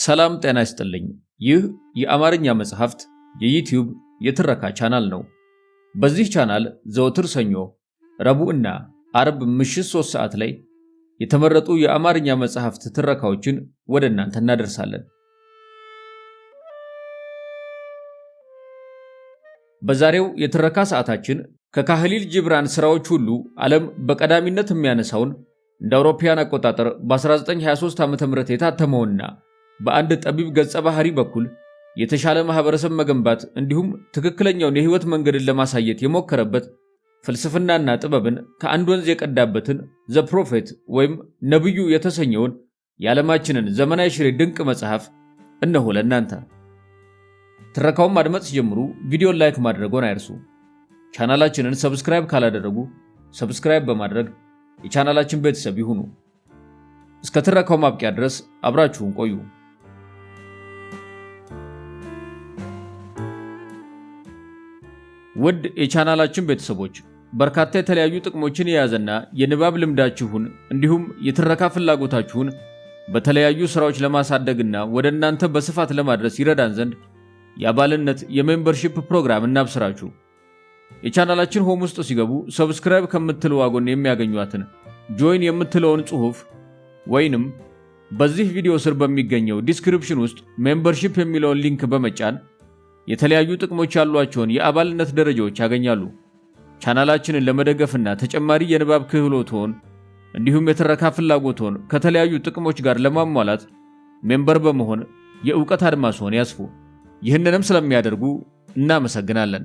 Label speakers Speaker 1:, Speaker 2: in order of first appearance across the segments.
Speaker 1: ሰላም ጤና ይስጥልኝ። ይህ የአማርኛ መጽሐፍት የዩቲዩብ የትረካ ቻናል ነው። በዚህ ቻናል ዘወትር ሰኞ፣ ረቡዕ እና አርብ ምሽት 3 ሰዓት ላይ የተመረጡ የአማርኛ መጽሐፍት ትረካዎችን ወደ እናንተ እናደርሳለን። በዛሬው የትረካ ሰዓታችን ከካህሊል ጂብራን ስራዎች ሁሉ ዓለም በቀዳሚነት የሚያነሳውን እንደ አውሮፓውያን አቆጣጠር በ1923 ዓ.ም የታተመውና በአንድ ጠቢብ ገጸ ባህሪ በኩል የተሻለ ማህበረሰብ መገንባት እንዲሁም ትክክለኛውን የህይወት መንገድን ለማሳየት የሞከረበት ፍልስፍናና ጥበብን ከአንድ ወንዝ የቀዳበትን ዘ ፕሮፌት ወይም ነብዩ የተሰኘውን የዓለማችንን ዘመናዊ ሽሬ ድንቅ መጽሐፍ እነሆ ለእናንተ። ትረካውን ማድመጥ ሲጀምሩ ቪዲዮን ላይክ ማድረግዎን አይርሱ። ቻናላችንን ሰብስክራይብ ካላደረጉ ሰብስክራይብ በማድረግ የቻናላችን ቤተሰብ ይሁኑ። እስከ ትረካው ማብቂያ ድረስ አብራችሁን ቆዩ። ውድ የቻናላችን ቤተሰቦች፣ በርካታ የተለያዩ ጥቅሞችን የያዘና የንባብ ልምዳችሁን እንዲሁም የትረካ ፍላጎታችሁን በተለያዩ ስራዎች ለማሳደግና ወደ እናንተ በስፋት ለማድረስ ይረዳን ዘንድ የአባልነት የሜምበርሺፕ ፕሮግራም እናብስራችሁ። የቻናላችን ሆም ውስጥ ሲገቡ ሰብስክራይብ ከምትለው ዋጎን የሚያገኟትን ጆይን የምትለውን ጽሑፍ ወይንም በዚህ ቪዲዮ ስር በሚገኘው ዲስክሪፕሽን ውስጥ ሜምበርሺፕ የሚለውን ሊንክ በመጫን የተለያዩ ጥቅሞች ያሏቸውን የአባልነት ደረጃዎች ያገኛሉ። ቻናላችንን ለመደገፍና ተጨማሪ የንባብ ክህሎቶን እንዲሁም የትረካ ፍላጎቶን ከተለያዩ ጥቅሞች ጋር ለማሟላት ሜምበር በመሆን የእውቀት አድማስዎን ያስፉ። ይህንንም ስለሚያደርጉ እናመሰግናለን።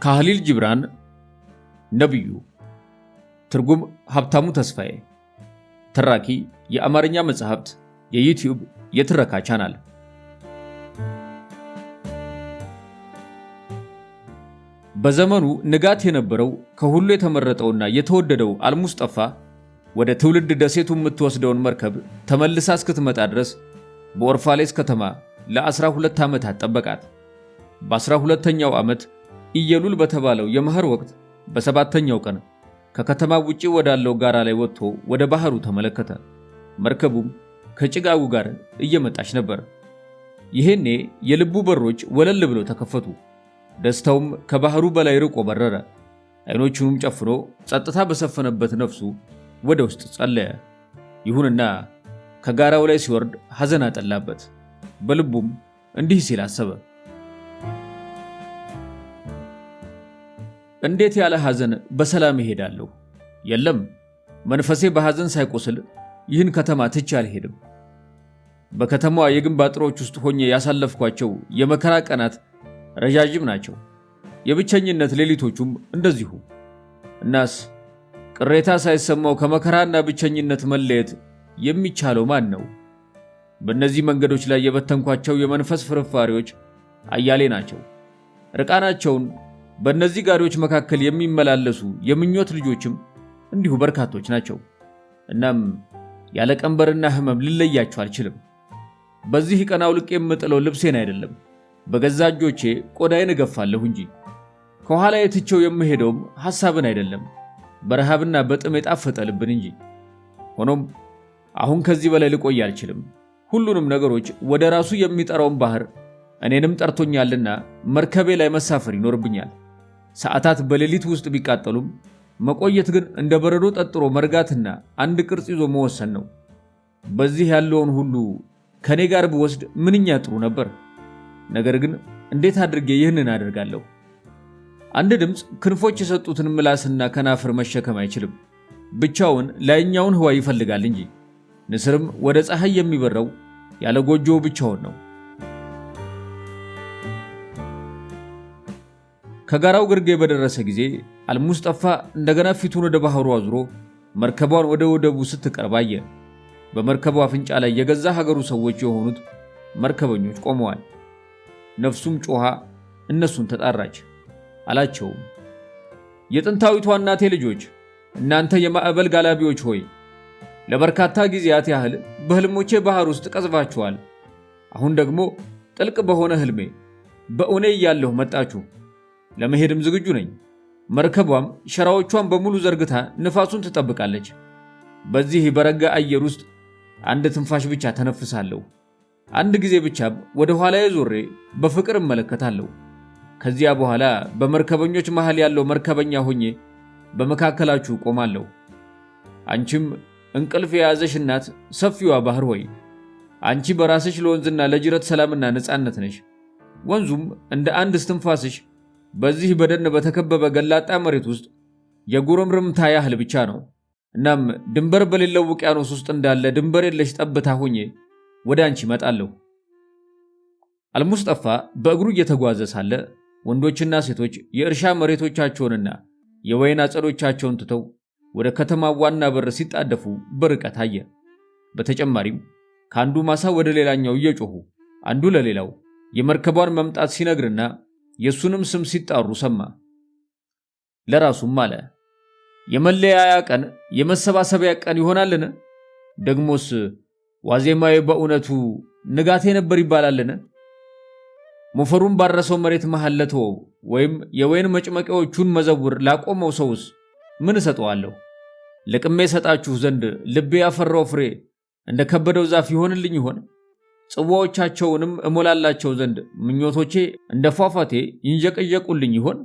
Speaker 1: ካህሊል ጂብራን ነብዩ። ትርጉም ሀብታሙ ተስፋዬ። ተራኪ የአማርኛ መጽሐፍት የዩቲዩብ የትረካ ቻናል። በዘመኑ ንጋት የነበረው ከሁሉ የተመረጠውና የተወደደው አልሙስጠፋ ወደ ትውልድ ደሴቱ የምትወስደውን መርከብ ተመልሳ እስክትመጣ ድረስ በኦርፋሌስ ከተማ ለ12 ዓመታት ጠበቃት። በ12ኛው ዓመት ኢየሉል በተባለው የመኸር ወቅት በሰባተኛው ቀን ከከተማ ውጪ ወዳለው ጋራ ላይ ወጥቶ ወደ ባህሩ ተመለከተ። መርከቡም ከጭጋጉ ጋር እየመጣች ነበር። ይሄኔ የልቡ በሮች ወለል ብለው ተከፈቱ። ደስታውም ከባህሩ በላይ ርቆ በረረ። አይኖቹንም ጨፍኖ ጸጥታ በሰፈነበት ነፍሱ ወደ ውስጥ ጸለየ። ይሁንና ከጋራው ላይ ሲወርድ ሐዘን አጠላበት። በልቡም እንዲህ ሲል አሰበ። እንዴት ያለ ሐዘን በሰላም እሄዳለሁ? የለም፣ መንፈሴ በሐዘን ሳይቆስል ይህን ከተማ ትቼ አልሄድም። በከተማዋ የግንብ አጥሮች ውስጥ ሆኜ ያሳለፍኳቸው የመከራ ቀናት ረዣዥም ናቸው። የብቸኝነት ሌሊቶቹም እንደዚሁ። እናስ ቅሬታ ሳይሰማው ከመከራና ብቸኝነት መለየት የሚቻለው ማን ነው? በእነዚህ መንገዶች ላይ የበተንኳቸው የመንፈስ ፍርፋሪዎች አያሌ ናቸው። ርቃናቸውን በእነዚህ ጋሪዎች መካከል የሚመላለሱ የምኞት ልጆችም እንዲሁ በርካቶች ናቸው። እናም ያለ ቀንበርና ሕመም ልለያቸው አልችልም። በዚህ ቀን አውልቄ የምጥለው ልብሴን አይደለም፣ በገዛ እጆቼ ቆዳዬን እገፋለሁ እንጂ። ከኋላ የትቼው የምሄደውም ሐሳብን አይደለም፣ በረሃብና በጥም የጣፈጠ ልብን እንጂ። ሆኖም አሁን ከዚህ በላይ ልቆይ አልችልም። ሁሉንም ነገሮች ወደ ራሱ የሚጠራውን ባህር እኔንም ጠርቶኛልና መርከቤ ላይ መሳፈር ይኖርብኛል። ሰዓታት በሌሊት ውስጥ ቢቃጠሉም መቆየት ግን እንደ በረዶ ጠጥሮ መርጋትና አንድ ቅርጽ ይዞ መወሰን ነው። በዚህ ያለውን ሁሉ ከኔ ጋር ብወስድ ምንኛ ጥሩ ነበር። ነገር ግን እንዴት አድርጌ ይህንን አደርጋለሁ? አንድ ድምፅ ክንፎች የሰጡትን ምላስና ከናፍር መሸከም አይችልም። ብቻውን ላይኛውን ህዋ ይፈልጋል እንጂ። ንስርም ወደ ፀሐይ የሚበረው ያለ ጎጆው ብቻውን ነው። ከጋራው ግርጌ በደረሰ ጊዜ አልሙስጠፋ እንደገና ፊቱን ወደ ባህሩ አዙሮ መርከቧን ወደ ወደቡ ስትቀርብ አየ። በመርከቧ አፍንጫ ላይ የገዛ ሀገሩ ሰዎች የሆኑት መርከበኞች ቆመዋል። ነፍሱም ጮኻ እነሱን ተጣራች። አላቸውም፣ የጥንታዊቷ እናቴ ልጆች፣ እናንተ የማዕበል ጋላቢዎች ሆይ፣ ለበርካታ ጊዜያት ያህል በህልሞቼ ባህር ውስጥ ቀዝፋችኋል። አሁን ደግሞ ጥልቅ በሆነ ህልሜ በእውኔ እያለሁ መጣችሁ። ለመሄድም ዝግጁ ነኝ። መርከቧም ሸራዎቿን በሙሉ ዘርግታ ንፋሱን ትጠብቃለች። በዚህ በረጋ አየር ውስጥ አንድ ትንፋሽ ብቻ ተነፍሳለሁ። አንድ ጊዜ ብቻም ወደ ኋላዬ ዞሬ በፍቅር እመለከታለሁ። ከዚያ በኋላ በመርከበኞች መሃል ያለው መርከበኛ ሆኜ በመካከላችሁ ቆማለሁ። አንቺም እንቅልፍ የያዘሽ እናት ሰፊዋ ባህር ሆይ፣ አንቺ በራስሽ ለወንዝና ለጅረት ሰላምና ነፃነት ነሽ። ወንዙም እንደ አንድ እስትንፋስሽ በዚህ በደን በተከበበ ገላጣ መሬት ውስጥ የጉርምርምታ ያህል ብቻ ነው። እናም ድንበር በሌለው ውቅያኖስ ውስጥ እንዳለ ድንበር የለሽ ጠብታ ሆኜ ወደ አንቺ እመጣለሁ። አልሙስጠፋ በእግሩ እየተጓዘ ሳለ ወንዶችና ሴቶች የእርሻ መሬቶቻቸውንና የወይን አጸዶቻቸውን ትተው ወደ ከተማው ዋና በር ሲጣደፉ በርቀት አየ። በተጨማሪም ከአንዱ ማሳ ወደ ሌላኛው እየጮሁ አንዱ ለሌላው የመርከቧን መምጣት ሲነግርና የሱንም ስም ሲጣሩ ሰማ። ለራሱም አለ፣ የመለያያ ቀን የመሰባሰቢያ ቀን ይሆናልን? ደግሞስ ዋዜማዬ በእውነቱ ንጋቴ ነበር ይባላልን? ሞፈሩን ባረሰው መሬት መሃል ለተወው ወይም የወይን መጭመቂያዎቹን መዘውር ላቆመው ሰውስ ምን እሰጠዋለሁ? ለቅሜ ሰጣችሁ ዘንድ ልቤ ያፈራው ፍሬ እንደ ከበደው ዛፍ ይሆንልኝ ይሆን? ጽዋዎቻቸውንም እሞላላቸው ዘንድ ምኞቶቼ እንደ ፏፏቴ ይንጀቀጀቁልኝ ይሆን?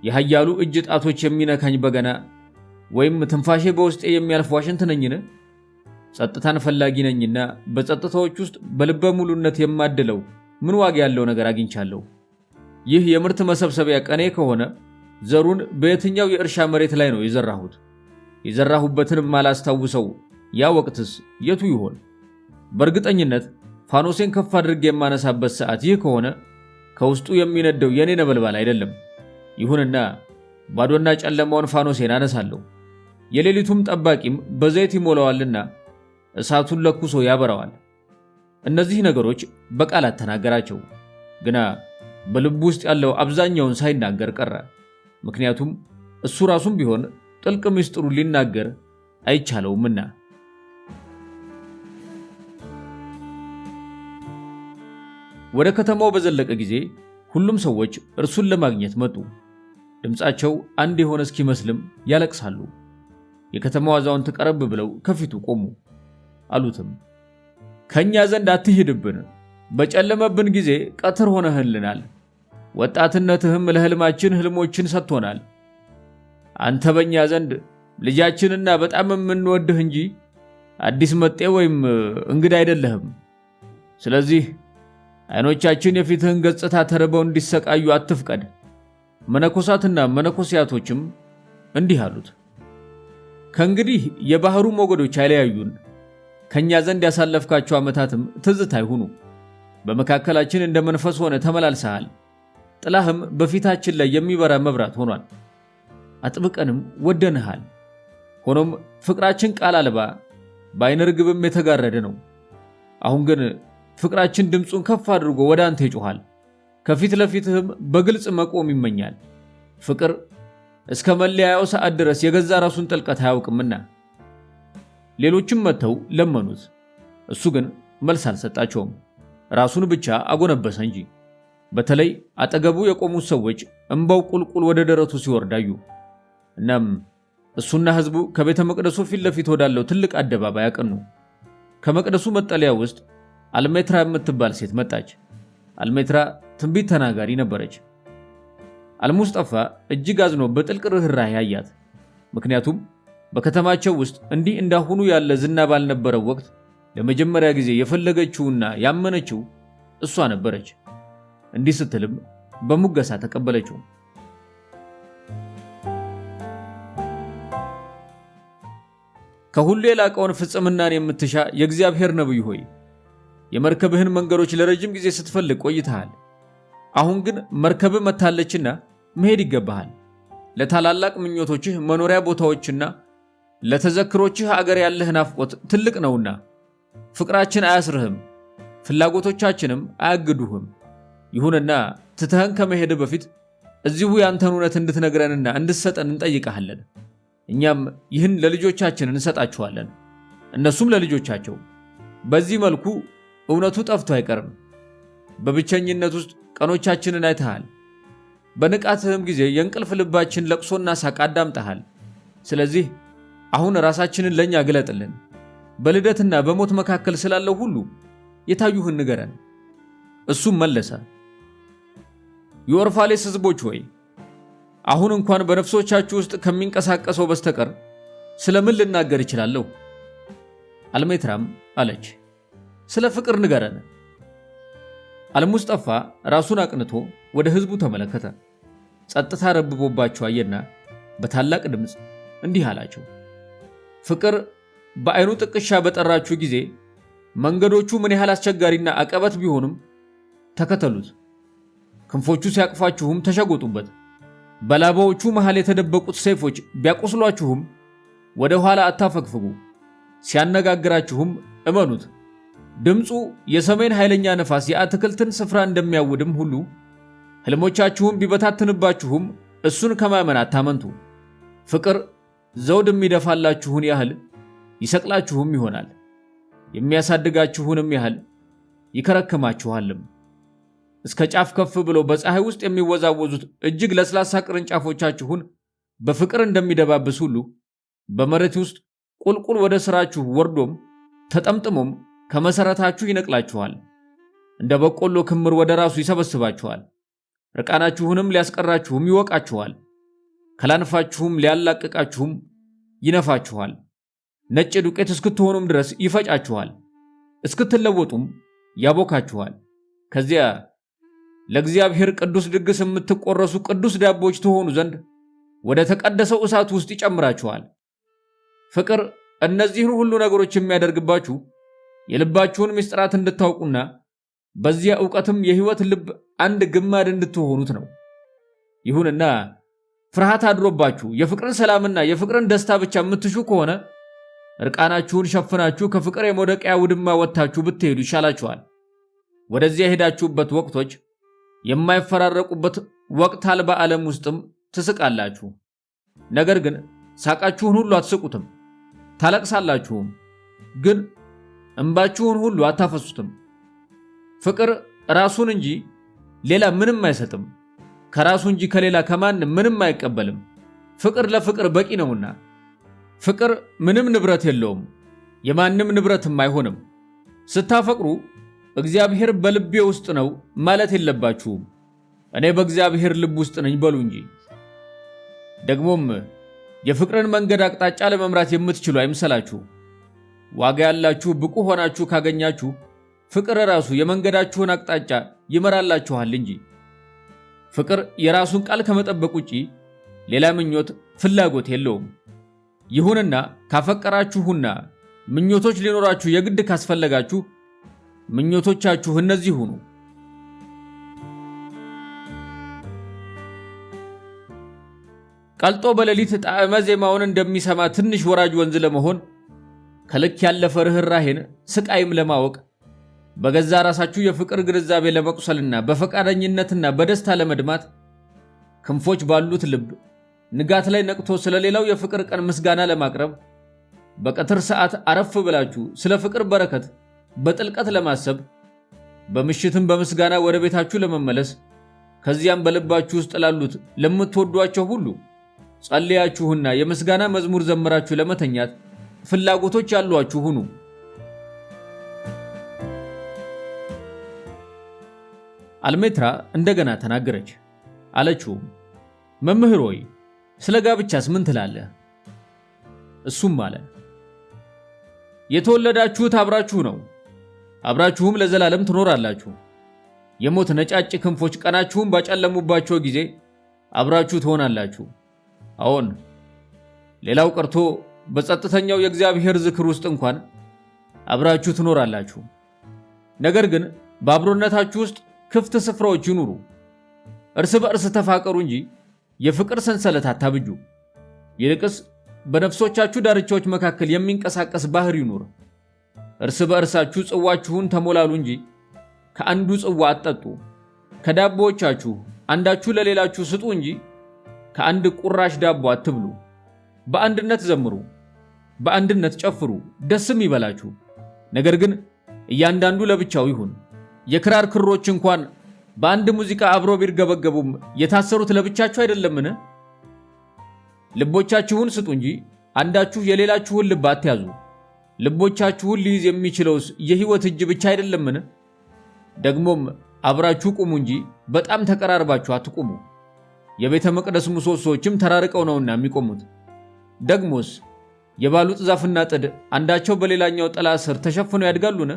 Speaker 1: የኃያሉ እጅ ጣቶች የሚነካኝ በገና ወይም ትንፋሼ በውስጤ የሚያልፍ ዋሽንት ነኝን? ጸጥታን ፈላጊ ነኝና በጸጥታዎች ውስጥ በልበ ሙሉነት የማድለው ምን ዋጋ ያለው ነገር አግኝቻለሁ? ይህ የምርት መሰብሰቢያ ቀኔ ከሆነ ዘሩን በየትኛው የእርሻ መሬት ላይ ነው የዘራሁት? የዘራሁበትንም ማላስታውሰው ያ ወቅትስ የቱ ይሆን? በእርግጠኝነት ፋኖሴን ከፍ አድርጌ የማነሳበት ሰዓት ይህ ከሆነ ከውስጡ የሚነደው የኔ ነበልባል አይደለም። ይሁንና ባዶና ጨለማውን ፋኖሴን አነሳለሁ። የሌሊቱም ጠባቂም በዘይት ይሞላዋልና እሳቱን ለኩሶ ያበራዋል። እነዚህ ነገሮች በቃላት ተናገራቸው፣ ግና በልቡ ውስጥ ያለው አብዛኛውን ሳይናገር ቀረ። ምክንያቱም እሱ ራሱም ቢሆን ጥልቅ ምስጢሩን ሊናገር አይቻለውምና። ወደ ከተማው በዘለቀ ጊዜ ሁሉም ሰዎች እርሱን ለማግኘት መጡ። ድምፃቸው አንድ የሆነ እስኪመስልም ያለቅሳሉ። የከተማው አዛውንት ቀረብ ብለው ከፊቱ ቆሙ። አሉትም፣ ከኛ ዘንድ አትሂድብን፣ በጨለመብን ጊዜ ቀትር ሆነህልናል። ወጣትነትህም ለህልማችን ህልሞችን ሰጥቶናል። አንተ በእኛ ዘንድ ልጃችንና በጣም የምንወድህ እንጂ አዲስ መጤ ወይም እንግዳ አይደለህም። ስለዚህ አይኖቻችን የፊትህን ገጽታ ተርበው እንዲሰቃዩ አትፍቀድ። መነኮሳትና መነኮሲያቶችም እንዲህ አሉት፣ ከእንግዲህ የባህሩ ሞገዶች አይለያዩን። ከኛ ዘንድ ያሳለፍካቸው ዓመታትም ትዝታ አይሁኑ። በመካከላችን እንደ መንፈስ ሆነ ተመላልሰሃል። ጥላህም በፊታችን ላይ የሚበራ መብራት ሆኗል። አጥብቀንም ወደንሃል። ሆኖም ፍቅራችን ቃል አልባ በዓይነ ርግብም የተጋረደ ነው። አሁን ግን ፍቅራችን ድምፁን ከፍ አድርጎ ወደ አንተ ይጮኻል። ከፊት ለፊትህም በግልጽ መቆም ይመኛል። ፍቅር እስከ መለያያው ሰዓት ድረስ የገዛ ራሱን ጥልቀት አያውቅምና። ሌሎችም መጥተው ለመኑት። እሱ ግን መልስ አልሰጣቸውም። ራሱን ብቻ አጎነበሰ እንጂ። በተለይ አጠገቡ የቆሙት ሰዎች እንባው ቁልቁል ወደ ደረቱ ሲወርዳዩ። እናም እሱና ሕዝቡ ከቤተ መቅደሱ ፊት ለፊት ወዳለው ትልቅ አደባባይ አቀኑ። ከመቅደሱ መጠለያ ውስጥ አልሜትራ የምትባል ሴት መጣች። አልሜትራ ትንቢት ተናጋሪ ነበረች። አልሙስጠፋ እጅግ አዝኖ በጥልቅ ርኅራኄ ያያት። ምክንያቱም በከተማቸው ውስጥ እንዲህ እንዳሁኑ ያለ ዝና ባልነበረው ወቅት ለመጀመሪያ ጊዜ የፈለገችውና ያመነችው እሷ ነበረች። እንዲህ ስትልም በሙገሳ ተቀበለችው። ከሁሉ የላቀውን ፍጽምናን የምትሻ የእግዚአብሔር ነቢይ ሆይ፣ የመርከብህን መንገዶች ለረጅም ጊዜ ስትፈልግ ቆይተሃል። አሁን ግን መርከብ መታለችና መሄድ ይገባሃል። ለታላላቅ ምኞቶችህ መኖሪያ ቦታዎችና ለተዘክሮችህ አገር ያለህ ናፍቆት ትልቅ ነውና ፍቅራችን አያስርህም፣ ፍላጎቶቻችንም አያግዱህም። ይሁንና ትተኸን ከመሄድ በፊት እዚሁ ያንተን እውነት እንድትነግረንና እንድትሰጠን እንጠይቀሃለን። እኛም ይህን ለልጆቻችን እንሰጣቸዋለን፣ እነሱም ለልጆቻቸው። በዚህ መልኩ እውነቱ ጠፍቶ አይቀርም። በብቸኝነት ውስጥ ቀኖቻችንን አይተሃል። በንቃትህም ጊዜ የእንቅልፍ ልባችን ለቅሶና ሳቅ አዳምጠሃል። ስለዚህ አሁን ራሳችንን ለኛ ግለጥልን። በልደትና በሞት መካከል ስላለው ሁሉ የታዩህን ንገረን። እሱም መለሰ፣ የኦርፋሌስ ሕዝቦች ሆይ አሁን እንኳን በነፍሶቻችሁ ውስጥ ከሚንቀሳቀሰው በስተቀር ስለምን ልናገር እችላለሁ? አልሜትራም አለች፣ ስለ ፍቅር ንገረን። አልሙስጠፋ ራሱን አቅንቶ ወደ ሕዝቡ ተመለከተ። ጸጥታ ረብቦባቸው አየና በታላቅ ድምፅ እንዲህ አላቸው፣ ፍቅር በዓይኑ ጥቅሻ በጠራችሁ ጊዜ መንገዶቹ ምን ያህል አስቸጋሪና አቀበት ቢሆንም ተከተሉት። ክንፎቹ ሲያቅፋችሁም ተሸጎጡበት። በላባዎቹ መሃል የተደበቁት ሰይፎች ቢያቆስሏችሁም ወደ ኋላ አታፈግፍጉ። ሲያነጋግራችሁም እመኑት። ድምፁ የሰሜን ኃይለኛ ነፋስ የአትክልትን ስፍራ እንደሚያውድም ሁሉ ሕልሞቻችሁም ቢበታትንባችሁም እሱን ከማመን አታመንቱ። ፍቅር ዘውድ የሚደፋላችሁን ያህል ይሰቅላችሁም ይሆናል፣ የሚያሳድጋችሁንም ያህል ይከረክማችኋልም። እስከ ጫፍ ከፍ ብሎ በፀሐይ ውስጥ የሚወዛወዙት እጅግ ለስላሳ ቅርንጫፎቻችሁን በፍቅር እንደሚደባብስ ሁሉ በመሬት ውስጥ ቁልቁል ወደ ሥራችሁ ወርዶም ተጠምጥሞም ከመሠረታችሁ ይነቅላችኋል። እንደ በቆሎ ክምር ወደ ራሱ ይሰበስባችኋል። ርቃናችሁንም ሊያስቀራችሁም ይወቃችኋል። ከላንፋችሁም ሊያላቅቃችሁም ይነፋችኋል። ነጭ ዱቄት እስክትሆኑም ድረስ ይፈጫችኋል። እስክትለወጡም ያቦካችኋል። ከዚያ ለእግዚአብሔር ቅዱስ ድግስ የምትቆረሱ ቅዱስ ዳቦች ትሆኑ ዘንድ ወደ ተቀደሰው እሳት ውስጥ ይጨምራችኋል። ፍቅር እነዚህን ሁሉ ነገሮች የሚያደርግባችሁ የልባችሁን ምስጢራት እንድታውቁና በዚያ ዕውቀትም የሕይወት ልብ አንድ ግማድ እንድትሆኑት ነው። ይሁንና ፍርሃት አድሮባችሁ የፍቅርን ሰላምና የፍቅርን ደስታ ብቻ የምትሹ ከሆነ እርቃናችሁን ሸፍናችሁ ከፍቅር የመውደቂያ ውድማ ወጥታችሁ ብትሄዱ ይሻላችኋል። ወደዚያ የሄዳችሁበት ወቅቶች የማይፈራረቁበት ወቅት አልባ ዓለም ውስጥም ትስቃላችሁ። ነገር ግን ሳቃችሁን ሁሉ አትስቁትም፣ ታለቅሳላችሁም፣ ግን እንባችሁን ሁሉ አታፈሱትም። ፍቅር ራሱን እንጂ ሌላ ምንም አይሰጥም፣ ከራሱ እንጂ ከሌላ ከማንም ምንም አይቀበልም። ፍቅር ለፍቅር በቂ ነውና። ፍቅር ምንም ንብረት የለውም፣ የማንም ንብረትም አይሆንም። ስታፈቅሩ እግዚአብሔር በልቤ ውስጥ ነው ማለት የለባችሁም፣ እኔ በእግዚአብሔር ልብ ውስጥ ነኝ በሉ እንጂ። ደግሞም የፍቅርን መንገድ አቅጣጫ ለመምራት የምትችሉ አይምሰላችሁ። ዋጋ ያላችሁ ብቁ ሆናችሁ ካገኛችሁ ፍቅር ራሱ የመንገዳችሁን አቅጣጫ ይመራላችኋል እንጂ። ፍቅር የራሱን ቃል ከመጠበቅ ውጪ ሌላ ምኞት፣ ፍላጎት የለውም። ይሁንና ካፈቀራችሁና ምኞቶች ሊኖራችሁ የግድ ካስፈለጋችሁ ምኞቶቻችሁ እነዚህ ሁኑ። ቀልጦ በሌሊት ጣዕመ ዜማውን እንደሚሰማ ትንሽ ወራጅ ወንዝ ለመሆን ከልክ ያለፈ ርኅራኄን ስቃይም ለማወቅ በገዛ ራሳችሁ የፍቅር ግንዛቤ ለመቁሰልና በፈቃደኝነትና በደስታ ለመድማት ክንፎች ባሉት ልብ ንጋት ላይ ነቅቶ ስለሌላው የፍቅር ቀን ምስጋና ለማቅረብ በቀትር ሰዓት አረፍ ብላችሁ ስለ ፍቅር በረከት በጥልቀት ለማሰብ በምሽትም በምስጋና ወደ ቤታችሁ ለመመለስ ከዚያም በልባችሁ ውስጥ ላሉት ለምትወዷቸው ሁሉ ጸልያችሁና የምስጋና መዝሙር ዘምራችሁ ለመተኛት ፍላጎቶች ያሏችሁ ሁኑ። አልሜትራ እንደገና ተናገረች። አለችው፣ መምህር ሆይ ስለ ጋብቻስ ምን ትላለህ? እሱም አለ፣ የተወለዳችሁት አብራችሁ ነው፣ አብራችሁም ለዘላለም ትኖራላችሁ። የሞት ነጫጭ ክንፎች ቀናችሁን ባጨለሙባቸው ጊዜ አብራችሁ ትሆናላችሁ። አዎን፣ ሌላው ቀርቶ በጸጥተኛው የእግዚአብሔር ዝክር ውስጥ እንኳን አብራችሁ ትኖራላችሁ። ነገር ግን በአብሮነታችሁ ውስጥ ክፍት ስፍራዎች ይኑሩ። እርስ በእርስ ተፋቀሩ እንጂ የፍቅር ሰንሰለት አታብጁ። ይልቅስ በነፍሶቻችሁ ዳርቻዎች መካከል የሚንቀሳቀስ ባህር ይኑር። እርስ በእርሳችሁ ጽዋችሁን ተሞላሉ እንጂ ከአንዱ ጽዋ አትጠጡ። ከዳቦዎቻችሁ አንዳችሁ ለሌላችሁ ስጡ እንጂ ከአንድ ቁራሽ ዳቦ አትብሉ። በአንድነት ዘምሩ፣ በአንድነት ጨፍሩ፣ ደስም ይበላችሁ። ነገር ግን እያንዳንዱ ለብቻው ይሁን። የክራር ክሮች እንኳን በአንድ ሙዚቃ አብሮ ቢርገበገቡም የታሰሩት ለብቻቸው አይደለምን? ልቦቻችሁን ስጡ እንጂ አንዳችሁ የሌላችሁን ልብ አትያዙ። ልቦቻችሁን ሊይዝ የሚችለውስ የሕይወት እጅ ብቻ አይደለምን? ደግሞም አብራችሁ ቁሙ እንጂ በጣም ተቀራርባችሁ አትቁሙ። የቤተ መቅደስ ምሰሶዎችም ተራርቀው ነውና የሚቆሙት። ደግሞስ የባሉጥ ዛፍና ጥድ አንዳቸው በሌላኛው ጥላ ስር ተሸፍነው ያድጋሉን?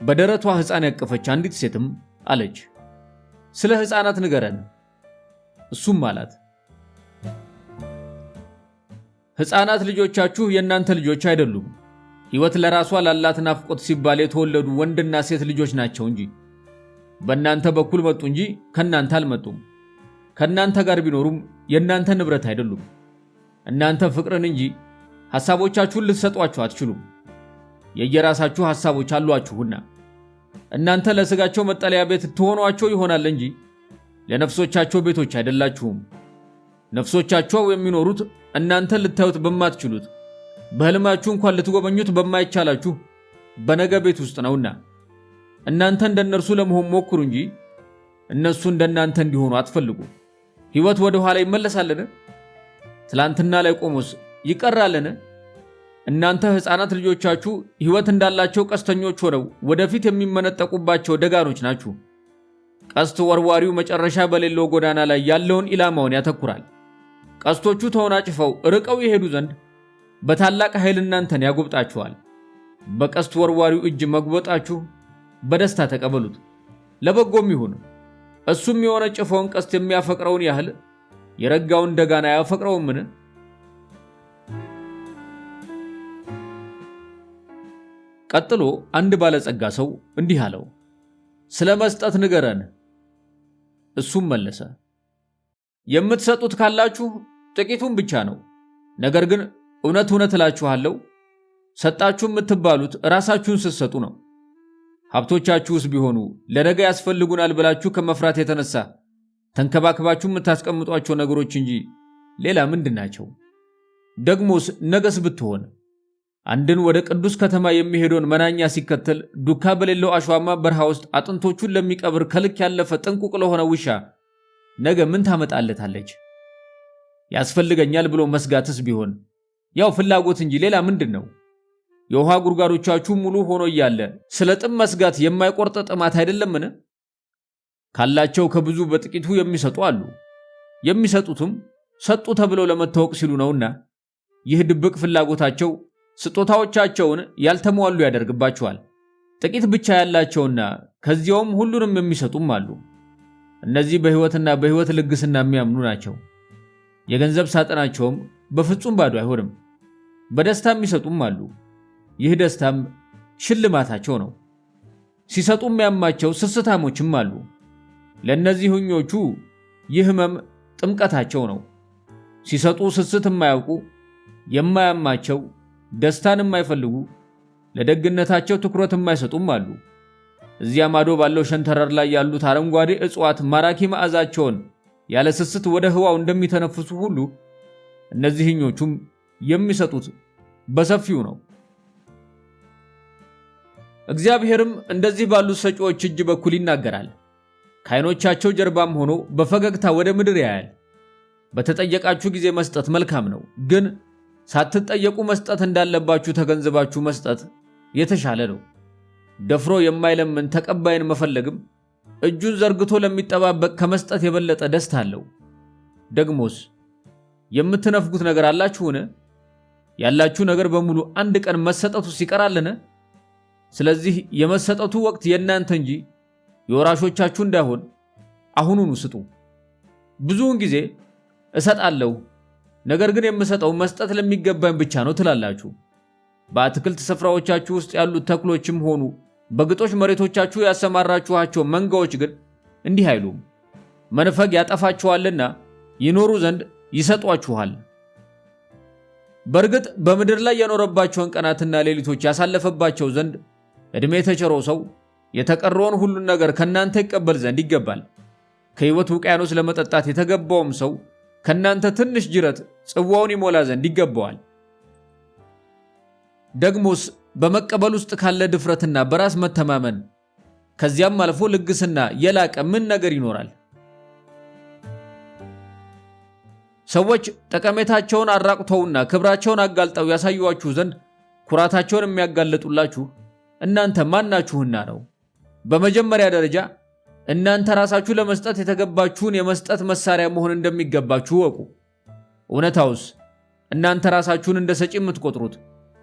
Speaker 1: በደረቷ ሕፃን ያቀፈች አንዲት ሴትም አለች፣ ስለ ሕፃናት ንገረን። እሱም አላት፣ ሕፃናት ልጆቻችሁ የእናንተ ልጆች አይደሉም። ሕይወት ለራሷ ላላት ናፍቆት ሲባል የተወለዱ ወንድና ሴት ልጆች ናቸው እንጂ በእናንተ በኩል መጡ እንጂ ከእናንተ አልመጡም። ከእናንተ ጋር ቢኖሩም የእናንተ ንብረት አይደሉም። እናንተ ፍቅርን እንጂ ሐሳቦቻችሁን ልትሰጧቸው አትችሉም። የየራሳችሁ ሐሳቦች አሏችሁና እናንተ ለሥጋቸው መጠለያ ቤት ትሆኗቸው ይሆናል እንጂ ለነፍሶቻቸው ቤቶች አይደላችሁም። ነፍሶቻቸው የሚኖሩት እናንተ ልታዩት በማትችሉት በሕልማችሁ እንኳን ልትጎበኙት በማይቻላችሁ በነገ ቤት ውስጥ ነውና እናንተ እንደነርሱ ለመሆን ሞክሩ እንጂ እነሱ እንደናንተ እንዲሆኑ አትፈልጉ። ሕይወት ወደ ኋላ ይመለሳልን? ትላንትና ላይ ቆሞስ ይቀራልን? እናንተ ሕፃናት ልጆቻችሁ ሕይወት እንዳላቸው ቀስተኞች ሆነው ወደፊት የሚመነጠቁባቸው ደጋኖች ናችሁ። ቀስት ወርዋሪው መጨረሻ በሌለው ጎዳና ላይ ያለውን ኢላማውን ያተኩራል። ቀስቶቹ ተወናጭፈው ርቀው ይሄዱ ዘንድ በታላቅ ኃይል እናንተን ያጎብጣችኋል። በቀስት ወርዋሪው እጅ መግቦጣችሁ በደስታ ተቀበሉት፣ ለበጎም ይሁን። እሱም የወነጨፈውን ቀስት የሚያፈቅረውን ያህል የረጋውን ደጋና አያፈቅረውምን? ቀጥሎ አንድ ባለጸጋ ሰው እንዲህ አለው፣ ስለ መስጠት ንገረን። እሱም መለሰ፣ የምትሰጡት ካላችሁ ጥቂቱን ብቻ ነው። ነገር ግን እውነት እውነት እላችኋለሁ ሰጣችሁ የምትባሉት ራሳችሁን ስትሰጡ ነው። ሀብቶቻችሁስ ቢሆኑ ለነገ ያስፈልጉናል ብላችሁ ከመፍራት የተነሳ ተንከባክባችሁ የምታስቀምጧቸው ነገሮች እንጂ ሌላ ምንድን ናቸው? ደግሞስ ነገስ ብትሆን አንድን ወደ ቅዱስ ከተማ የሚሄደውን መናኛ ሲከተል ዱካ በሌለው አሸዋማ በረሃ ውስጥ አጥንቶቹን ለሚቀብር ከልክ ያለፈ ጥንቁቅ ለሆነ ውሻ ነገ ምን ታመጣለታለች? ያስፈልገኛል ብሎ መስጋትስ ቢሆን ያው ፍላጎት እንጂ ሌላ ምንድን ነው? የውሃ ጉድጓዶቻችሁ ሙሉ ሆኖ እያለ ስለ ጥም መስጋት የማይቆርጥ ጥማት አይደለምን? ካላቸው ከብዙ በጥቂቱ የሚሰጡ አሉ። የሚሰጡትም ሰጡ ተብለው ለመታወቅ ሲሉ ነውና ይህ ድብቅ ፍላጎታቸው ስጦታዎቻቸውን ያልተሟሉ ያደርግባቸዋል። ጥቂት ብቻ ያላቸውና ከዚያውም ሁሉንም የሚሰጡም አሉ። እነዚህ በሕይወትና በሕይወት ልግስና የሚያምኑ ናቸው። የገንዘብ ሳጥናቸውም በፍጹም ባዶ አይሆንም። በደስታ የሚሰጡም አሉ። ይህ ደስታም ሽልማታቸው ነው። ሲሰጡ የሚያማቸው ስስታሞችም አሉ። ለእነዚህኞቹ ይህ ሕመም ጥምቀታቸው ነው። ሲሰጡ ስስት የማያውቁ የማያማቸው ደስታን የማይፈልጉ ለደግነታቸው ትኩረት የማይሰጡም አሉ። እዚያ ማዶ ባለው ሸንተረር ላይ ያሉት አረንጓዴ እጽዋት ማራኪ መዓዛቸውን ያለ ስስት ወደ ህዋው እንደሚተነፍሱ ሁሉ እነዚህኞቹም የሚሰጡት በሰፊው ነው። እግዚአብሔርም እንደዚህ ባሉት ሰጪዎች እጅ በኩል ይናገራል። ከዓይኖቻቸው ጀርባም ሆኖ በፈገግታ ወደ ምድር ያያል። በተጠየቃችሁ ጊዜ መስጠት መልካም ነው፣ ግን ሳትጠየቁ መስጠት እንዳለባችሁ ተገንዝባችሁ መስጠት የተሻለ ነው። ደፍሮ የማይለምን ተቀባይን መፈለግም እጁን ዘርግቶ ለሚጠባበቅ ከመስጠት የበለጠ ደስታ አለው። ደግሞስ የምትነፍጉት ነገር አላችሁን? ያላችሁ ነገር በሙሉ አንድ ቀን መሰጠቱ ይቀራልን? ስለዚህ የመሰጠቱ ወቅት የእናንተ እንጂ የወራሾቻችሁ እንዳይሆን አሁኑኑ ስጡ። ብዙውን ጊዜ እሰጣለሁ፣ ነገር ግን የምሰጠው መስጠት ለሚገባኝ ብቻ ነው ትላላችሁ። በአትክልት ስፍራዎቻችሁ ውስጥ ያሉት ተክሎችም ሆኑ በግጦሽ መሬቶቻችሁ ያሰማራችኋቸው መንጋዎች ግን እንዲህ አይሉም። መንፈግ ያጠፋችኋልና ይኖሩ ዘንድ ይሰጧችኋል። በእርግጥ በምድር ላይ የኖረባቸውን ቀናትና ሌሊቶች ያሳለፈባቸው ዘንድ ዕድሜ የተቸረው ሰው የተቀረውን ሁሉን ነገር ከናንተ ይቀበል ዘንድ ይገባል። ከሕይወት ውቅያኖስ ለመጠጣት የተገባውም ሰው ከናንተ ትንሽ ጅረት ጽዋውን ይሞላ ዘንድ ይገባዋል። ደግሞስ በመቀበል ውስጥ ካለ ድፍረትና በራስ መተማመን ከዚያም አልፎ ልግስና የላቀ ምን ነገር ይኖራል? ሰዎች ጠቀሜታቸውን አራቅተውና ክብራቸውን አጋልጠው ያሳዩዋችሁ ዘንድ ኩራታቸውን የሚያጋልጡላችሁ እናንተ ማናችሁና ነው? በመጀመሪያ ደረጃ እናንተ ራሳችሁ ለመስጠት የተገባችሁን የመስጠት መሳሪያ መሆን እንደሚገባችሁ ወቁ። እውነታውስ እናንተ ራሳችሁን እንደ ሰጪ የምትቆጥሩት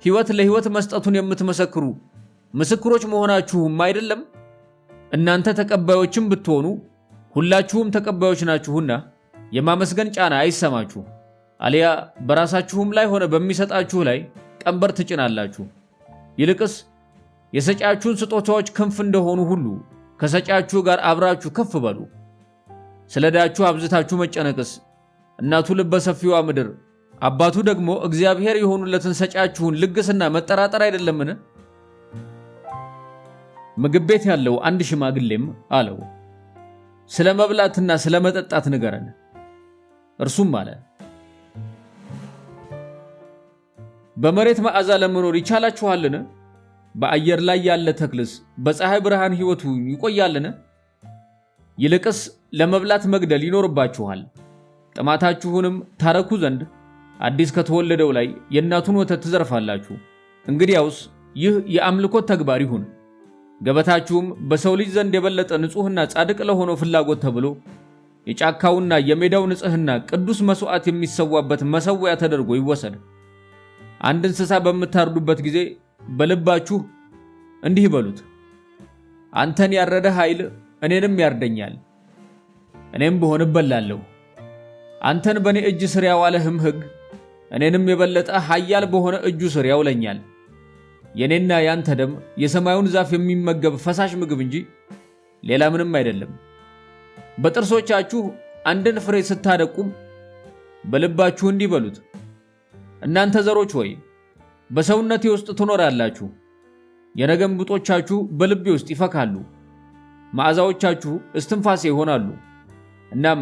Speaker 1: ሕይወት ለሕይወት መስጠቱን የምትመሰክሩ ምስክሮች መሆናችሁም አይደለም? እናንተ ተቀባዮችም ብትሆኑ ሁላችሁም ተቀባዮች ናችሁና የማመስገን ጫና አይሰማችሁ። አሊያ በራሳችሁም ላይ ሆነ በሚሰጣችሁ ላይ ቀንበር ትጭናላችሁ። ይልቅስ የሰጫችሁን ስጦታዎች ክንፍ እንደሆኑ ሁሉ ከሰጫችሁ ጋር አብራችሁ ከፍ በሉ። ስለዳችሁ አብዝታችሁ መጨነቅስ እናቱ ልበ ሰፊዋ ምድር አባቱ ደግሞ እግዚአብሔር የሆኑለትን ሰጫችሁን ልግስና መጠራጠር አይደለምን? ምግብ ቤት ያለው አንድ ሽማግሌም አለው፣ ስለ መብላትና ስለ መጠጣት ንገረን። እርሱም አለ፣ በመሬት መዓዛ ለመኖር ይቻላችኋልን? በአየር ላይ ያለ ተክልስ በፀሐይ ብርሃን ሕይወቱ ይቆያልን? ይልቅስ ለመብላት መግደል ይኖርባችኋል። ጥማታችሁንም ታረኩ ዘንድ አዲስ ከተወለደው ላይ የእናቱን ወተት ትዘርፋላችሁ። እንግዲያውስ ይህ የአምልኮት ተግባር ይሁን። ገበታችሁም በሰው ልጅ ዘንድ የበለጠ ንጹሕና ጻድቅ ለሆነው ፍላጎት ተብሎ የጫካውና የሜዳው ንጽሕና ቅዱስ መሥዋዕት የሚሰዋበት መሠዊያ ተደርጎ ይወሰድ። አንድ እንስሳ በምታርዱበት ጊዜ በልባችሁ እንዲህ በሉት፣ አንተን ያረደ ኃይል እኔንም ያርደኛል፣ እኔም ብሆን እበላለሁ። አንተን በእኔ እጅ ስር ያዋለህም ሕግ እኔንም የበለጠ ኃያል በሆነ እጁ ስር ያውለኛል። የኔና ያንተ ደም የሰማዩን ዛፍ የሚመገብ ፈሳሽ ምግብ እንጂ ሌላ ምንም አይደለም። በጥርሶቻችሁ አንድን ፍሬ ስታደቁም በልባችሁ እንዲህ በሉት፣ እናንተ ዘሮች ሆይ በሰውነቴ ውስጥ ትኖራላችሁ። የነገም ብጦቻችሁ በልቤ ውስጥ ይፈካሉ፣ መዓዛዎቻችሁ እስትንፋሴ ይሆናሉ። እናም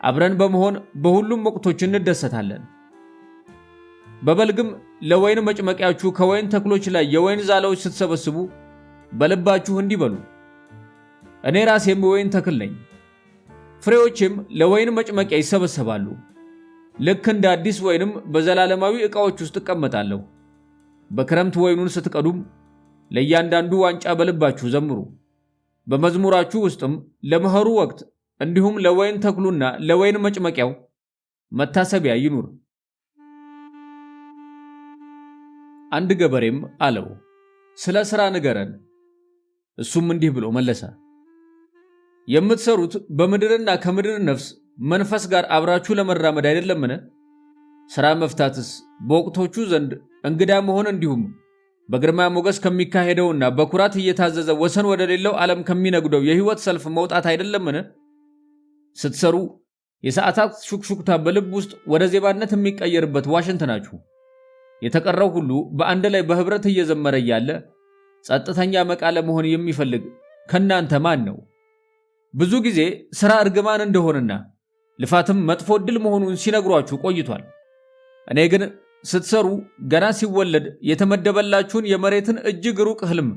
Speaker 1: አብረን በመሆን በሁሉም ወቅቶች እንደሰታለን። በበልግም ለወይን መጭመቂያችሁ ከወይን ተክሎች ላይ የወይን ዛላዎች ስትሰበስቡ በልባችሁ እንዲህ በሉ፣ እኔ ራሴም የወይን ተክል ነኝ፣ ፍሬዎቼም ለወይን መጭመቂያ ይሰበሰባሉ። ልክ እንደ አዲስ ወይንም በዘላለማዊ ዕቃዎች ውስጥ እቀመጣለሁ። በክረምት ወይኑን ስትቀዱም ለእያንዳንዱ ዋንጫ በልባችሁ ዘምሩ። በመዝሙራችሁ ውስጥም ለመኸሩ ወቅት እንዲሁም ለወይን ተክሉና ለወይን መጭመቂያው መታሰቢያ ይኑር። አንድ ገበሬም አለው፣ ስለ ሥራ ንገረን። እሱም እንዲህ ብሎ መለሰ፣ የምትሰሩት በምድርና ከምድር ነፍስ መንፈስ ጋር አብራችሁ ለመራመድ አይደለምን? ሥራ መፍታትስ በወቅቶቹ ዘንድ እንግዳ መሆን እንዲሁም በግርማ ሞገስ ከሚካሄደውና በኩራት እየታዘዘ ወሰን ወደሌለው ዓለም ከሚነጉደው የሕይወት ሰልፍ መውጣት አይደለምን? ስትሰሩ የሰዓታት ሹክሹክታ በልብ ውስጥ ወደ ዜባነት የሚቀየርበት ዋሽንት ናችሁ። የተቀረው ሁሉ በአንድ ላይ በህብረት እየዘመረ እያለ ጸጥተኛ መቃ ለመሆን የሚፈልግ ከናንተ ማን ነው? ብዙ ጊዜ ሥራ እርግማን እንደሆነና ልፋትም መጥፎ ዕድል መሆኑን ሲነግሯችሁ ቆይቷል። እኔ ግን ስትሰሩ ገና ሲወለድ የተመደበላችሁን የመሬትን እጅግ ሩቅ ህልም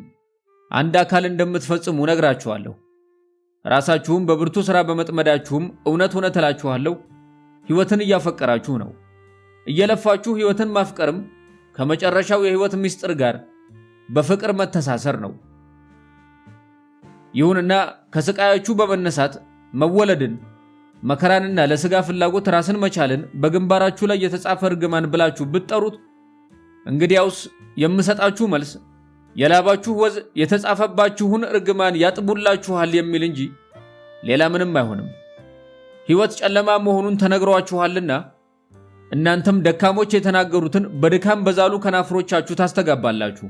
Speaker 1: አንድ አካል እንደምትፈጽሙ ነግራችኋለሁ። ራሳችሁም በብርቱ ሥራ በመጥመዳችሁም እውነት እውነት እላችኋለሁ ሕይወትን እያፈቀራችሁ ነው። እየለፋችሁ ሕይወትን ማፍቀርም ከመጨረሻው የሕይወት ምስጢር ጋር በፍቅር መተሳሰር ነው። ይሁንና ከስቃያችሁ በመነሳት መወለድን፣ መከራንና ለሥጋ ፍላጎት ራስን መቻልን በግንባራችሁ ላይ የተጻፈ እርግማን ብላችሁ ብትጠሩት፣ እንግዲያውስ የምሰጣችሁ መልስ የላባችሁ ወዝ የተጻፈባችሁን እርግማን ያጥቡላችኋል የሚል እንጂ ሌላ ምንም አይሆንም። ሕይወት ጨለማ መሆኑን ተነግሯችኋልና እናንተም ደካሞች የተናገሩትን በድካም በዛሉ ከናፍሮቻችሁ ታስተጋባላችሁ።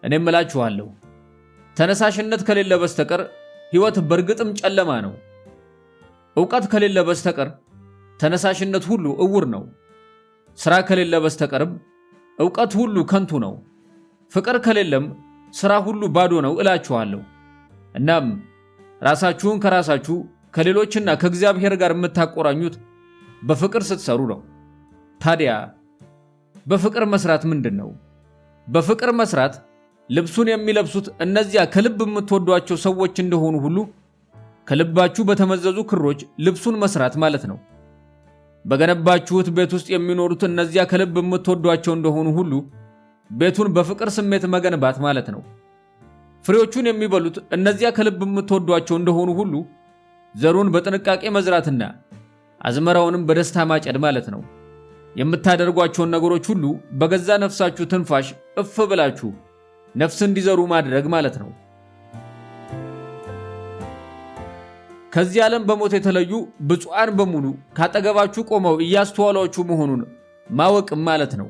Speaker 1: እኔም እላችኋለሁ ተነሳሽነት ከሌለ በስተቀር ሕይወት በእርግጥም ጨለማ ነው። ዕውቀት ከሌለ በስተቀር ተነሳሽነት ሁሉ እውር ነው። ሥራ ከሌለ በስተቀርም ዕውቀት ሁሉ ከንቱ ነው። ፍቅር ከሌለም ሥራ ሁሉ ባዶ ነው እላችኋለሁ። እናም ራሳችሁን ከራሳችሁ ከሌሎችና ከእግዚአብሔር ጋር የምታቆራኙት በፍቅር ስትሰሩ ነው። ታዲያ በፍቅር መስራት ምንድን ነው? በፍቅር መስራት ልብሱን የሚለብሱት እነዚያ ከልብ የምትወዷቸው ሰዎች እንደሆኑ ሁሉ ከልባችሁ በተመዘዙ ክሮች ልብሱን መስራት ማለት ነው። በገነባችሁት ቤት ውስጥ የሚኖሩት እነዚያ ከልብ የምትወዷቸው እንደሆኑ ሁሉ ቤቱን በፍቅር ስሜት መገንባት ማለት ነው። ፍሬዎቹን የሚበሉት እነዚያ ከልብ የምትወዷቸው እንደሆኑ ሁሉ ዘሩን በጥንቃቄ መዝራትና አዝመራውንም በደስታ ማጨድ ማለት ነው። የምታደርጓቸውን ነገሮች ሁሉ በገዛ ነፍሳችሁ ትንፋሽ እፍ ብላችሁ ነፍስ እንዲዘሩ ማድረግ ማለት ነው። ከዚህ ዓለም በሞት የተለዩ ብፁዓን በሙሉ ካጠገባችሁ ቆመው እያስተዋሏችሁ መሆኑን ማወቅም ማለት ነው።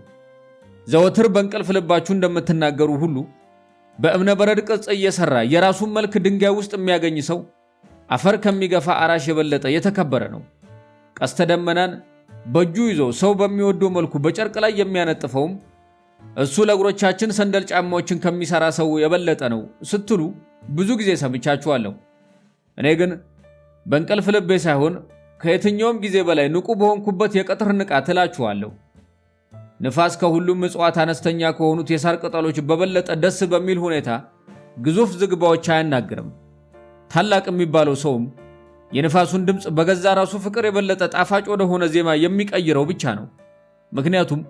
Speaker 1: ዘወትር በእንቅልፍ ልባችሁ እንደምትናገሩ ሁሉ በእብነ በረድ ቅርጽ እየሰራ የራሱን መልክ ድንጋይ ውስጥ የሚያገኝ ሰው አፈር ከሚገፋ አራሽ የበለጠ የተከበረ ነው። ቀስተ ደመናን በእጁ ይዞ ሰው በሚወደው መልኩ በጨርቅ ላይ የሚያነጥፈውም እሱ ለእግሮቻችን ሰንደል ጫማዎችን ከሚሰራ ሰው የበለጠ ነው ስትሉ ብዙ ጊዜ ሰምቻችኋለሁ። እኔ ግን በእንቅልፍ ልቤ ሳይሆን ከየትኛውም ጊዜ በላይ ንቁ በሆንኩበት የቀትር ንቃት እላችኋለሁ። ንፋስ ከሁሉም እጽዋት አነስተኛ ከሆኑት የሳር ቅጠሎች በበለጠ ደስ በሚል ሁኔታ ግዙፍ ዝግባዎች አያናግርም። ታላቅ የሚባለው ሰውም የንፋሱን ድምፅ በገዛ ራሱ ፍቅር የበለጠ ጣፋጭ ወደሆነ ዜማ የሚቀይረው ብቻ ነው። ምክንያቱም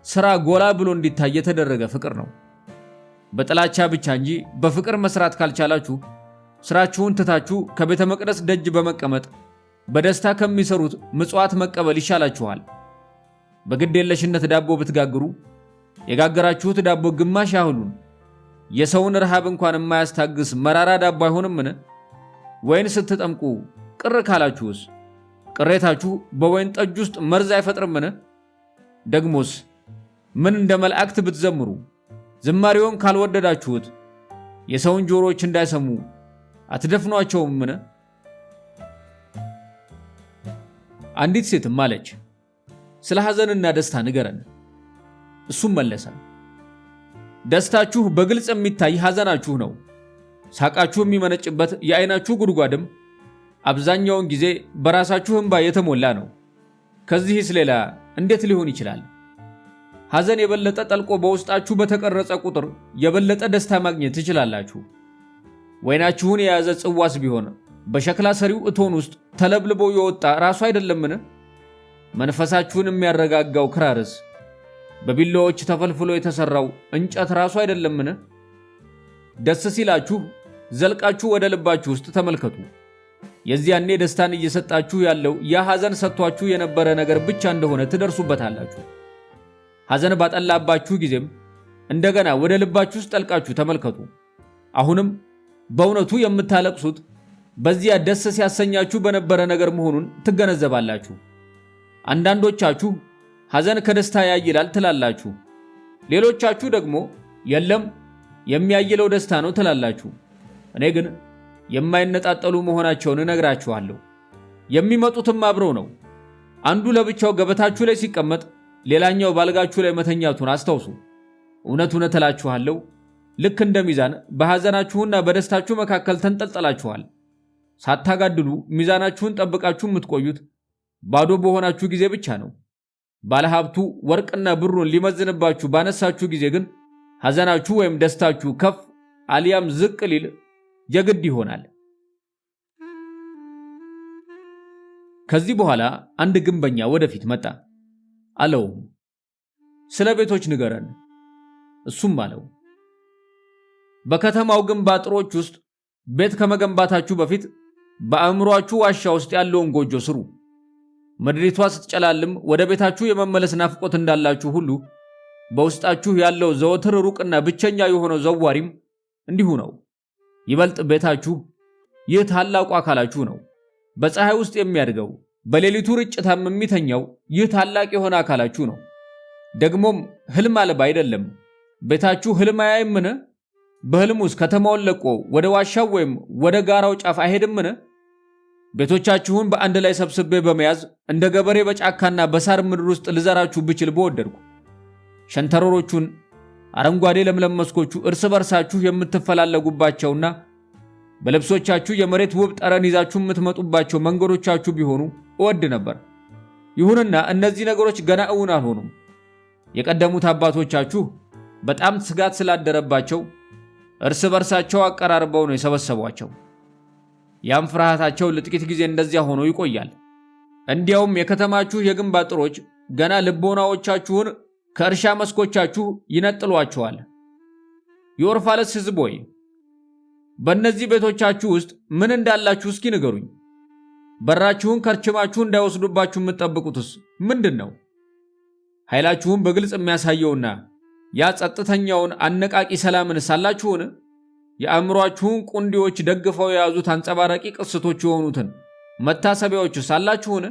Speaker 1: ሥራ ጎላ ብሎ እንዲታይ የተደረገ ፍቅር ነው። በጥላቻ ብቻ እንጂ በፍቅር መስራት ካልቻላችሁ ሥራችሁን ትታችሁ ከቤተ መቅደስ ደጅ በመቀመጥ በደስታ ከሚሰሩት ምጽዋት መቀበል ይሻላችኋል። በግድ የለሽነት ዳቦ ብትጋግሩ የጋገራችሁት ዳቦ ግማሽ ያህሉን የሰውን ረሃብ እንኳን የማያስታግስ መራራ ዳቦ አይሆንምን? ወይን ስትጠምቁ ቅር ካላችሁስ ቅሬታችሁ በወይን ጠጅ ውስጥ መርዝ አይፈጥርምን? ደግሞስ ምን እንደ መላእክት ብትዘምሩ ዝማሬውን ካልወደዳችሁት የሰውን ጆሮዎች እንዳይሰሙ አትደፍኗቸውምን? አንዲት ሴትም አለች፣ ስለ ሐዘንና ደስታ ንገረን። እሱም መለሰ፣ ደስታችሁ በግልጽ የሚታይ ሐዘናችሁ ነው። ሳቃችሁ የሚመነጭበት የዓይናችሁ ጉድጓድም አብዛኛውን ጊዜ በራሳችሁ እንባ የተሞላ ነው። ከዚህስ ሌላ እንዴት ሊሆን ይችላል? ሐዘን የበለጠ ጠልቆ በውስጣችሁ በተቀረጸ ቁጥር የበለጠ ደስታ ማግኘት ትችላላችሁ። ወይናችሁን የያዘ ጽዋስ ቢሆን በሸክላ ሰሪው እቶን ውስጥ ተለብልቦ የወጣ ራሱ አይደለምን? መንፈሳችሁን የሚያረጋጋው ክራርስ በቢላዎች ተፈልፍሎ የተሰራው እንጨት ራሱ አይደለምን? ደስ ሲላችሁ ዘልቃችሁ ወደ ልባችሁ ውስጥ ተመልከቱ። የዚያኔ ደስታን እየሰጣችሁ ያለው ያ ሐዘን ሰጥቷችሁ የነበረ ነገር ብቻ እንደሆነ ትደርሱበታላችሁ። ሐዘን ባጠላባችሁ ጊዜም እንደገና ወደ ልባችሁ ውስጥ ጠልቃችሁ ተመልከቱ። አሁንም በእውነቱ የምታለቅሱት በዚያ ደስ ሲያሰኛችሁ በነበረ ነገር መሆኑን ትገነዘባላችሁ። አንዳንዶቻችሁ ሐዘን ከደስታ ያይላል ትላላችሁ። ሌሎቻችሁ ደግሞ የለም የሚያይለው ደስታ ነው ትላላችሁ። እኔ ግን የማይነጣጠሉ መሆናቸውን እነግራችኋለሁ። የሚመጡትም አብረው ነው። አንዱ ለብቻው ገበታችሁ ላይ ሲቀመጥ፣ ሌላኛው ባልጋችሁ ላይ መተኛቱን አስታውሱ። እውነት እውነት እላችኋለሁ ልክ እንደ ሚዛን በሐዘናችሁና በደስታችሁ መካከል ተንጠልጠላችኋል። ሳታጋድሉ ሚዛናችሁን ጠብቃችሁ የምትቆዩት ባዶ በሆናችሁ ጊዜ ብቻ ነው። ባለሀብቱ ወርቅና ብሩን ሊመዝንባችሁ ባነሳችሁ ጊዜ ግን ሐዘናችሁ ወይም ደስታችሁ ከፍ አሊያም ዝቅ ሊል የግድ ይሆናል። ከዚህ በኋላ አንድ ግንበኛ ወደፊት መጣ። አለውም ስለ ቤቶች ንገረን። እሱም አለው በከተማው ግንብ አጥሮች ውስጥ ቤት ከመገንባታችሁ በፊት በአእምሮአችሁ ዋሻ ውስጥ ያለውን ጎጆ ስሩ። ምድሪቷ ስትጨላልም ወደ ቤታችሁ የመመለስ ናፍቆት እንዳላችሁ ሁሉ በውስጣችሁ ያለው ዘወትር ሩቅና ብቸኛ የሆነው ዘዋሪም እንዲሁ ነው። ይበልጥ ቤታችሁ ይህ ታላቁ አካላችሁ ነው። በፀሐይ ውስጥ የሚያድገው በሌሊቱ ርጭታም የሚተኛው ይህ ታላቅ የሆነ አካላችሁ ነው። ደግሞም ህልም አልባ አይደለም። ቤታችሁ ህልም አያይምን? በህልሙስ ከተማውን ለቆ ወደ ዋሻው ወይም ወደ ጋራው ጫፍ አይሄድምን? ቤቶቻችሁን በአንድ ላይ ሰብስቤ በመያዝ እንደ ገበሬ በጫካና በሳር ምድር ውስጥ ልዘራችሁ ብችል በወደድኩ። ሸንተረሮቹን አረንጓዴ ለምለም መስኮቹ እርስ በርሳችሁ የምትፈላለጉባቸውና በልብሶቻችሁ የመሬት ውብ ጠረን ይዛችሁ የምትመጡባቸው መንገዶቻችሁ ቢሆኑ እወድ ነበር። ይሁንና እነዚህ ነገሮች ገና እውን አልሆኑም። የቀደሙት አባቶቻችሁ በጣም ስጋት ስላደረባቸው እርስ በርሳቸው አቀራርበው ነው የሰበሰቧቸው። ያም ፍርሃታቸው ለጥቂት ጊዜ እንደዚያ ሆኖ ይቆያል። እንዲያውም የከተማችሁ የግንብ አጥሮች ገና ልቦናዎቻችሁን ከእርሻ መስኮቻችሁ ይነጥሏቸዋል። የኦርፋለስ ሕዝብ ሆይ በእነዚህ ቤቶቻችሁ ውስጥ ምን እንዳላችሁ እስኪ ንገሩኝ። በራችሁን ከርችማችሁ እንዳይወስዱባችሁ የምትጠብቁትስ ምንድን ነው? ኃይላችሁን በግልጽ የሚያሳየውና ያ ጸጥተኛውን አነቃቂ ሰላምን ሳላችሁን? የአእምሯችሁን ቁንዲዎች ደግፈው የያዙት አንጸባራቂ ቅስቶች የሆኑትን መታሰቢያዎች ሳላችሁን?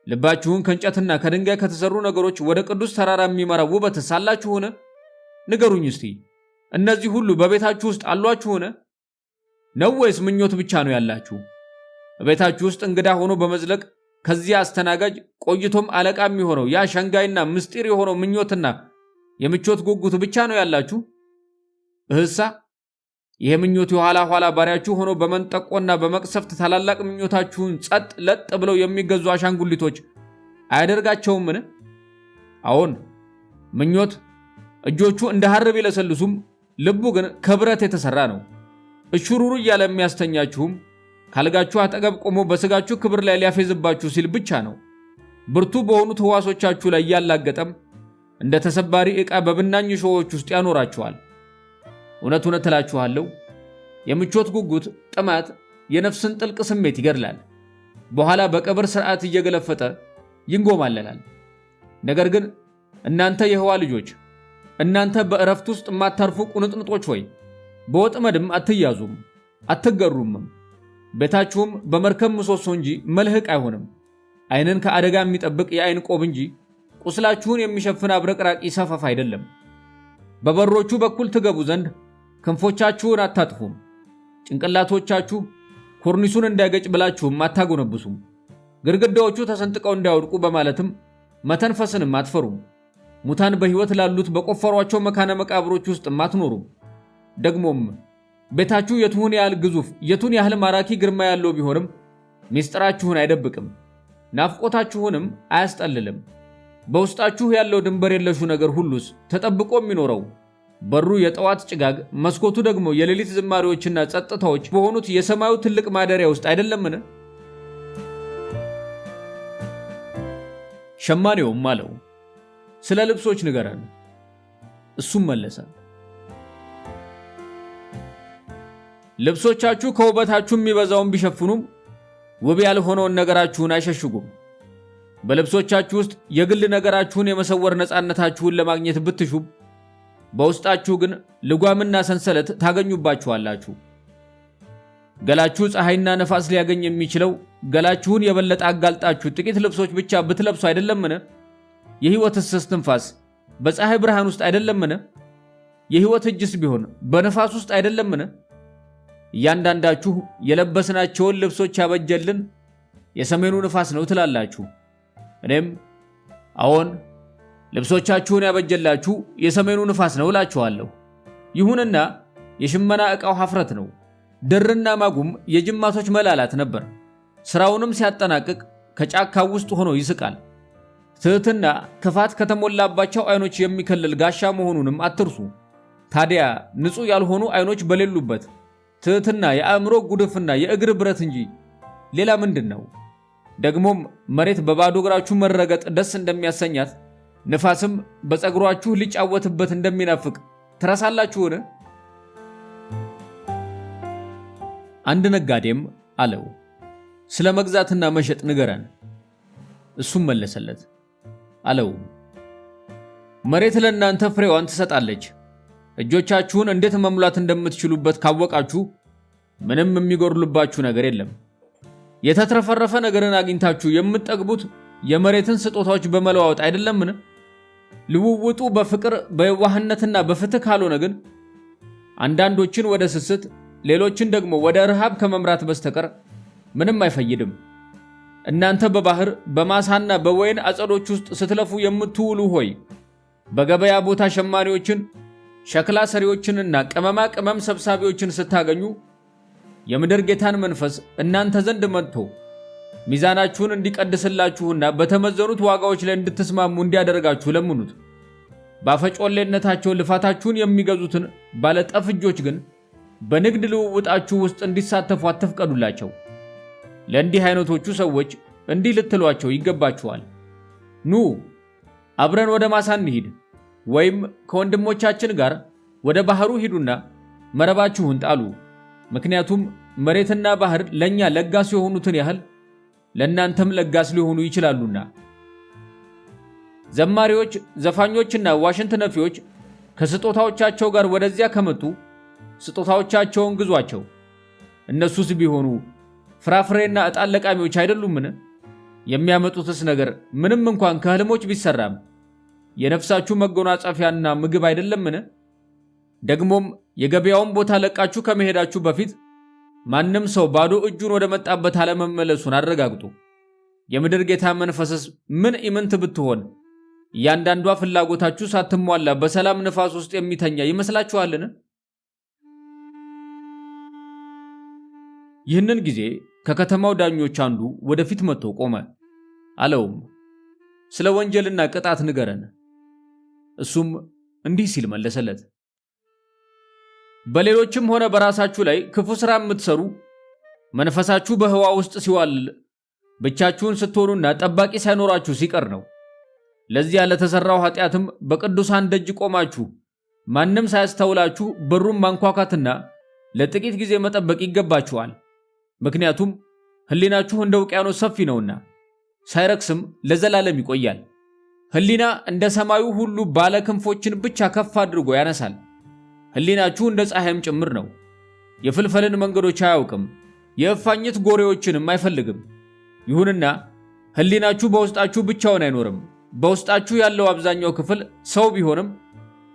Speaker 1: ልባችሁን ከእንጨትና ከድንጋይ ከተሰሩ ነገሮች ወደ ቅዱስ ተራራ የሚመራ ውበት ሳላችሁን? ንገሩኝ እስቲ እነዚህ ሁሉ በቤታችሁ ውስጥ አሏችሁን? ነው ወይስ ምኞት ብቻ ነው ያላችሁ? በቤታችሁ ውስጥ እንግዳ ሆኖ በመዝለቅ ከዚያ አስተናጋጅ ቆይቶም አለቃ የሚሆነው ያ ሸንጋይና ምስጢር የሆነው ምኞትና የምቾት ጉጉት ብቻ ነው ያላችሁ? እህሳ ይሄ ምኞት የኋላ ኋላ ባሪያችሁ ሆኖ በመንጠቆና በመቅሰፍት ታላላቅ ምኞታችሁን ጸጥ ለጥ ብለው የሚገዙ አሻንጉሊቶች አያደርጋቸውምን? አዎን ምኞት እጆቹ እንደ ሐር ቢለሰልሱም ልቡ ግን ከብረት የተሰራ ነው። እሹሩሩ እያለ የሚያስተኛችሁም ካልጋችሁ አጠገብ ቆሞ በስጋችሁ ክብር ላይ ሊያፌዝባችሁ ሲል ብቻ ነው። ብርቱ በሆኑት ሕዋሶቻችሁ ላይ ያላገጠም እንደ ተሰባሪ ዕቃ በብናኝ ሾዎች ውስጥ ያኖራችኋል። እውነት እውነት እላችኋለሁ የምቾት ጉጉት ጥማት የነፍስን ጥልቅ ስሜት ይገድላል፣ በኋላ በቀብር ሥርዓት እየገለፈጠ ይንጎማለላል። ነገር ግን እናንተ የሕዋ ልጆች፣ እናንተ በእረፍት ውስጥ የማታርፉ ቁንጥንጦች ሆይ በወጥመድም አትያዙም አትገሩምም። ቤታችሁም በመርከብ ምሰሶ እንጂ መልህቅ አይሆንም፣ ዓይንን ከአደጋ የሚጠብቅ የዓይን ቆብ እንጂ ቁስላችሁን የሚሸፍን አብረቅራቂ ሰፈፍ አይደለም። በበሮቹ በኩል ትገቡ ዘንድ ክንፎቻችሁን አታጥፉም፣ ጭንቅላቶቻችሁ ኮርኒሱን እንዳይገጭ ብላችሁም አታጎነብሱም። ግድግዳዎቹ ተሰንጥቀው እንዳይወድቁ በማለትም መተንፈስንም አትፈሩም። ሙታን በሕይወት ላሉት በቆፈሯቸው መካነ መቃብሮች ውስጥ አትኖሩም። ደግሞም ቤታችሁ የቱን ያህል ግዙፍ የቱን ያህል ማራኪ ግርማ ያለው ቢሆንም ምስጢራችሁን አይደብቅም፣ ናፍቆታችሁንም አያስጠልልም። በውስጣችሁ ያለው ድንበር የለሹ ነገር ሁሉስ ተጠብቆ የሚኖረው በሩ የጠዋት ጭጋግ መስኮቱ ደግሞ የሌሊት ዝማሬዎችና ጸጥታዎች በሆኑት የሰማዩ ትልቅ ማደሪያ ውስጥ አይደለምን? ሸማኔውም አለው ስለ ልብሶች ንገረን። እሱም መለሰ ልብሶቻችሁ ከውበታችሁ የሚበዛውን ቢሸፍኑም ውብ ያልሆነውን ነገራችሁን አይሸሽጉም። በልብሶቻችሁ ውስጥ የግል ነገራችሁን የመሰወር ነፃነታችሁን ለማግኘት ብትሹም በውስጣችሁ ግን ልጓምና ሰንሰለት ታገኙባችኋላችሁ። ገላችሁ ፀሐይና ነፋስ ሊያገኝ የሚችለው ገላችሁን የበለጠ አጋልጣችሁ ጥቂት ልብሶች ብቻ ብትለብሱ አይደለምን? የሕይወትስ እስትንፋስ በፀሐይ ብርሃን ውስጥ አይደለምን? የሕይወት እጅስ ቢሆን በነፋስ ውስጥ አይደለምን? እያንዳንዳችሁ የለበስናቸውን ልብሶች ያበጀልን የሰሜኑ ነፋስ ነው ትላላችሁ። እኔም አዎን ልብሶቻችሁን ያበጀላችሁ የሰሜኑ ነፋስ ነው እላችኋለሁ። ይሁንና የሽመና ዕቃው ሐፍረት ነው፣ ድርና ማጉም የጅማቶች መላላት ነበር። ሥራውንም ሲያጠናቅቅ ከጫካው ውስጥ ሆኖ ይስቃል። ትሕትና ክፋት ከተሞላባቸው ዓይኖች የሚከልል ጋሻ መሆኑንም አትርሱ። ታዲያ ንጹሕ ያልሆኑ ዓይኖች በሌሉበት ትሕትና የአእምሮ ጉድፍና የእግር ብረት እንጂ ሌላ ምንድን ነው? ደግሞም መሬት በባዶ እግራችሁ መረገጥ ደስ እንደሚያሰኛት ንፋስም በፀጉሯችሁ ሊጫወትበት እንደሚናፍቅ ትረሳላችሁን? አንድ ነጋዴም አለው ስለ መግዛትና መሸጥ ንገረን። እሱም መለሰለት አለው መሬት ለእናንተ ፍሬዋን ትሰጣለች። እጆቻችሁን እንዴት መሙላት እንደምትችሉበት ካወቃችሁ ምንም የሚጎርልባችሁ ነገር የለም። የተትረፈረፈ ነገርን አግኝታችሁ የምትጠግቡት የመሬትን ስጦታዎች በመለዋወጥ አይደለምን? ልውውጡ በፍቅር በየዋህነትና በፍትህ ካልሆነ ግን አንዳንዶችን ወደ ስስት ሌሎችን ደግሞ ወደ ረሃብ ከመምራት በስተቀር ምንም አይፈይድም። እናንተ በባህር በማሳና በወይን አጸዶች ውስጥ ስትለፉ የምትውሉ ሆይ በገበያ ቦታ ሸማኔዎችን፣ ሸክላ ሰሪዎችንና ቅመማ ቅመም ሰብሳቢዎችን ስታገኙ የምድር ጌታን መንፈስ እናንተ ዘንድ መጥቶ ሚዛናችሁን እንዲቀድስላችሁና በተመዘኑት ዋጋዎች ላይ እንድትስማሙ እንዲያደርጋችሁ ለምኑት። ባፈጮሌነታቸው ልፋታችሁን የሚገዙትን ባለጠፍ እጆች ግን በንግድ ልውውጣችሁ ውስጥ እንዲሳተፉ አትፍቀዱላቸው። ለእንዲህ አይነቶቹ ሰዎች እንዲህ ልትሏቸው ይገባችኋል። ኑ አብረን ወደ ማሳ እንሂድ፣ ወይም ከወንድሞቻችን ጋር ወደ ባህሩ ሂዱና መረባችሁን ጣሉ። ምክንያቱም መሬትና ባህር ለኛ ለጋስ የሆኑትን ያህል ለእናንተም ለጋስ ሊሆኑ ይችላሉና። ዘማሪዎች፣ ዘፋኞችና ዋሽንት ነፊዎች ከስጦታዎቻቸው ጋር ወደዚያ ከመጡ ስጦታዎቻቸውን ግዟቸው። እነሱስ ቢሆኑ ፍራፍሬና ዕጣን ለቃሚዎች አይደሉምን? የሚያመጡትስ ነገር ምንም እንኳን ከህልሞች ቢሰራም የነፍሳችሁ መጎናጸፊያና ምግብ አይደለምን? ደግሞም የገበያውን ቦታ ለቃችሁ ከመሄዳችሁ በፊት ማንም ሰው ባዶ እጁን ወደ መጣበት አለመመለሱን አረጋግጡ። የምድር ጌታ መንፈስስ ምን ኢምንት ብትሆን እያንዳንዷ ፍላጎታችሁ ሳትሟላ በሰላም ንፋስ ውስጥ የሚተኛ ይመስላችኋልን? ይህንን ጊዜ ከከተማው ዳኞች አንዱ ወደፊት መጥቶ ቆመ። አለውም፣ ስለ ወንጀልና ቅጣት ንገረን። እሱም እንዲህ ሲል መለሰለት፣ በሌሎችም ሆነ በራሳችሁ ላይ ክፉ ሥራ የምትሰሩ መንፈሳችሁ በህዋ ውስጥ ሲዋልል ብቻችሁን ስትሆኑና ጠባቂ ሳይኖራችሁ ሲቀር ነው። ለዚያ ለተሰራው ኃጢአትም በቅዱሳን ደጅ ቆማችሁ ማንም ሳያስተውላችሁ በሩን ማንኳኳትና ለጥቂት ጊዜ መጠበቅ ይገባችኋል። ምክንያቱም ህሊናችሁ እንደ ውቅያኖስ ሰፊ ነውና ሳይረክስም ለዘላለም ይቆያል። ህሊና እንደ ሰማዩ ሁሉ ባለ ክንፎችን ብቻ ከፍ አድርጎ ያነሳል። ህሊናችሁ እንደ ፀሐይም ጭምር ነው። የፍልፈልን መንገዶች አያውቅም፣ የእፋኝት ጎሬዎችንም አይፈልግም። ይሁንና ህሊናችሁ በውስጣችሁ ብቻውን አይኖርም። በውስጣችሁ ያለው አብዛኛው ክፍል ሰው ቢሆንም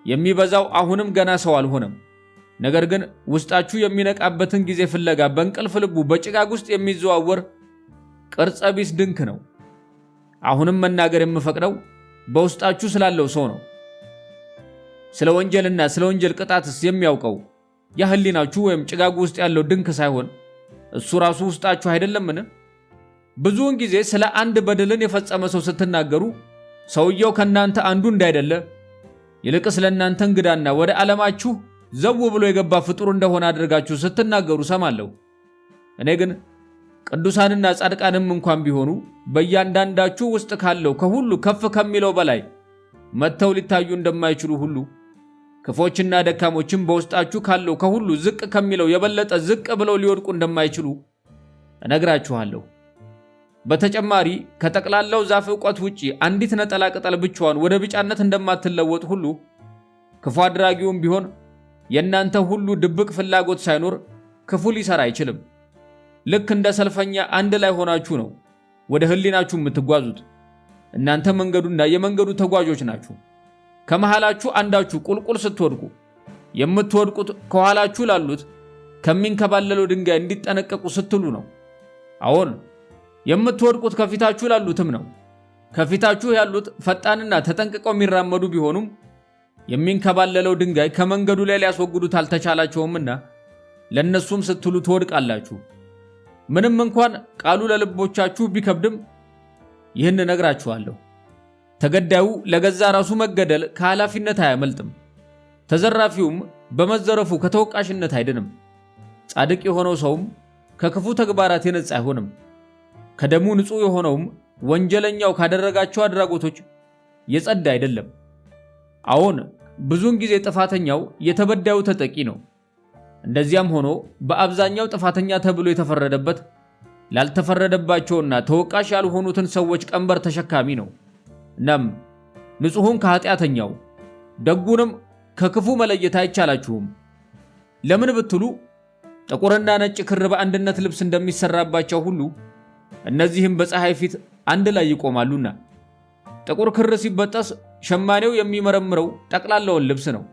Speaker 1: የሚበዛው አሁንም ገና ሰው አልሆነም። ነገር ግን ውስጣችሁ የሚነቃበትን ጊዜ ፍለጋ በእንቅልፍ ልቡ በጭጋግ ውስጥ የሚዘዋወር ቅርጸ ቢስ ድንክ ነው። አሁንም መናገር የምፈቅደው በውስጣችሁ ስላለው ሰው ነው። ስለ ወንጀልና ስለ ወንጀል ቅጣትስ የሚያውቀው ያ ህሊናችሁ ወይም ጭጋጉ ውስጥ ያለው ድንክ ሳይሆን እሱ ራሱ ውስጣችሁ አይደለምን? ብዙውን ጊዜ ስለ አንድ በደልን የፈጸመ ሰው ስትናገሩ ሰውየው ከናንተ አንዱ እንዳይደለ ይልቅስ ለእናንተ እንግዳና ወደ ዓለማችሁ ዘው ብሎ የገባ ፍጡር እንደሆነ አድርጋችሁ ስትናገሩ ሰማለሁ። እኔ ግን ቅዱሳንና ጻድቃንም እንኳን ቢሆኑ በእያንዳንዳችሁ ውስጥ ካለው ከሁሉ ከፍ ከሚለው በላይ መጥተው ሊታዩ እንደማይችሉ ሁሉ ክፎችና ደካሞችም በውስጣችሁ ካለው ከሁሉ ዝቅ ከሚለው የበለጠ ዝቅ ብለው ሊወድቁ እንደማይችሉ እነግራችኋለሁ። በተጨማሪ ከጠቅላላው ዛፍ ዕውቀት ውጪ አንዲት ነጠላ ቅጠል ብቻዋን ወደ ቢጫነት እንደማትለወጥ ሁሉ ክፉ አድራጊውም ቢሆን የእናንተ ሁሉ ድብቅ ፍላጎት ሳይኖር ክፉ ሊሰራ አይችልም። ልክ እንደ ሰልፈኛ አንድ ላይ ሆናችሁ ነው ወደ ህሊናችሁ የምትጓዙት። እናንተ መንገዱና የመንገዱ ተጓዦች ናችሁ። ከመሃላችሁ አንዳችሁ ቁልቁል ስትወድቁ የምትወድቁት ከኋላችሁ ላሉት ከሚንከባለለው ድንጋይ እንዲጠነቀቁ ስትሉ ነው። አዎን የምትወድቁት ከፊታችሁ ላሉትም ነው። ከፊታችሁ ያሉት ፈጣንና ተጠንቅቀው የሚራመዱ ቢሆኑም የሚንከባለለው ድንጋይ ከመንገዱ ላይ ሊያስወግዱት አልተቻላቸውምና ለነሱም ስትሉ ትወድቃላችሁ። ምንም እንኳን ቃሉ ለልቦቻችሁ ቢከብድም ይህን እነግራችኋለሁ፣ ተገዳዩ ለገዛ ራሱ መገደል ከኃላፊነት አያመልጥም። ተዘራፊውም በመዘረፉ ከተወቃሽነት አይድንም። ጻድቅ የሆነው ሰውም ከክፉ ተግባራት የነጻ አይሆንም። ከደሙ ንጹሕ የሆነውም ወንጀለኛው ካደረጋቸው አድራጎቶች የጸዳ አይደለም። አዎን ብዙውን ጊዜ ጥፋተኛው የተበዳዩ ተጠቂ ነው። እንደዚያም ሆኖ በአብዛኛው ጥፋተኛ ተብሎ የተፈረደበት ላልተፈረደባቸውና ተወቃሽ ያልሆኑትን ሰዎች ቀንበር ተሸካሚ ነው። እናም ንጹሑን ከኃጢአተኛው ደጉንም ከክፉ መለየት አይቻላችሁም። ለምን ብትሉ ጥቁርና ነጭ ክር በአንድነት ልብስ እንደሚሰራባቸው ሁሉ እነዚህም በፀሐይ ፊት አንድ ላይ ይቆማሉና። ጥቁር ክር ሲበጠስ ሸማኔው የሚመረምረው ጠቅላላውን ልብስ ነው፣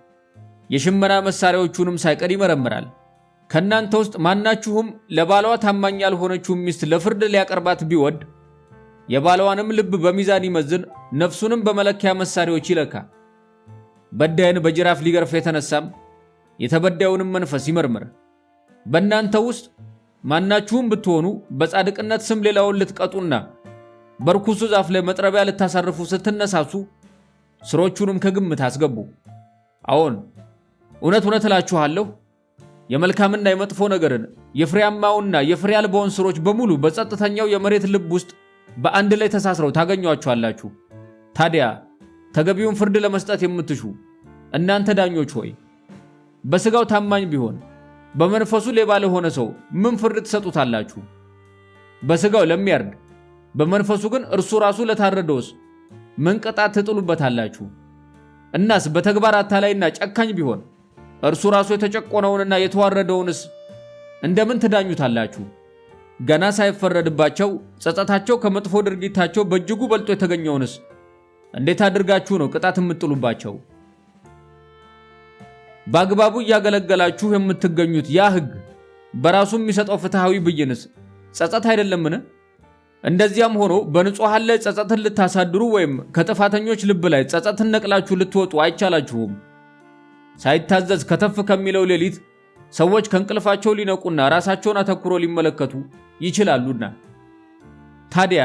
Speaker 1: የሽመና መሳሪያዎቹንም ሳይቀር ይመረምራል። ከእናንተ ውስጥ ማናችሁም ለባሏ ታማኝ ያልሆነችውን ሚስት ለፍርድ ሊያቀርባት ቢወድ የባሏንም ልብ በሚዛን ይመዝን፣ ነፍሱንም በመለኪያ መሳሪያዎች ይለካ። በዳይን በጅራፍ ሊገርፍ የተነሳም የተበዳዩንም መንፈስ ይመርምር። በእናንተ ውስጥ ማናችሁም ብትሆኑ በጻድቅነት ስም ሌላውን ልትቀጡና በርኩሱ ዛፍ ላይ መጥረቢያ ልታሳርፉ ስትነሳሱ ስሮቹንም ከግምት አስገቡ። አዎን እውነት እውነት እላችኋለሁ የመልካምና የመጥፎ ነገርን የፍሬያማውና የፍሬ አልባውን ስሮች በሙሉ በጸጥተኛው የመሬት ልብ ውስጥ በአንድ ላይ ተሳስረው ታገኟቸዋላችሁ። ታዲያ ተገቢውን ፍርድ ለመስጠት የምትሹ እናንተ ዳኞች ሆይ በስጋው ታማኝ ቢሆን በመንፈሱ ሌባ ለሆነ ሰው ምን ፍርድ ትሰጡታላችሁ? በስጋው ለሚያርድ በመንፈሱ ግን እርሱ ራሱ ለታረደውስ ምን ቅጣት ትጥሉበታላችሁ? እናስ በተግባር አታላይና ጨካኝ ቢሆን እርሱ ራሱ የተጨቆነውንና የተዋረደውንስ እንደምን ትዳኙታላችሁ? ገና ሳይፈረድባቸው ጸጸታቸው ከመጥፎ ድርጊታቸው በእጅጉ በልጦ የተገኘውንስ እንዴት አድርጋችሁ ነው ቅጣት የምትጥሉባቸው? በአግባቡ እያገለገላችሁ የምትገኙት ያ ሕግ በራሱ የሚሰጠው ፍትሃዊ ብይንስ ጸጸት አይደለምን? እንደዚያም ሆኖ በንጹሃን ላይ ጸጸትን ልታሳድሩ ወይም ከጥፋተኞች ልብ ላይ ጸጸትን ነቅላችሁ ልትወጡ አይቻላችሁም። ሳይታዘዝ ከተፍ ከሚለው ሌሊት ሰዎች ከእንቅልፋቸው ሊነቁና ራሳቸውን አተኩሮ ሊመለከቱ ይችላሉና። ታዲያ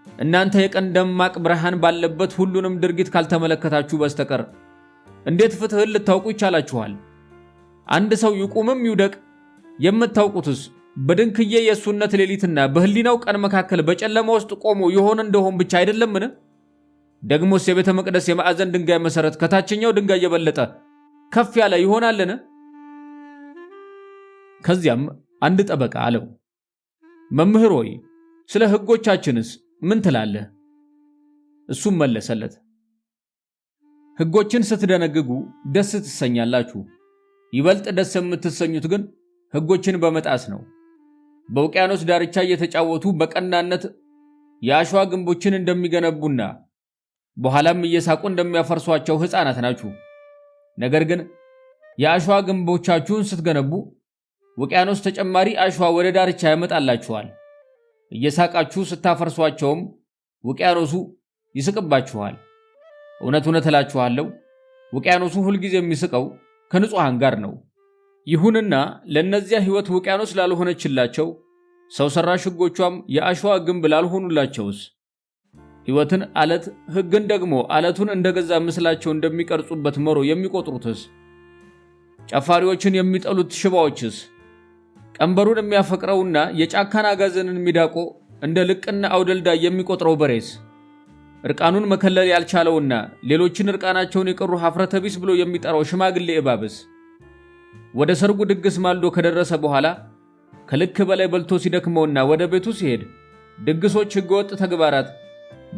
Speaker 1: እናንተ የቀን ደማቅ ብርሃን ባለበት ሁሉንም ድርጊት ካልተመለከታችሁ በስተቀር እንዴት ፍትህን ልታውቁ ይቻላችኋል? አንድ ሰው ይቁምም ይውደቅ የምታውቁትስ በድንክዬ የሱነት ሌሊትና በህሊናው ቀን መካከል በጨለማ ውስጥ ቆሞ ይሆን እንደሆን ብቻ አይደለምን? ደግሞስ የቤተ መቅደስ የማዕዘን ድንጋይ መሰረት ከታችኛው ድንጋይ የበለጠ ከፍ ያለ ይሆናልን? ከዚያም አንድ ጠበቃ አለው፣ መምህር ሆይ ስለ ሕጎቻችንስ ምን ትላለህ? እሱም መለሰለት፣ ሕጎችን ስትደነግጉ ደስ ትሰኛላችሁ። ይበልጥ ደስ የምትሰኙት ግን ሕጎችን በመጣስ ነው። በውቅያኖስ ዳርቻ እየተጫወቱ በቀናነት የአሸዋ ግንቦችን እንደሚገነቡና በኋላም እየሳቁ እንደሚያፈርሷቸው ሕፃናት ናችሁ። ነገር ግን የአሸዋ ግንቦቻችሁን ስትገነቡ ውቅያኖስ ተጨማሪ አሸዋ ወደ ዳርቻ ያመጣላችኋል። እየሳቃችሁ ስታፈርሷቸውም ውቅያኖሱ ይስቅባችኋል። እውነት እውነት እላችኋለሁ ውቅያኖሱ ሁልጊዜ የሚስቀው ከንጹሃን ጋር ነው። ይሁንና ለነዚያ ሕይወት ውቅያኖስ ላልሆነችላቸው ሰው ሰራሽ ሕጎቿም የአሸዋ ግንብ ላልሆኑላቸውስ ሕይወትን አለት ሕግን ደግሞ አለቱን እንደገዛ ምስላቸው እንደሚቀርጹበት መሮ የሚቆጥሩትስ ጨፋሪዎችን የሚጠሉት ሽባዎችስ ቀንበሩን የሚያፈቅረውና የጫካን አጋዘንን ሚዳቆ እንደ ልቅና አውደልዳይ የሚቆጥረው በሬስ እርቃኑን መከለል ያልቻለውና ሌሎችን እርቃናቸውን የቀሩ ሀፍረተ ቢስ ብሎ የሚጠራው ሽማግሌ እባብስ ወደ ሰርጉ ድግስ ማልዶ ከደረሰ በኋላ ከልክ በላይ በልቶ ሲደክመውና ወደ ቤቱ ሲሄድ ድግሶች ሕገወጥ ተግባራት፣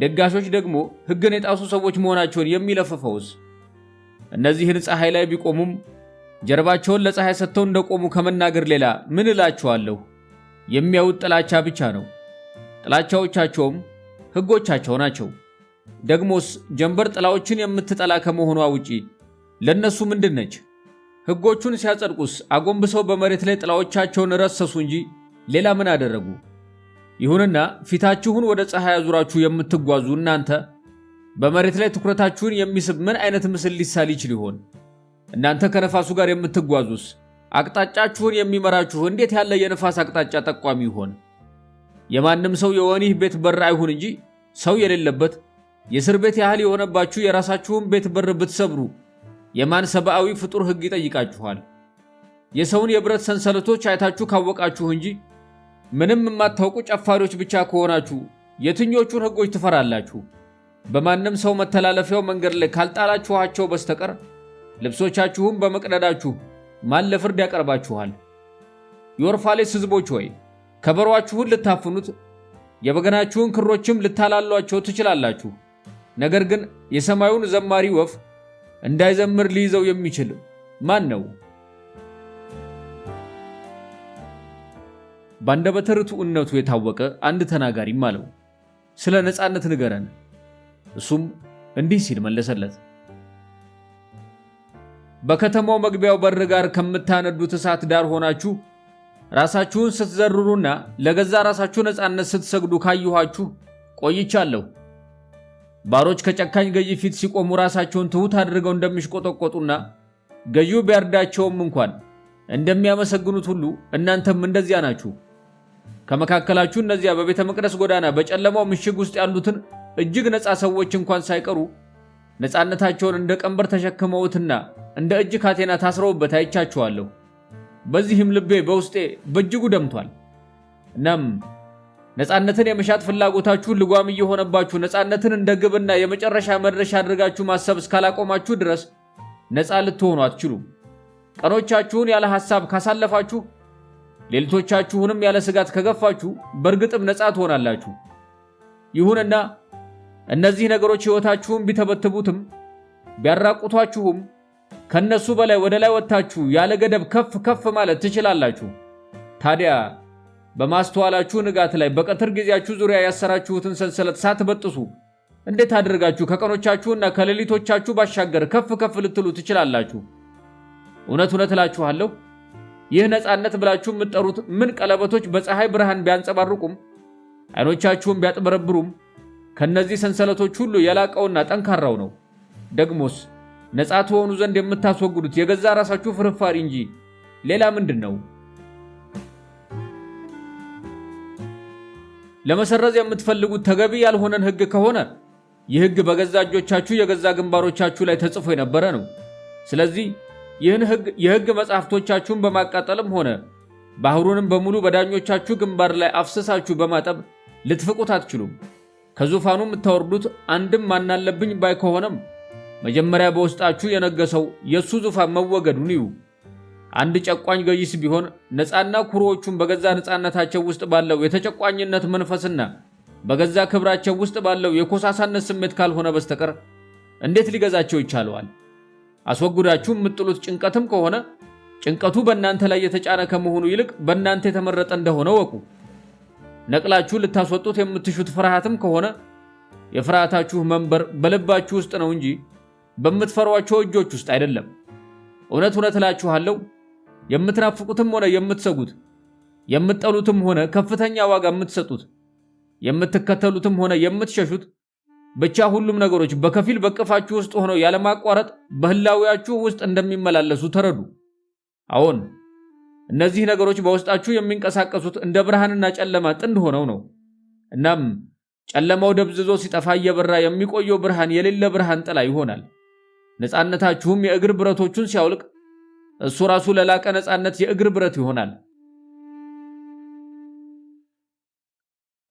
Speaker 1: ደጋሾች ደግሞ ሕግን የጣሱ ሰዎች መሆናቸውን የሚለፍፈውስ እነዚህን ፀሐይ ላይ ቢቆሙም ጀርባቸውን ለፀሐይ ሰጥተው እንደቆሙ ከመናገር ሌላ ምን እላቸዋለሁ? የሚያዩት ጥላቻ ብቻ ነው። ጥላቻዎቻቸውም ሕጎቻቸው ናቸው። ደግሞስ ጀንበር ጥላዎችን የምትጠላ ከመሆኗ ውጪ ለነሱ ምንድን ነች? ሕጎቹን ሲያጸድቁስ አጎንብሰው በመሬት ላይ ጥላዎቻቸውን ረሰሱ እንጂ ሌላ ምን አደረጉ? ይሁንና ፊታችሁን ወደ ፀሐይ አዙራችሁ የምትጓዙ እናንተ በመሬት ላይ ትኩረታችሁን የሚስብ ምን አይነት ምስል ሊሳል ይችል ይሆን? እናንተ ከነፋሱ ጋር የምትጓዙስ አቅጣጫችሁን የሚመራችሁ እንዴት ያለ የነፋስ አቅጣጫ ጠቋሚ ይሆን? የማንም ሰው የወህኒ ቤት በር አይሁን እንጂ ሰው የሌለበት የእስር ቤት ያህል የሆነባችሁ የራሳችሁን ቤት በር ብትሰብሩ የማን ሰብአዊ ፍጡር ሕግ ይጠይቃችኋል? የሰውን የብረት ሰንሰለቶች አይታችሁ ካወቃችሁ እንጂ ምንም የማታውቁ ጨፋሪዎች ብቻ ከሆናችሁ የትኞቹን ሕጎች ትፈራላችሁ? በማንም ሰው መተላለፊያው መንገድ ላይ ካልጣላችኋቸው በስተቀር ልብሶቻችሁን በመቅደዳችሁ ማን ለፍርድ ያቀርባችኋል? የወርፋሌስ ሕዝቦች ሆይ ከበሮአችሁን ልታፍኑት የበገናችሁን ክሮችም ልታላሏቸው ትችላላችሁ። ነገር ግን የሰማዩን ዘማሪ ወፍ እንዳይዘምር ሊይዘው የሚችል ማን ነው? ባንደበተ ርቱዕነቱ የታወቀ አንድ ተናጋሪም አለው፣ ስለ ነፃነት ንገረን። እሱም እንዲህ ሲል መለሰለት፣ በከተማው መግቢያው በር ጋር ከምታነዱት እሳት ዳር ሆናችሁ ራሳችሁን ስትዘርሩና ለገዛ ራሳችሁ ነፃነት ስትሰግዱ ካየኋችሁ ቆይቻለሁ። ባሮች ከጨካኝ ገዢ ፊት ሲቆሙ ራሳቸውን ትሑት አድርገው እንደሚሽቆጠቆጡና ገዢው ቢያርዳቸውም እንኳን እንደሚያመሰግኑት ሁሉ እናንተም እንደዚያ ናችሁ። ከመካከላችሁ እነዚያ በቤተ መቅደስ ጎዳና በጨለማው ምሽግ ውስጥ ያሉትን እጅግ ነፃ ሰዎች እንኳን ሳይቀሩ ነፃነታቸውን እንደ ቀንበር ተሸክመውትና እንደ እጅ ካቴና ታስረውበት አይቻችኋለሁ። በዚህም ልቤ በውስጤ በእጅጉ ደምቷል። እናም ነፃነትን የመሻት ፍላጎታችሁ ልጓም እየሆነባችሁ ነፃነትን እንደ ግብና የመጨረሻ መድረሻ አድርጋችሁ ማሰብ እስካላቆማችሁ ድረስ ነፃ ልትሆኑ አትችሉም። ቀኖቻችሁን ያለ ሐሳብ ካሳለፋችሁ፣ ሌሊቶቻችሁንም ያለ ስጋት ከገፋችሁ በእርግጥም ነፃ ትሆናላችሁ። ይሁንና እነዚህ ነገሮች ሕይወታችሁን ቢተበትቡትም ቢያራቁቷችሁም ከነሱ በላይ ወደ ላይ ወጥታችሁ ያለ ገደብ ከፍ ከፍ ማለት ትችላላችሁ። ታዲያ በማስተዋላችሁ ንጋት ላይ በቀትር ጊዜያችሁ ዙሪያ ያሰራችሁትን ሰንሰለት ሳትበጥሱ እንዴት አድርጋችሁ ከቀኖቻችሁና ከሌሊቶቻችሁ ባሻገር ከፍ ከፍ ልትሉ ትችላላችሁ? እውነት እላችኋለሁ ይህ ነፃነት ብላችሁ የምትጠሩት ምን ቀለበቶች በፀሐይ ብርሃን ቢያንጸባርቁም አይኖቻችሁን ቢያጥበረብሩም ከነዚህ ሰንሰለቶች ሁሉ የላቀውና ጠንካራው ነው። ደግሞስ ነፃ ትሆኑ ዘንድ የምታስወግዱት የገዛ ራሳችሁ ፍርፋሪ እንጂ ሌላ ምንድን ነው? ለመሰረዝ የምትፈልጉት ተገቢ ያልሆነን ሕግ ከሆነ ይህ ሕግ በገዛ እጆቻችሁ የገዛ ግንባሮቻችሁ ላይ ተጽፎ የነበረ ነው። ስለዚህ ይህን የሕግ መጻሕፍቶቻችሁን በማቃጠልም ሆነ ባህሩንም በሙሉ በዳኞቻችሁ ግንባር ላይ አፍስሳችሁ በማጠብ ልትፍቁት አትችሉም። ከዙፋኑ የምታወርዱት አንድም ማናለብኝ ባይ ከሆነም መጀመሪያ በውስጣችሁ የነገሰው የሱ ዙፋን መወገዱን እዩ። አንድ ጨቋኝ ገይስ ቢሆን ነፃና ኩሮዎቹን በገዛ ነፃነታቸው ውስጥ ባለው የተጨቋኝነት መንፈስና በገዛ ክብራቸው ውስጥ ባለው የኮሳሳነት ስሜት ካልሆነ በስተቀር እንዴት ሊገዛቸው ይቻለዋል? አስወግዳችሁ የምጥሉት ጭንቀትም ከሆነ ጭንቀቱ በእናንተ ላይ የተጫነ ከመሆኑ ይልቅ በእናንተ የተመረጠ እንደሆነ ወቁ። ነቅላችሁ ልታስወጡት የምትሹት ፍርሃትም ከሆነ የፍርሃታችሁ መንበር በልባችሁ ውስጥ ነው እንጂ በምትፈሯቸው እጆች ውስጥ አይደለም። እውነት እላችኋለሁ የምትናፍቁትም ሆነ የምትሰጉት፣ የምትጠሉትም ሆነ ከፍተኛ ዋጋ የምትሰጡት፣ የምትከተሉትም ሆነ የምትሸሹት፣ ብቻ ሁሉም ነገሮች በከፊል በቅፋችሁ ውስጥ ሆነው ያለማቋረጥ በህላዊያችሁ ውስጥ እንደሚመላለሱ ተረዱ። አዎን እነዚህ ነገሮች በውስጣችሁ የሚንቀሳቀሱት እንደ ብርሃንና ጨለማ ጥንድ ሆነው ነው። እናም ጨለማው ደብዝዞ ሲጠፋ እየበራ የሚቆየው ብርሃን የሌለ ብርሃን ጥላ ይሆናል። ነፃነታችሁም የእግር ብረቶቹን ሲያውልቅ እሱ ራሱ ለላቀ ነፃነት የእግር ብረት ይሆናል።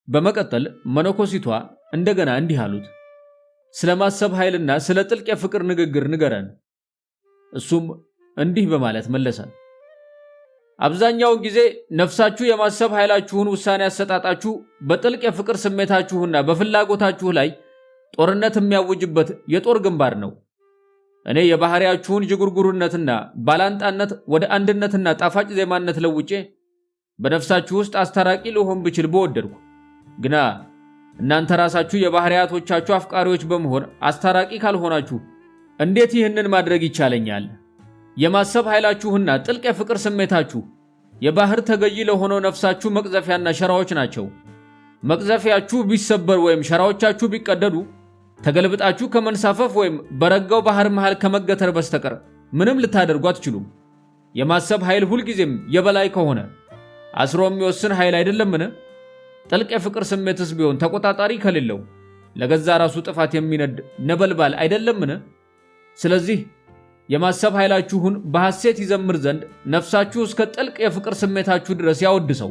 Speaker 1: በመቀጠል መነኮሲቷ እንደገና እንዲህ አሉት፣ ስለ ማሰብ ኃይልና ስለ ጥልቅ የፍቅር ንግግር ንገረን። እሱም እንዲህ በማለት መለሰ፣ አብዛኛውን ጊዜ ነፍሳችሁ የማሰብ ኃይላችሁን ውሳኔ አሰጣጣችሁ በጥልቅ የፍቅር ስሜታችሁና በፍላጎታችሁ ላይ ጦርነት የሚያውጅበት የጦር ግንባር ነው። እኔ የባህሪያችሁን ጅጉርጉርነትና ባላንጣነት ወደ አንድነትና ጣፋጭ ዜማነት ለውጬ በነፍሳችሁ ውስጥ አስታራቂ ልሆን ብችል በወደድኩ። ግና እናንተ ራሳችሁ የባህሪያቶቻችሁ አፍቃሪዎች በመሆን አስታራቂ ካልሆናችሁ እንዴት ይህንን ማድረግ ይቻለኛል? የማሰብ ኃይላችሁና ጥልቅ የፍቅር ስሜታችሁ የባህር ተገዢ ለሆነው ነፍሳችሁ መቅዘፊያና ሸራዎች ናቸው። መቅዘፊያችሁ ቢሰበር ወይም ሸራዎቻችሁ ቢቀደዱ ተገልብጣችሁ ከመንሳፈፍ ወይም በረጋው ባህር መሃል ከመገተር በስተቀር ምንም ልታደርጉ አትችሉም። የማሰብ ኃይል ሁልጊዜም የበላይ ከሆነ አስሮ የሚወስን ኃይል አይደለምን? ጥልቅ የፍቅር ስሜትስ ቢሆን ተቆጣጣሪ ከሌለው ለገዛ ራሱ ጥፋት የሚነድ ነበልባል አይደለምን? ስለዚህ የማሰብ ኃይላችሁን በሐሴት ይዘምር ዘንድ ነፍሳችሁ እስከ ጥልቅ የፍቅር ስሜታችሁ ድረስ ያወድሰው።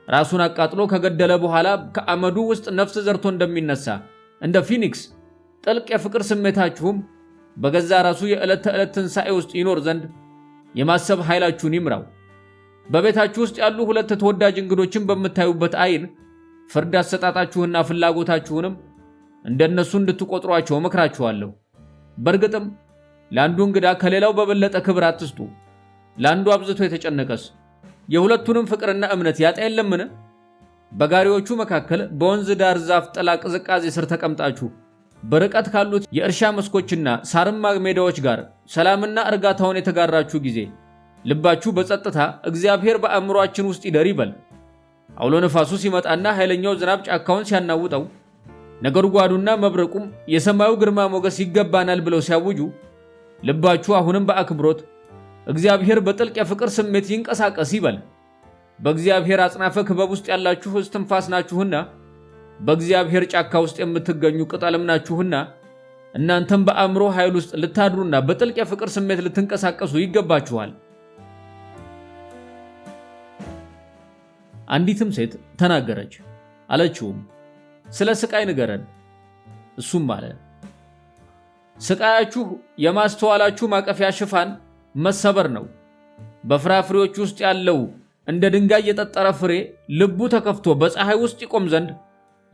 Speaker 1: ራሱን አቃጥሎ ከገደለ በኋላ ከአመዱ ውስጥ ነፍስ ዘርቶ እንደሚነሳ እንደ ፊኒክስ ጥልቅ የፍቅር ስሜታችሁም በገዛ ራሱ የዕለት ተዕለት ትንሣኤ ውስጥ ይኖር ዘንድ የማሰብ ኃይላችሁን ይምራው። በቤታችሁ ውስጥ ያሉ ሁለት ተወዳጅ እንግዶችን በምታዩበት አይን ፍርድ አሰጣጣችሁና ፍላጎታችሁንም እንደነሱ እንድትቆጥሯቸው መክራችኋለሁ። በእርግጥም ለአንዱ እንግዳ ከሌላው በበለጠ ክብር አትስጡ። ለአንዱ አብዝቶ የተጨነቀስ የሁለቱንም ፍቅርና እምነት ያጣ የለምን? በጋሪዎቹ መካከል በወንዝ ዳር ዛፍ ጥላ ቅዝቃዜ ስር ተቀምጣችሁ በርቀት ካሉት የእርሻ መስኮችና ሳርማ ሜዳዎች ጋር ሰላምና እርጋታውን የተጋራችሁ ጊዜ ልባችሁ በጸጥታ እግዚአብሔር በአእምሮአችን ውስጥ ይደር ይበል። አውሎ ነፋሱ ሲመጣና ኃይለኛው ዝናብ ጫካውን ሲያናውጠው ነጎድጓዱና መብረቁም የሰማዩ ግርማ ሞገስ ይገባናል ብለው ሲያውጁ ልባችሁ አሁንም በአክብሮት እግዚአብሔር በጥልቅ የፍቅር ስሜት ይንቀሳቀስ ይበል። በእግዚአብሔር አጽናፈ ክበብ ውስጥ ያላችሁ እስትንፋስ ናችሁና በእግዚአብሔር ጫካ ውስጥ የምትገኙ ቅጠልም ናችሁና እናንተም በአእምሮ ኃይል ውስጥ ልታድሩና በጥልቅ የፍቅር ስሜት ልትንቀሳቀሱ ይገባችኋል። አንዲትም ሴት ተናገረች፣ አለችውም። ስለ ስቃይ ንገረን። እሱም አለ፣ ስቃያችሁ የማስተዋላችሁ ማቀፊያ ሽፋን መሰበር ነው። በፍራፍሬዎች ውስጥ ያለው እንደ ድንጋይ የጠጠረ ፍሬ ልቡ ተከፍቶ በፀሐይ ውስጥ ይቆም ዘንድ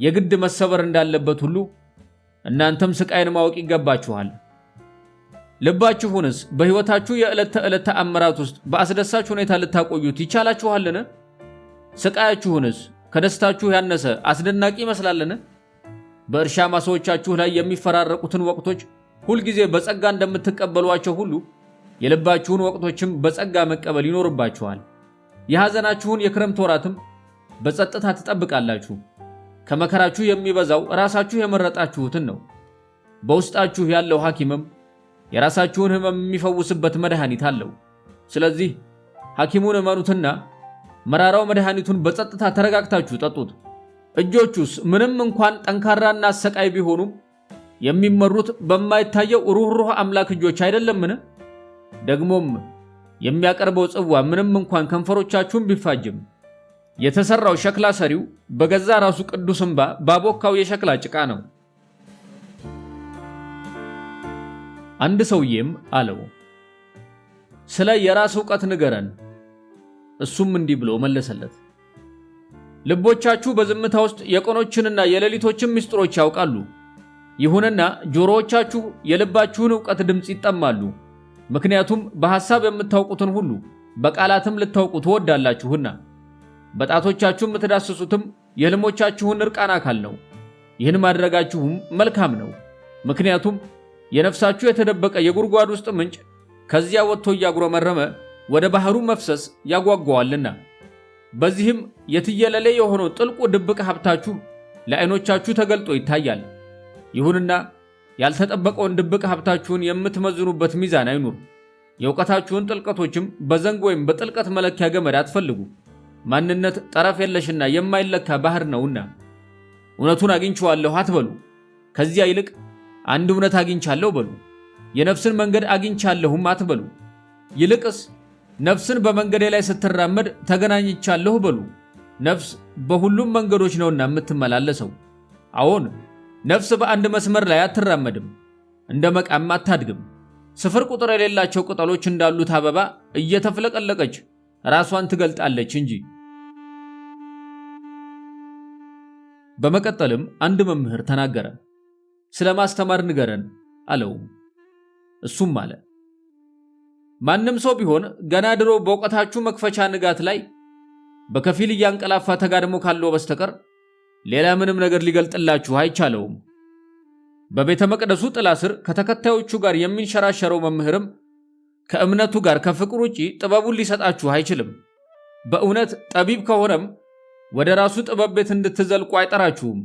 Speaker 1: የግድ መሰበር እንዳለበት ሁሉ እናንተም ስቃይን ማወቅ ይገባችኋል። ልባችሁንስ በሕይወታችሁ የዕለት ተዕለት ተአምራት ውስጥ በአስደሳች ሁኔታ ልታቆዩት ይቻላችኋልን? ስቃያችሁንስ ከደስታችሁ ያነሰ አስደናቂ ይመስላልን? በእርሻ ማሳዎቻችሁ ላይ የሚፈራረቁትን ወቅቶች ሁልጊዜ በጸጋ እንደምትቀበሏቸው ሁሉ የልባችሁን ወቅቶችም በጸጋ መቀበል ይኖርባችኋል። የሐዘናችሁን የክረምት ወራትም በጸጥታ ትጠብቃላችሁ። ከመከራችሁ የሚበዛው ራሳችሁ የመረጣችሁትን ነው። በውስጣችሁ ያለው ሐኪምም የራሳችሁን ሕመም የሚፈውስበት መድኃኒት አለው። ስለዚህ ሐኪሙን እመኑትና መራራው መድኃኒቱን በጸጥታ ተረጋግታችሁ ጠጡት። እጆቹስ ምንም እንኳን ጠንካራና አሰቃይ ቢሆኑም የሚመሩት በማይታየው ሩህሩህ አምላክ እጆች አይደለምን? ደግሞም የሚያቀርበው ጽዋ ምንም እንኳን ከንፈሮቻችሁን ቢፋጅም የተሰራው ሸክላ ሰሪው በገዛ ራሱ ቅዱስ እንባ ባቦካው የሸክላ ጭቃ ነው። አንድ ሰውዬም አለው፣ ስለ የራስ ዕውቀት ንገረን። እሱም እንዲህ ብሎ መለሰለት፣ ልቦቻችሁ በዝምታ ውስጥ የቀኖችንና የሌሊቶችን ምስጢሮች ያውቃሉ። ይሁንና ጆሮዎቻችሁ የልባችሁን ዕውቀት ድምፅ ይጠማሉ። ምክንያቱም በሐሳብ የምታውቁትን ሁሉ በቃላትም ልታውቁ ትወዳላችሁና። በጣቶቻችሁ የምትዳስሱትም የሕልሞቻችሁን ዕርቃን አካል ነው። ይህን ማድረጋችሁም መልካም ነው። ምክንያቱም የነፍሳችሁ የተደበቀ የጉድጓድ ውስጥ ምንጭ ከዚያ ወጥቶ እያጉረመረመ ወደ ባህሩ መፍሰስ ያጓጓዋልና። በዚህም የትየለሌ የሆነው ጥልቁ ድብቅ ሀብታችሁ ለዓይኖቻችሁ ተገልጦ ይታያል። ይሁንና ያልተጠበቀውን ድብቅ ሀብታችሁን የምትመዝኑበት ሚዛን አይኑር። የእውቀታችሁን ጥልቀቶችም በዘንግ ወይም በጥልቀት መለኪያ ገመድ አትፈልጉ። ማንነት ጠረፍ የለሽና የማይለካ ባህር ነውና። እውነቱን አግኝቼዋለሁ አትበሉ። ከዚያ ይልቅ አንድ እውነት አግኝቻለሁ በሉ። የነፍስን መንገድ አግኝቻለሁም አትበሉ። ይልቅስ ነፍስን በመንገዴ ላይ ስትራመድ ተገናኝቻለሁ በሉ። ነፍስ በሁሉም መንገዶች ነውና የምትመላለሰው። አዎን፣ ነፍስ በአንድ መስመር ላይ አትራመድም፣ እንደ መቃም አታድግም። ስፍር ቁጥር የሌላቸው ቅጠሎች እንዳሉት አበባ እየተፍለቀለቀች ራሷን ትገልጣለች እንጂ። በመቀጠልም አንድ መምህር ተናገረ። ስለ ማስተማር ንገረን አለው። እሱም አለ፣ ማንም ሰው ቢሆን ገና ድሮ በእውቀታችሁ መክፈቻ ንጋት ላይ በከፊል እያንቀላፋ ተጋድሞ ካለው በስተቀር ሌላ ምንም ነገር ሊገልጥላችሁ አይቻለውም። በቤተ መቅደሱ ጥላ ስር ከተከታዮቹ ጋር የሚንሸራሸረው መምህርም ከእምነቱ ጋር ከፍቅር ውጪ ጥበቡን ሊሰጣችሁ አይችልም። በእውነት ጠቢብ ከሆነም ወደ ራሱ ጥበብ ቤት እንድትዘልቁ አይጠራችሁም፣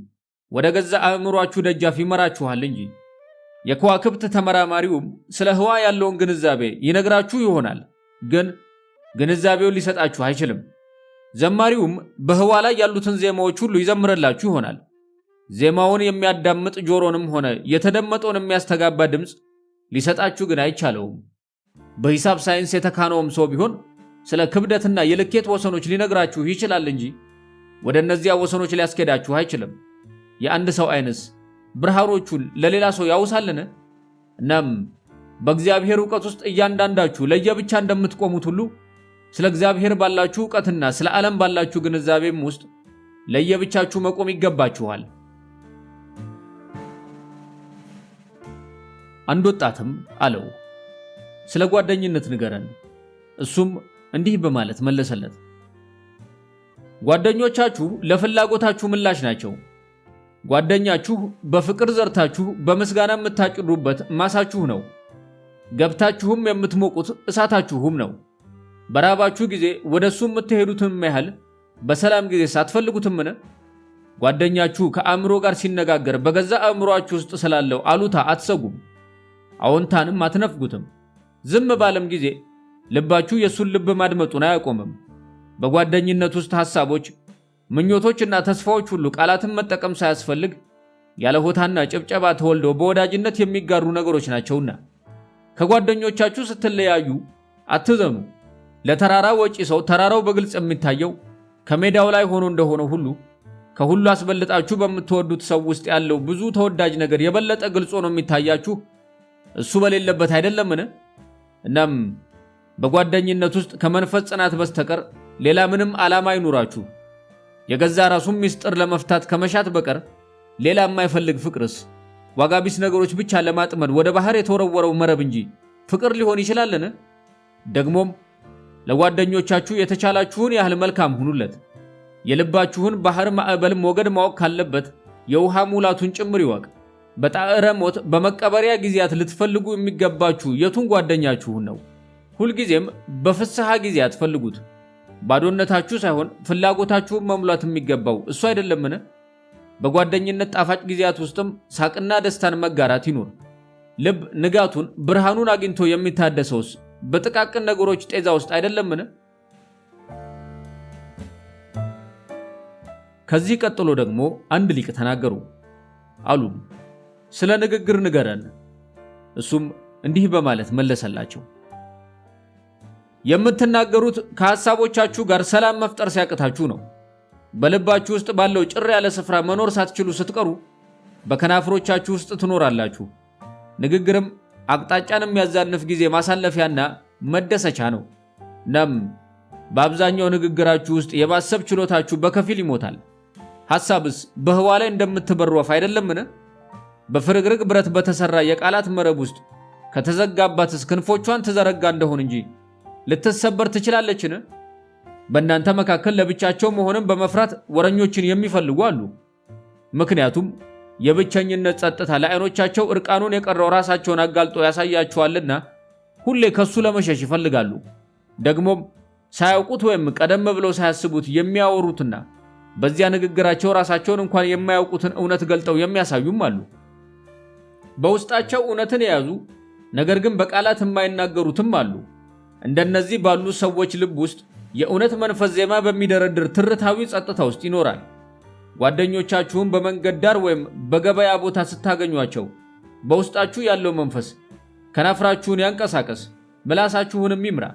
Speaker 1: ወደ ገዛ አእምሯችሁ ደጃፍ ይመራችኋል እንጂ። የከዋክብት ተመራማሪውም ስለ ህዋ ያለውን ግንዛቤ ይነግራችሁ ይሆናል፣ ግን ግንዛቤውን ሊሰጣችሁ አይችልም። ዘማሪውም በህዋ ላይ ያሉትን ዜማዎች ሁሉ ይዘምርላችሁ ይሆናል። ዜማውን የሚያዳምጥ ጆሮንም ሆነ የተደመጠውን የሚያስተጋባ ድምፅ ሊሰጣችሁ ግን አይቻለውም። በሂሳብ ሳይንስ የተካነውም ሰው ቢሆን ስለ ክብደትና የልኬት ወሰኖች ሊነግራችሁ ይችላል እንጂ ወደ እነዚያ ወሰኖች ሊያስኬዳችሁ አይችልም። የአንድ ሰው ዓይንስ ብርሃኖቹን ለሌላ ሰው ያውሳልን? እናም በእግዚአብሔር ዕውቀት ውስጥ እያንዳንዳችሁ ለየብቻ እንደምትቆሙት ሁሉ ስለ እግዚአብሔር ባላችሁ ዕውቀትና ስለ ዓለም ባላችሁ ግንዛቤም ውስጥ ለየብቻችሁ መቆም ይገባችኋል። አንድ ወጣትም አለው፣ ስለ ጓደኝነት ንገረን። እሱም እንዲህ በማለት መለሰለት፣ ጓደኞቻችሁ ለፍላጎታችሁ ምላሽ ናቸው። ጓደኛችሁ በፍቅር ዘርታችሁ በምስጋና የምታጭዱበት ማሳችሁ ነው። ገብታችሁም የምትሞቁት እሳታችሁም ነው። በራባችሁ ጊዜ ወደ እሱ የምትሄዱትም ያህል በሰላም ጊዜ ሳትፈልጉትምን? ጓደኛችሁ ከአእምሮ ጋር ሲነጋገር በገዛ አእምሮአችሁ ውስጥ ስላለው አሉታ አትሰጉም፣ አዎንታንም አትነፍጉትም። ዝም ባለም ጊዜ ልባችሁ የእሱን ልብ ማድመጡን አያቆምም። በጓደኝነት ውስጥ ሐሳቦች፣ ምኞቶችና ተስፋዎች ሁሉ ቃላትን መጠቀም ሳያስፈልግ ያለ ሆታና ጭብጨባ ተወልደው በወዳጅነት የሚጋሩ ነገሮች ናቸውና። ከጓደኞቻችሁ ስትለያዩ አትዘኑ። ለተራራ ወጪ ሰው ተራራው በግልጽ የሚታየው ከሜዳው ላይ ሆኖ እንደሆነ ሁሉ ከሁሉ አስበልጣችሁ በምትወዱት ሰው ውስጥ ያለው ብዙ ተወዳጅ ነገር የበለጠ ግልጽ ሆኖ የሚታያችሁ እሱ በሌለበት አይደለምን? እናም በጓደኝነት ውስጥ ከመንፈስ ጽናት በስተቀር ሌላ ምንም ዓላማ አይኑራችሁ። የገዛ ራሱን ምስጢር ለመፍታት ከመሻት በቀር ሌላ የማይፈልግ ፍቅርስ ዋጋ ቢስ ነገሮች ብቻ ለማጥመድ ወደ ባህር የተወረወረው መረብ እንጂ ፍቅር ሊሆን ይችላልን? ደግሞም ለጓደኞቻችሁ የተቻላችሁን ያህል መልካም ሁኑለት። የልባችሁን ባህር ማዕበል ሞገድ ማወቅ ካለበት የውሃ ሙላቱን ጭምር ይወቅ። በጣዕረ ሞት በመቀበሪያ ጊዜያት ልትፈልጉ የሚገባችሁ የቱን ጓደኛችሁን ነው? ሁልጊዜም በፍስሐ ጊዜያት ፈልጉት። ባዶነታችሁ ሳይሆን ፍላጎታችሁን መሙላት የሚገባው እሱ አይደለምን? በጓደኝነት ጣፋጭ ጊዜያት ውስጥም ሳቅና ደስታን መጋራት ይኑር። ልብ ንጋቱን ብርሃኑን አግኝቶ የሚታደሰውስ በጥቃቅን ነገሮች ጤዛ ውስጥ አይደለምን? ከዚህ ቀጥሎ ደግሞ አንድ ሊቅ ተናገሩ። አሉም ስለ ንግግር ንገረን። እሱም እንዲህ በማለት መለሰላቸው። የምትናገሩት ከሐሳቦቻችሁ ጋር ሰላም መፍጠር ሲያቅታችሁ ነው። በልባችሁ ውስጥ ባለው ጭር ያለ ስፍራ መኖር ሳትችሉ ስትቀሩ በከናፍሮቻችሁ ውስጥ ትኖራላችሁ። ንግግርም አቅጣጫን የሚያዛንፍ ጊዜ ማሳለፊያና መደሰቻ ነው። እናም በአብዛኛው ንግግራችሁ ውስጥ የማሰብ ችሎታችሁ በከፊል ይሞታል። ሐሳብስ በህዋ ላይ እንደምትበር ወፍ አይደለምን? በፍርግርግ ብረት በተሰራ የቃላት መረብ ውስጥ ከተዘጋባትስ ክንፎቿን ትዘረጋ እንደሆን እንጂ ልትሰበር ትችላለችን? በእናንተ መካከል ለብቻቸው መሆንን በመፍራት ወረኞችን የሚፈልጉ አሉ። ምክንያቱም የብቸኝነት ጸጥታ ለዓይኖቻቸው እርቃኑን የቀረው ራሳቸውን አጋልጦ ያሳያቸዋልና ሁሌ ከሱ ለመሸሽ ይፈልጋሉ። ደግሞም ሳያውቁት ወይም ቀደም ብለው ሳያስቡት የሚያወሩትና በዚያ ንግግራቸው ራሳቸውን እንኳን የማያውቁትን እውነት ገልጠው የሚያሳዩም አሉ። በውስጣቸው እውነትን የያዙ ነገር ግን በቃላት የማይናገሩትም አሉ። እንደነዚህ ባሉ ሰዎች ልብ ውስጥ የእውነት መንፈስ ዜማ በሚደረድር ትርታዊ ጸጥታ ውስጥ ይኖራል። ጓደኞቻችሁን በመንገድ ዳር ወይም በገበያ ቦታ ስታገኟቸው በውስጣችሁ ያለው መንፈስ ከናፍራችሁን ያንቀሳቀስ፣ ምላሳችሁንም ይምራ።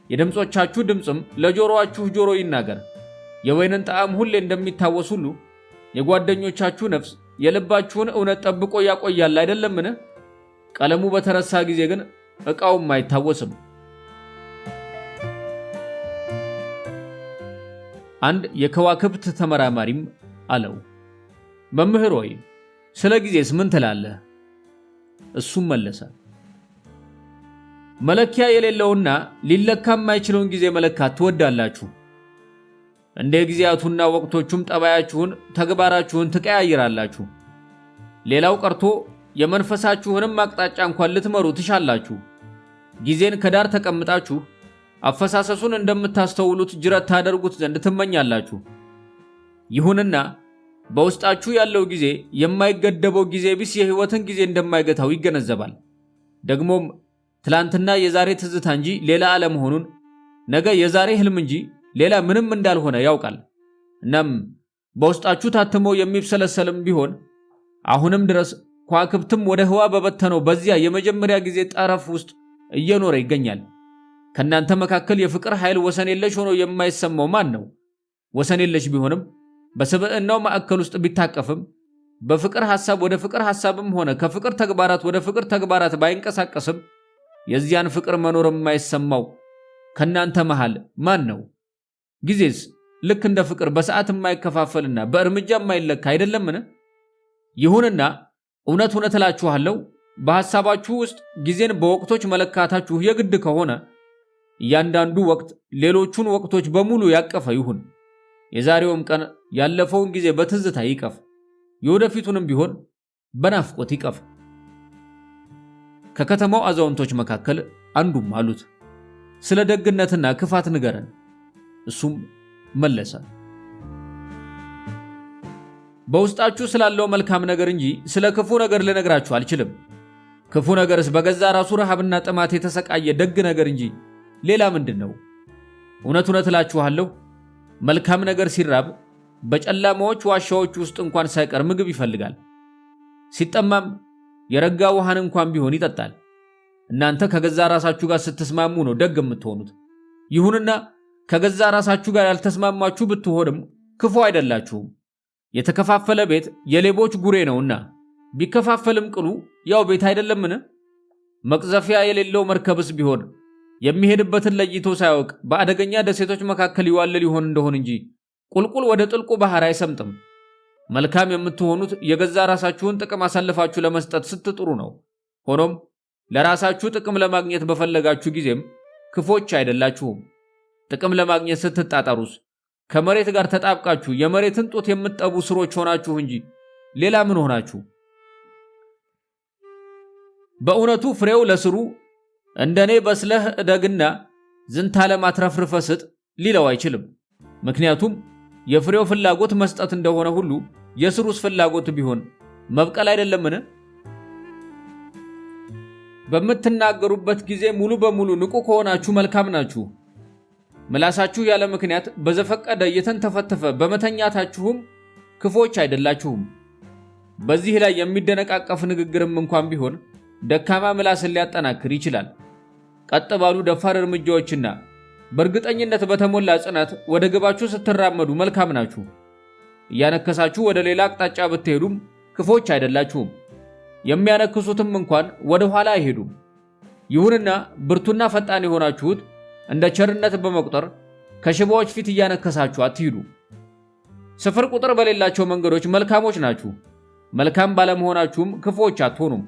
Speaker 1: የድምጾቻችሁ ድምፅም ለጆሮአችሁ ጆሮ ይናገር። የወይንን ጣዕም ሁሌ እንደሚታወስ ሁሉ የጓደኞቻችሁ ነፍስ የልባችሁን እውነት ጠብቆ ያቆያል አይደለምን? ቀለሙ በተረሳ ጊዜ ግን ዕቃውም አይታወስም። አንድ የከዋክብት ተመራማሪም አለው፣ መምህር ሆይ ስለ ጊዜስ ምን ትላለህ? እሱም መለሰ፣ መለኪያ የሌለውና ሊለካ የማይችለውን ጊዜ መለካት ትወዳላችሁ። እንደ ጊዜያቱና ወቅቶቹም ጠባያችሁን፣ ተግባራችሁን ትቀያይራላችሁ። ሌላው ቀርቶ የመንፈሳችሁንም አቅጣጫ እንኳን ልትመሩ ትሻላችሁ። ጊዜን ከዳር ተቀምጣችሁ አፈሳሰሱን እንደምታስተውሉት ጅረት ታደርጉት ዘንድ ትመኛላችሁ። ይሁንና በውስጣችሁ ያለው ጊዜ የማይገደበው ጊዜ ቢስ የሕይወትን ጊዜ እንደማይገታው ይገነዘባል። ደግሞም ትላንትና የዛሬ ትዝታ እንጂ ሌላ አለመሆኑን፣ ነገ የዛሬ ህልም እንጂ ሌላ ምንም እንዳልሆነ ያውቃል። እናም በውስጣችሁ ታትሞ የሚብሰለሰልም ቢሆን አሁንም ድረስ ከዋክብትም ወደ ህዋ በበተነው በዚያ የመጀመሪያ ጊዜ ጠረፍ ውስጥ እየኖረ ይገኛል። ከናንተ መካከል የፍቅር ኃይል ወሰን የለሽ ሆኖ የማይሰማው ማን ነው? ወሰን የለሽ ቢሆንም በስብዕናው ማዕከል ውስጥ ቢታቀፍም በፍቅር ሐሳብ ወደ ፍቅር ሐሳብም ሆነ ከፍቅር ተግባራት ወደ ፍቅር ተግባራት ባይንቀሳቀስም የዚያን ፍቅር መኖር የማይሰማው ከናንተ መሃል ማን ነው? ጊዜስ ልክ እንደ ፍቅር በሰዓት የማይከፋፈልና በእርምጃ የማይለካ አይደለምን? ይሁንና እውነት እላችኋለሁ በሐሳባችሁ ውስጥ ጊዜን በወቅቶች መለካታችሁ የግድ ከሆነ እያንዳንዱ ወቅት ሌሎቹን ወቅቶች በሙሉ ያቀፈ ይሁን። የዛሬውም ቀን ያለፈውን ጊዜ በትዝታ ይቀፍ፣ የወደፊቱንም ቢሆን በናፍቆት ይቀፍ። ከከተማው አዛውንቶች መካከል አንዱም አሉት፣ ስለ ደግነትና ክፋት ንገረን። እሱም መለሰ፣ በውስጣችሁ ስላለው መልካም ነገር እንጂ ስለ ክፉ ነገር ልነግራችሁ አልችልም። ክፉ ነገርስ በገዛ ራሱ ረሃብና ጥማት የተሰቃየ ደግ ነገር እንጂ ሌላ ምንድን ነው? እውነት እላችኋለሁ መልካም ነገር ሲራብ በጨለማዎች ዋሻዎች ውስጥ እንኳን ሳይቀር ምግብ ይፈልጋል። ሲጠማም የረጋ ውሃን እንኳን ቢሆን ይጠጣል። እናንተ ከገዛ ራሳችሁ ጋር ስትስማሙ ነው ደግ የምትሆኑት። ይሁንና ከገዛ ራሳችሁ ጋር ያልተስማማችሁ ብትሆንም ክፉ አይደላችሁም። የተከፋፈለ ቤት የሌቦች ጉሬ ነውና ቢከፋፈልም ቅሉ ያው ቤት አይደለምን? መቅዘፊያ የሌለው መርከብስ ቢሆን የሚሄድበትን ለይቶ ሳያውቅ በአደገኛ ደሴቶች መካከል ይዋልል ይሆን እንደሆን እንጂ ቁልቁል ወደ ጥልቁ ባህር አይሰምጥም። መልካም የምትሆኑት የገዛ ራሳችሁን ጥቅም አሳልፋችሁ ለመስጠት ስትጥሩ ነው። ሆኖም ለራሳችሁ ጥቅም ለማግኘት በፈለጋችሁ ጊዜም ክፎች አይደላችሁም። ጥቅም ለማግኘት ስትጣጣሩስ ከመሬት ጋር ተጣብቃችሁ የመሬትን ጡት የምትጠቡ ስሮች ሆናችሁ እንጂ ሌላ ምን ሆናችሁ? በእውነቱ ፍሬው ለስሩ እንደኔ በስለህ እደግና ዝንታለም አትረፍርፈ ስጥ ሊለው አይችልም። ምክንያቱም የፍሬው ፍላጎት መስጠት እንደሆነ ሁሉ የስሩስ ፍላጎት ቢሆን መብቀል አይደለምን? በምትናገሩበት ጊዜ ሙሉ በሙሉ ንቁ ከሆናችሁ መልካም ናችሁ። ምላሳችሁ ያለ ምክንያት በዘፈቀደ እየተንተፈተፈ በመተኛታችሁም ክፎች አይደላችሁም። በዚህ ላይ የሚደነቃቀፍ ንግግርም እንኳን ቢሆን ደካማ ምላስን ሊያጠናክር ይችላል። ቀጥ ባሉ ደፋር እርምጃዎችና በእርግጠኝነት በተሞላ ጽናት ወደ ግባችሁ ስትራመዱ መልካም ናችሁ። እያነከሳችሁ ወደ ሌላ አቅጣጫ ብትሄዱም ክፎች አይደላችሁም። የሚያነክሱትም እንኳን ወደ ኋላ አይሄዱም። ይሁንና ብርቱና ፈጣን የሆናችሁት እንደ ቸርነት በመቁጠር ከሽባዎች ፊት እያነከሳችሁ አትሂዱ። ስፍር ቁጥር በሌላቸው መንገዶች መልካሞች ናችሁ። መልካም ባለመሆናችሁም ክፎች አትሆኑም።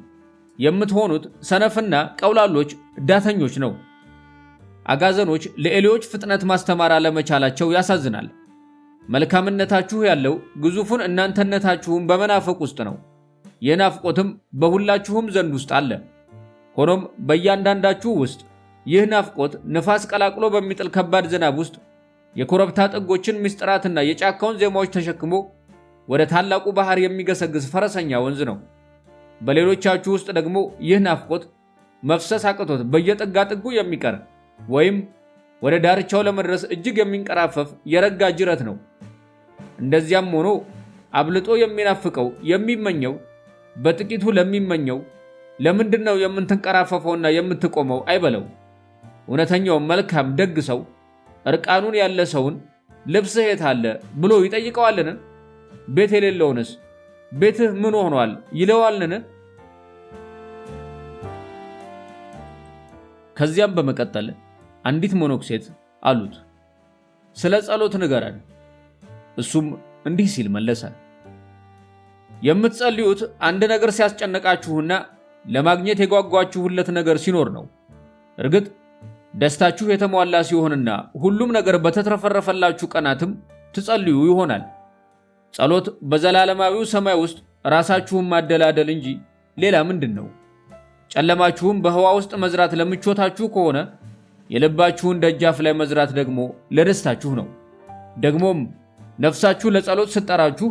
Speaker 1: የምትሆኑት ሰነፍና ቀውላሎች ዳተኞች ነው። አጋዘኖች ለኤሌዎች ፍጥነት ማስተማር አለመቻላቸው ያሳዝናል። መልካምነታችሁ ያለው ግዙፉን እናንተነታችሁን በመናፈቅ ውስጥ ነው። የናፍቆትም በሁላችሁም ዘንድ ውስጥ አለ። ሆኖም በእያንዳንዳችሁ ውስጥ ይህ ናፍቆት ንፋስ ቀላቅሎ በሚጥል ከባድ ዝናብ ውስጥ የኮረብታ ጥጎችን ምስጢራትና የጫካውን ዜማዎች ተሸክሞ ወደ ታላቁ ባህር የሚገሰግስ ፈረሰኛ ወንዝ ነው። በሌሎቻችሁ ውስጥ ደግሞ ይህ ናፍቆት መፍሰስ አቅቶት በየጥጋ ጥጉ የሚቀር ወይም ወደ ዳርቻው ለመድረስ እጅግ የሚንቀራፈፍ የረጋ ጅረት ነው። እንደዚያም ሆኖ አብልጦ የሚናፍቀው የሚመኘው በጥቂቱ ለሚመኘው ለምንድነው የምትንቀራፈፈውና የምትቆመው አይበለው። እውነተኛው መልካም ደግ ሰው እርቃኑን ያለ ሰውን ልብስህ የት አለ ብሎ ይጠይቀዋልን? ቤት የሌለውንስ ቤትህ ምን ሆኗል ይለዋልን? ከዚያም በመቀጠል አንዲት መነኩሴት አሉት፣ ስለ ጸሎት ንገረን። እሱም እንዲህ ሲል መለሰ፣ የምትጸልዩት አንድ ነገር ሲያስጨንቃችሁና ለማግኘት የጓጓችሁለት ነገር ሲኖር ነው። እርግጥ ደስታችሁ የተሟላ ሲሆንና ሁሉም ነገር በተትረፈረፈላችሁ ቀናትም ትጸልዩ ይሆናል። ጸሎት በዘላለማዊው ሰማይ ውስጥ ራሳችሁን ማደላደል እንጂ ሌላ ምንድን ነው? ጨለማችሁን በህዋ ውስጥ መዝራት ለምቾታችሁ ከሆነ የልባችሁን ደጃፍ ላይ መዝራት ደግሞ ለደስታችሁ ነው። ደግሞም ነፍሳችሁ ለጸሎት ስትጠራችሁ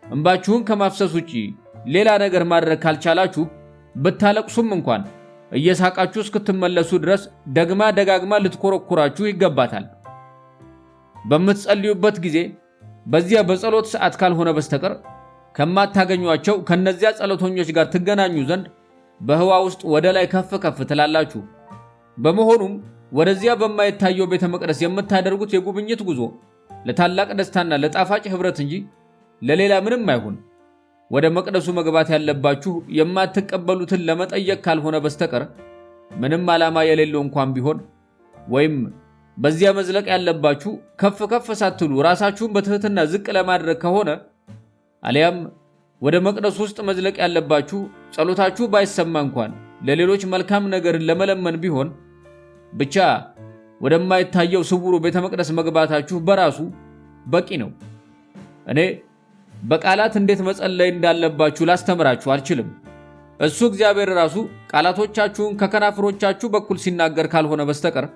Speaker 1: እንባችሁን ከማፍሰስ ውጪ ሌላ ነገር ማድረግ ካልቻላችሁ ብታለቅሱም እንኳን እየሳቃችሁ እስክትመለሱ ድረስ ደግማ ደጋግማ ልትኮረኩራችሁ ይገባታል። በምትጸልዩበት ጊዜ በዚያ በጸሎት ሰዓት ካልሆነ በስተቀር ከማታገኟቸው ከነዚያ ጸሎተኞች ጋር ትገናኙ ዘንድ በህዋ ውስጥ ወደ ላይ ከፍ ከፍ ትላላችሁ። በመሆኑም ወደዚያ በማይታየው ቤተ መቅደስ የምታደርጉት የጉብኝት ጉዞ ለታላቅ ደስታና ለጣፋጭ ህብረት እንጂ ለሌላ ምንም አይሁን። ወደ መቅደሱ መግባት ያለባችሁ የማትቀበሉትን ለመጠየቅ ካልሆነ በስተቀር ምንም ዓላማ የሌለው እንኳን ቢሆን ወይም በዚያ መዝለቅ ያለባችሁ ከፍ ከፍ ሳትሉ ራሳችሁን በትህትና ዝቅ ለማድረግ ከሆነ አሊያም ወደ መቅደሱ ውስጥ መዝለቅ ያለባችሁ ጸሎታችሁ ባይሰማ እንኳን ለሌሎች መልካም ነገርን ለመለመን ቢሆን ብቻ ወደማይታየው ስውሩ ቤተ መቅደስ መግባታችሁ በራሱ በቂ ነው። እኔ በቃላት እንዴት መጸለይ እንዳለባችሁ ላስተምራችሁ አልችልም። እሱ እግዚአብሔር ራሱ ቃላቶቻችሁን ከከናፍሮቻችሁ በኩል ሲናገር ካልሆነ በስተቀር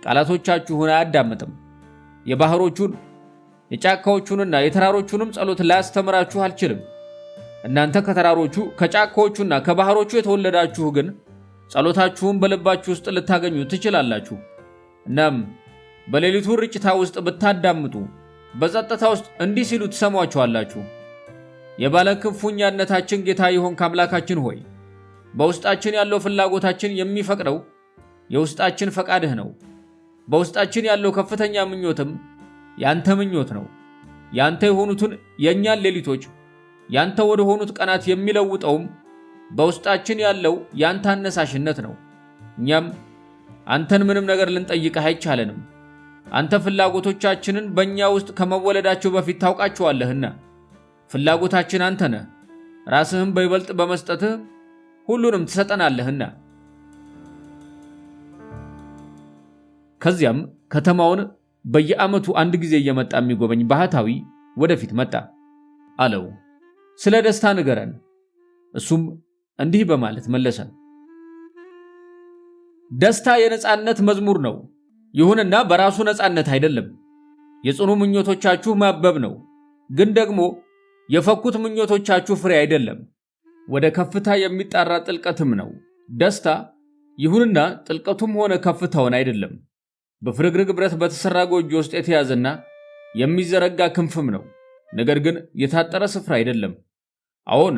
Speaker 1: ቃላቶቻችሁን አያዳምጥም። የባህሮቹን የጫካዎቹንና የተራሮቹንም ጸሎት ላስተምራችሁ አልችልም። እናንተ ከተራሮቹ ከጫካዎቹና ከባህሮቹ የተወለዳችሁ ግን ጸሎታችሁን በልባችሁ ውስጥ ልታገኙ ትችላላችሁ። እናም በሌሊቱ ርጭታ ውስጥ ብታዳምጡ በጸጥታ ውስጥ እንዲህ ሲሉ ትሰሟቸዋላችሁ። የባለክንፉኛነታችን ጌታ የሆንክ አምላካችን ሆይ በውስጣችን ያለው ፍላጎታችን የሚፈቅደው የውስጣችን ፈቃድህ ነው። በውስጣችን ያለው ከፍተኛ ምኞትም ያንተ ምኞት ነው። ያንተ የሆኑትን የኛን ሌሊቶች ያንተ ወደ ሆኑት ቀናት የሚለውጠውም በውስጣችን ያለው ያንተ አነሳሽነት ነው። እኛም አንተን ምንም ነገር ልንጠይቅህ አይቻለንም። አንተ ፍላጎቶቻችንን በእኛ ውስጥ ከመወለዳቸው በፊት ታውቃቸዋለህና ፍላጎታችን አንተ ነህ። ራስህም በይበልጥ በመስጠትህ ሁሉንም ትሰጠናለህና። ከዚያም ከተማውን በየዓመቱ አንድ ጊዜ እየመጣ የሚጎበኝ ባህታዊ ወደፊት መጣ። አለው፣ ስለ ደስታ ንገረን። እሱም እንዲህ በማለት መለሰ፣ ደስታ የነጻነት መዝሙር ነው። ይሁንና በራሱ ነጻነት አይደለም። የጽኑ ምኞቶቻችሁ ማበብ ነው። ግን ደግሞ የፈኩት ምኞቶቻችሁ ፍሬ አይደለም። ወደ ከፍታ የሚጣራ ጥልቀትም ነው። ደስታ ይሁንና ጥልቀቱም ሆነ ከፍታውን አይደለም። በፍርግርግ ብረት በተሰራ ጎጆ ውስጥ የተያዘና የሚዘረጋ ክንፍም ነው። ነገር ግን የታጠረ ስፍራ አይደለም። አዎን፣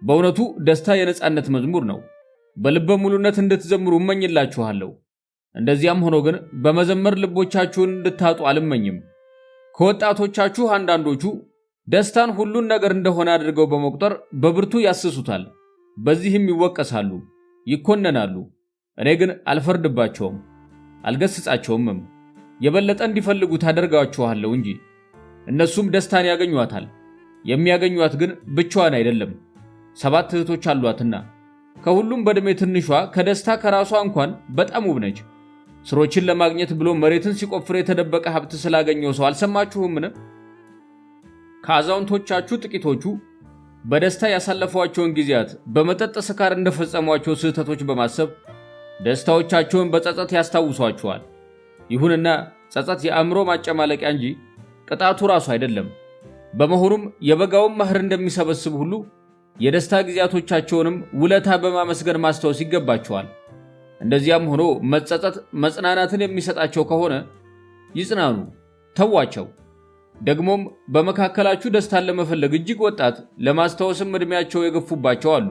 Speaker 1: በእውነቱ ደስታ የነጻነት መዝሙር ነው። በልበ ሙሉነት እንድትዘምሩ እመኝላችኋለሁ። እንደዚያም ሆኖ ግን በመዘመር ልቦቻችሁን እንድታጡ አልመኝም። ከወጣቶቻችሁ አንዳንዶቹ ደስታን ሁሉን ነገር እንደሆነ አድርገው በመቁጠር በብርቱ ያስሱታል። በዚህም ይወቀሳሉ፣ ይኮነናሉ። እኔ ግን አልፈርድባቸውም፣ አልገስጻቸውምም። የበለጠ እንዲፈልጉ ታደርጋችኋለሁ እንጂ። እነሱም ደስታን ያገኟታል። የሚያገኟት ግን ብቻዋን አይደለም፣ 7 እህቶች አሏትና። ከሁሉም በዕድሜ ትንሿ ከደስታ ከራሷ እንኳን በጣም ውብ ነች። ስሮችን ለማግኘት ብሎ መሬትን ሲቆፍር የተደበቀ ሀብት ስላገኘው ሰው አልሰማችሁምን? ከአዛውንቶቻችሁ ጥቂቶቹ በደስታ ያሳለፏቸውን ጊዜያት በመጠጥ ስካር እንደፈጸሟቸው ስህተቶች በማሰብ ደስታዎቻቸውን በጸጸት ያስታውሷቸዋል። ይሁንና ጸጸት የአእምሮ ማጨማለቂያ እንጂ ቅጣቱ ራሱ አይደለም። በመሆኑም የበጋውን መኸር እንደሚሰበስብ ሁሉ የደስታ ጊዜያቶቻቸውንም ውለታ በማመስገን ማስታወስ ይገባቸዋል። እንደዚያም ሆኖ መጸጸት መጽናናትን የሚሰጣቸው ከሆነ ይጽናኑ፣ ተዋቸው። ደግሞም በመካከላችሁ ደስታን ለመፈለግ እጅግ ወጣት፣ ለማስታወስም ዕድሜያቸው የገፉባቸው አሉ።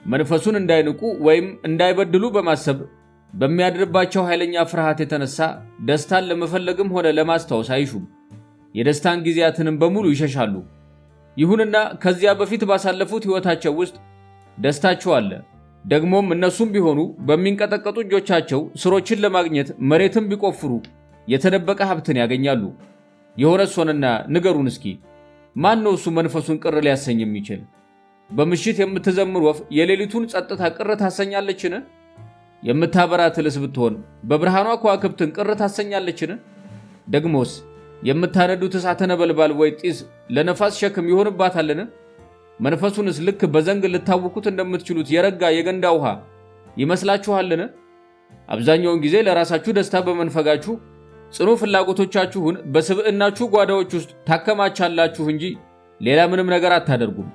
Speaker 1: መንፈሱን እንዳይንቁ ወይም እንዳይበድሉ በማሰብ በሚያድርባቸው ኃይለኛ ፍርሃት የተነሳ ደስታን ለመፈለግም ሆነ ለማስታወስ አይሹም። የደስታን ጊዜያትንም በሙሉ ይሸሻሉ። ይሁንና ከዚያ በፊት ባሳለፉት ሕይወታቸው ውስጥ ደስታቸው አለ። ደግሞም እነሱም ቢሆኑ በሚንቀጠቀጡ እጆቻቸው ስሮችን ለማግኘት መሬትን ቢቆፍሩ የተደበቀ ሀብትን ያገኛሉ። የሆነስ ሆነና ንገሩን እስኪ፣ ማን ነው እሱ መንፈሱን ቅር ሊያሰኝ የሚችል? በምሽት የምትዘምር ወፍ የሌሊቱን ጸጥታ ቅር ታሰኛለችን? የምታበራ ትልስ ብትሆን በብርሃኗ ከዋክብትን ቅር ታሰኛለችን? ደግሞስ የምታነዱት እሳተ ነበልባል ወይ ጢስ ለነፋስ ሸክም ይሆንባታልን? መንፈሱንስ ልክ በዘንግ ልታውኩት እንደምትችሉት የረጋ የገንዳ ውሃ ይመስላችኋልን? አብዛኛውን ጊዜ ለራሳችሁ ደስታ በመንፈጋችሁ ጽኑ ፍላጎቶቻችሁን በስብዕናችሁ ጓዳዎች ውስጥ ታከማቻላችሁ እንጂ ሌላ ምንም ነገር አታደርጉም።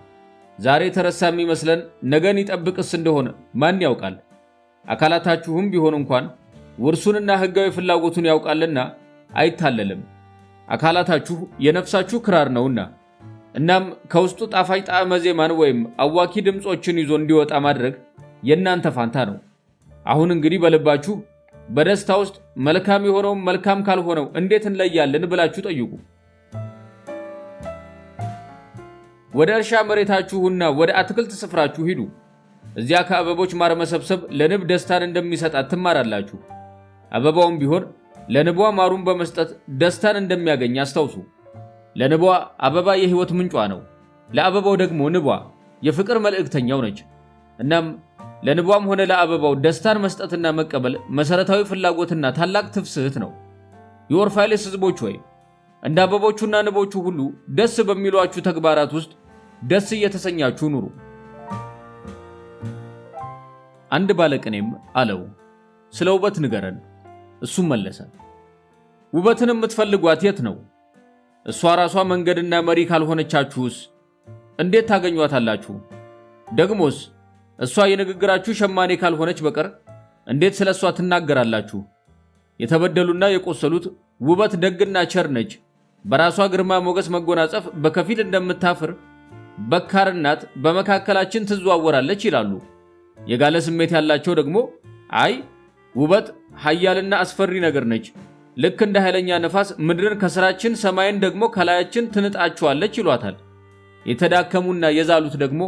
Speaker 1: ዛሬ ተረሳ የሚመስለን ነገን ይጠብቅስ እንደሆነ ማን ያውቃል? አካላታችሁም ቢሆን እንኳን ውርሱንና ሕጋዊ ፍላጎቱን ያውቃልና አይታለልም። አካላታችሁ የነፍሳችሁ ክራር ነውና። እናም ከውስጡ ጣፋጭ ጣዕመ ዜማን ወይም አዋኪ ድምፆችን ይዞ እንዲወጣ ማድረግ የእናንተ ፋንታ ነው። አሁን እንግዲህ በልባችሁ በደስታ ውስጥ መልካም የሆነውን መልካም ካልሆነው እንዴት እንለያለን ብላችሁ ጠይቁ። ወደ እርሻ መሬታችሁና ወደ አትክልት ስፍራችሁ ሂዱ። እዚያ ከአበቦች ማር መሰብሰብ ለንብ ደስታን እንደሚሰጣት ትማራላችሁ። አበባውም ቢሆን ለንቧ ማሩን በመስጠት ደስታን እንደሚያገኝ አስታውሱ። ለንቧ አበባ የሕይወት ምንጯ ነው። ለአበባው ደግሞ ንቧ የፍቅር መልእክተኛው ነች። እናም ለንቧም ሆነ ለአበባው ደስታን መስጠትና መቀበል መሰረታዊ ፍላጎትና ታላቅ ትፍስህት ነው። የኦርፋይለስ ሕዝቦች ሆይ እንደ አበቦቹና ንቦቹ ሁሉ ደስ በሚሏችሁ ተግባራት ውስጥ ደስ እየተሰኛችሁ ኑሩ። አንድ ባለቅኔም አለው፣ ስለ ውበት ንገረን። እሱም መለሰ፣ ውበትን የምትፈልጓት የት ነው? እሷ ራሷ መንገድና መሪ ካልሆነቻችሁስ እንዴት ታገኟታላችሁ? ደግሞስ እሷ የንግግራችሁ ሸማኔ ካልሆነች በቀር እንዴት ስለ እሷ ትናገራላችሁ? የተበደሉና የቆሰሉት ውበት ደግና ቸር ነች። በራሷ ግርማ ሞገስ መጎናጸፍ በከፊል እንደምታፍር በካር እናት በመካከላችን ትዘዋወራለች ይላሉ። የጋለ ስሜት ያላቸው ደግሞ አይ ውበት ኃያልና አስፈሪ ነገር ነች፣ ልክ እንደ ኃይለኛ ነፋስ ምድርን ከስራችን ሰማይን ደግሞ ከላያችን ትንጣቸዋለች ይሏታል። የተዳከሙና የዛሉት ደግሞ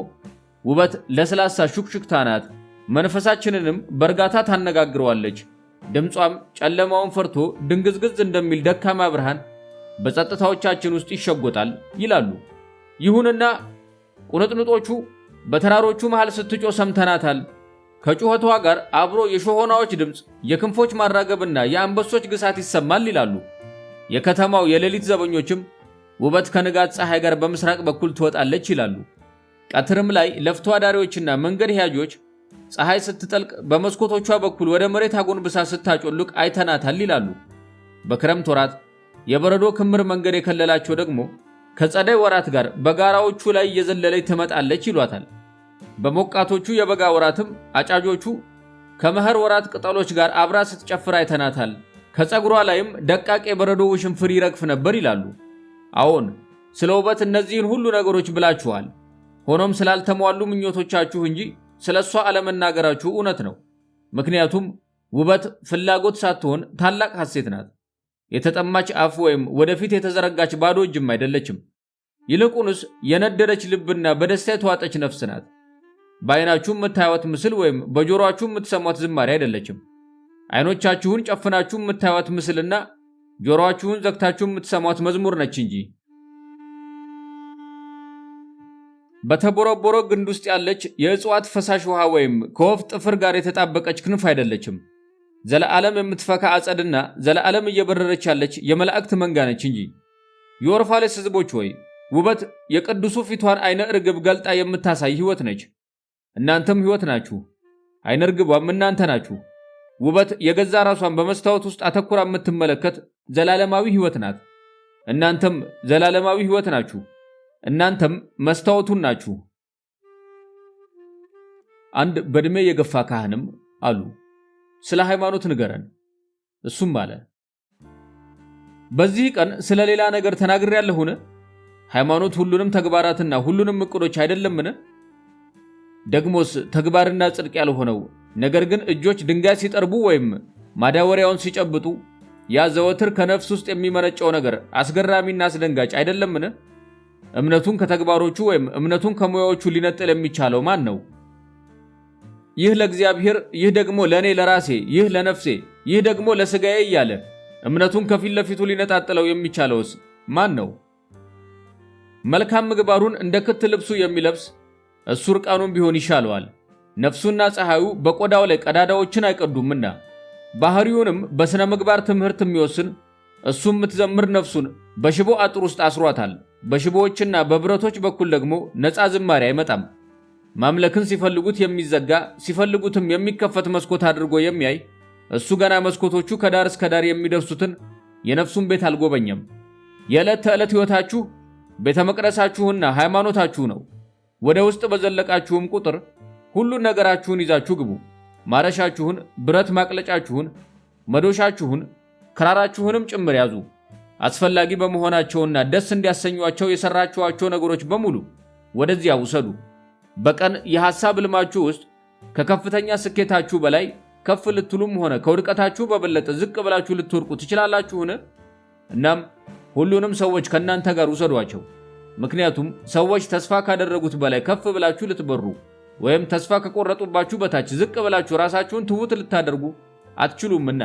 Speaker 1: ውበት ለስላሳ ሹክሹክታ ናት፣ መንፈሳችንንም በእርጋታ ታነጋግረዋለች። ድምጿም ጨለማውን ፈርቶ ድንግዝግዝ እንደሚል ደካማ ብርሃን በጸጥታዎቻችን ውስጥ ይሸጎጣል ይላሉ። ይሁንና ቁንጥንጦቹ በተራሮቹ መሃል ስትጮህ ሰምተናታል። ከጩኸቷ ጋር አብሮ የሾሆናዎች ድምፅ፣ የክንፎች ማራገብና የአንበሶች ግሳት ይሰማል ይላሉ። የከተማው የሌሊት ዘበኞችም ውበት ከንጋት ፀሐይ ጋር በምስራቅ በኩል ትወጣለች ይላሉ። ቀትርም ላይ ለፍቶ አዳሪዎችና መንገድ ሄያጆች ፀሐይ ስትጠልቅ በመስኮቶቿ በኩል ወደ መሬት አጎንብሳ ስታጮልቅ አይተናታል ይላሉ። በክረምት ወራት የበረዶ ክምር መንገድ የከለላቸው ደግሞ ከጸደይ ወራት ጋር በጋራዎቹ ላይ እየዘለለች ትመጣለች ይሏታል። በሞቃቶቹ የበጋ ወራትም አጫጆቹ ከመኸር ወራት ቅጠሎች ጋር አብራ ስትጨፍር አይተናታል። ከፀጉሯ ላይም ደቃቅ የበረዶ ውሽንፍር ይረግፍ ነበር ይላሉ። አዎን፣ ስለ ውበት እነዚህን ሁሉ ነገሮች ብላችኋል። ሆኖም ስላልተሟሉ ምኞቶቻችሁ እንጂ ስለ እሷ አለመናገራችሁ እውነት ነው። ምክንያቱም ውበት ፍላጎት ሳትሆን ታላቅ ሐሴት ናት። የተጠማች አፍ ወይም ወደፊት የተዘረጋች ባዶ እጅም አይደለችም። ይልቁንስ የነደደች ልብና በደስታ የተዋጠች ነፍስ ናት። በዓይናችሁ የምታዩት ምስል ወይም በጆሮአችሁ የምትሰሟት ዝማሬ አይደለችም። ዓይኖቻችሁን ጨፍናችሁ የምታዩት ምስልና ጆሮአችሁን ዘግታችሁ የምትሰሟት መዝሙር ነች እንጂ። በተቦረቦረ ግንድ ውስጥ ያለች የእጽዋት ፈሳሽ ውሃ ወይም ከወፍ ጥፍር ጋር የተጣበቀች ክንፍ አይደለችም። ዘለዓለም የምትፈካ አጸድና ዘለዓለም እየበረረች ያለች የመላእክት መንጋ ነች እንጂ። የኦርፋሌስ ሕዝቦች ሆይ ውበት የቅዱሱ ፊቷን አይነ ርግብ ገልጣ የምታሳይ ሕይወት ነች። እናንተም ሕይወት ናችሁ፣ አይነ ርግቧም እናንተ ናችሁ። ውበት የገዛ ራሷን በመስታወት ውስጥ አተኩራ የምትመለከት ዘላለማዊ ሕይወት ናት። እናንተም ዘላለማዊ ሕይወት ናችሁ። እናንተም መስታወቱን ናችሁ። አንድ በዕድሜ የገፋ ካህንም አሉ፣ ስለ ሃይማኖት ንገረን። እሱም አለ፣ በዚህ ቀን ስለ ሌላ ነገር ተናግሬያለሁን? ሃይማኖት ሁሉንም ተግባራትና ሁሉንም ዕቅዶች አይደለምን? ደግሞስ ተግባርና ጽድቅ ያልሆነው ነገር ግን እጆች ድንጋይ ሲጠርቡ ወይም ማዳወሪያውን ሲጨብጡ ያ ዘወትር ከነፍስ ውስጥ የሚመነጨው ነገር አስገራሚና አስደንጋጭ አይደለምን? እምነቱን ከተግባሮቹ ወይም እምነቱን ከሙያዎቹ ሊነጥል የሚቻለው ማን ነው? ይህ ለእግዚአብሔር፣ ይህ ደግሞ ለእኔ ለራሴ፣ ይህ ለነፍሴ፣ ይህ ደግሞ ለሥጋዬ እያለ እምነቱን ከፊት ለፊቱ ሊነጣጥለው የሚቻለውስ ማን ነው? መልካም ምግባሩን እንደ ክት ልብሱ የሚለብስ እሱ ርቃኑን ቢሆን ይሻለዋል። ነፍሱና ፀሐዩ በቆዳው ላይ ቀዳዳዎችን አይቀዱምና። ባህሪውንም በሥነ ምግባር ትምህርት የሚወስን እሱ የምትዘምር ነፍሱን በሽቦ አጥር ውስጥ አስሯታል። በሽቦዎችና በብረቶች በኩል ደግሞ ነፃ ዝማሬ አይመጣም። ማምለክን ሲፈልጉት የሚዘጋ ሲፈልጉትም የሚከፈት መስኮት አድርጎ የሚያይ እሱ ገና መስኮቶቹ ከዳር እስከ ዳር የሚደርሱትን የነፍሱን ቤት አልጎበኘም። የዕለት ተዕለት ሕይወታችሁ ቤተ መቅደሳችሁና ሃይማኖታችሁ ነው። ወደ ውስጥ በዘለቃችሁም ቁጥር ሁሉን ነገራችሁን ይዛችሁ ግቡ። ማረሻችሁን፣ ብረት ማቅለጫችሁን፣ መዶሻችሁን፣ ክራራችሁንም ጭምር ያዙ። አስፈላጊ በመሆናቸውና ደስ እንዲያሰኟቸው የሰራችኋቸው ነገሮች በሙሉ ወደዚያ ውሰዱ። በቀን የሐሳብ ልማችሁ ውስጥ ከከፍተኛ ስኬታችሁ በላይ ከፍ ልትሉም ሆነ ከውድቀታችሁ በበለጠ ዝቅ ብላችሁ ልትወርቁ ትችላላችሁን? እናም ሁሉንም ሰዎች ከእናንተ ጋር ውሰዷቸው። ምክንያቱም ሰዎች ተስፋ ካደረጉት በላይ ከፍ ብላችሁ ልትበሩ ወይም ተስፋ ከቆረጡባችሁ በታች ዝቅ ብላችሁ ራሳችሁን ትሑት ልታደርጉ አትችሉምና።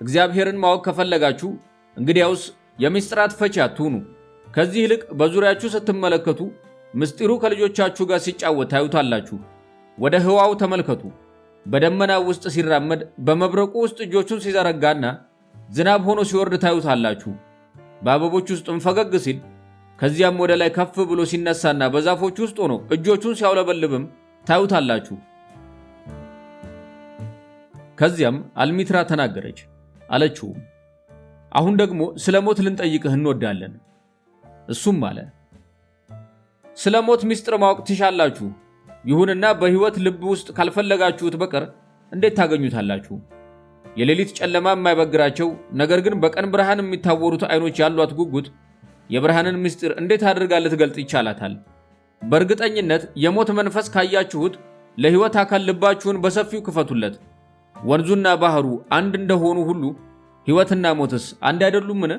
Speaker 1: እግዚአብሔርን ማወቅ ከፈለጋችሁ እንግዲያውስ የምስጢራት ፈቺ አትሁኑ። ከዚህ ይልቅ በዙሪያችሁ ስትመለከቱ ምስጢሩ ከልጆቻችሁ ጋር ሲጫወት ታዩታላችሁ። ወደ ህዋው ተመልከቱ። በደመናው ውስጥ ሲራመድ በመብረቁ ውስጥ እጆቹን ሲዘረጋና ዝናብ ሆኖ ሲወርድ ታዩታላችሁ። በአበቦች ውስጥም ፈገግ ሲል ከዚያም ወደ ላይ ከፍ ብሎ ሲነሳና በዛፎች ውስጥ ሆኖ እጆቹን ሲያውለበልብም ታዩታላችሁ። ከዚያም አልሚትራ ተናገረች፣ አለችውም አሁን ደግሞ ስለ ሞት ልንጠይቅህ እንወዳለን። እሱም አለ፣ ስለ ሞት ምስጢር ማወቅ ትሻላችሁ። ይሁንና በሕይወት ልብ ውስጥ ካልፈለጋችሁት በቀር እንዴት ታገኙታላችሁ? የሌሊት ጨለማ የማይበግራቸው ነገር ግን በቀን ብርሃን የሚታወሩት ዓይኖች ያሏት ጉጉት የብርሃንን ምስጢር እንዴት አድርጋ ልትገልጥ ይቻላታል? በእርግጠኝነት የሞት መንፈስ ካያችሁት ለሕይወት አካል ልባችሁን በሰፊው ክፈቱለት። ወንዙና ባህሩ አንድ እንደሆኑ ሁሉ ሕይወትና ሞትስ አንድ አይደሉምን?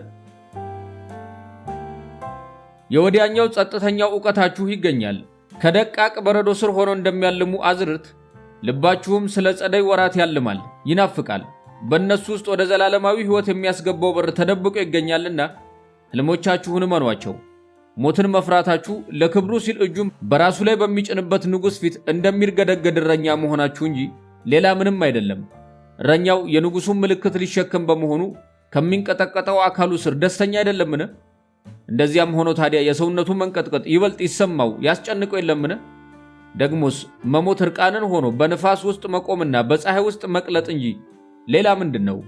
Speaker 1: የወዲያኛው ጸጥተኛው ዕውቀታችሁ ይገኛል። ከደቃቅ በረዶ ስር ሆኖ እንደሚያልሙ አዝርት ልባችሁም ስለ ጸደይ ወራት ያልማል፣ ይናፍቃል። በእነሱ ውስጥ ወደ ዘላለማዊ ሕይወት የሚያስገባው በር ተደብቆ ይገኛልና ሕልሞቻችሁን እመኗቸው። ሞትን መፍራታችሁ ለክብሩ ሲል እጁን በራሱ ላይ በሚጭንበት ንጉሥ ፊት እንደሚርገደገድ እረኛ መሆናችሁ እንጂ ሌላ ምንም አይደለም። እረኛው የንጉሡን ምልክት ሊሸከም በመሆኑ ከሚንቀጠቀጠው አካሉ ስር ደስተኛ አይደለምን? እንደዚያም ሆኖ ታዲያ የሰውነቱ መንቀጥቀጥ ይበልጥ ይሰማው ያስጨንቀው የለምን? ደግሞስ መሞት እርቃንን ሆኖ በንፋስ ውስጥ መቆምና በፀሐይ ውስጥ መቅለጥ እንጂ ሌላ ምንድን ነው?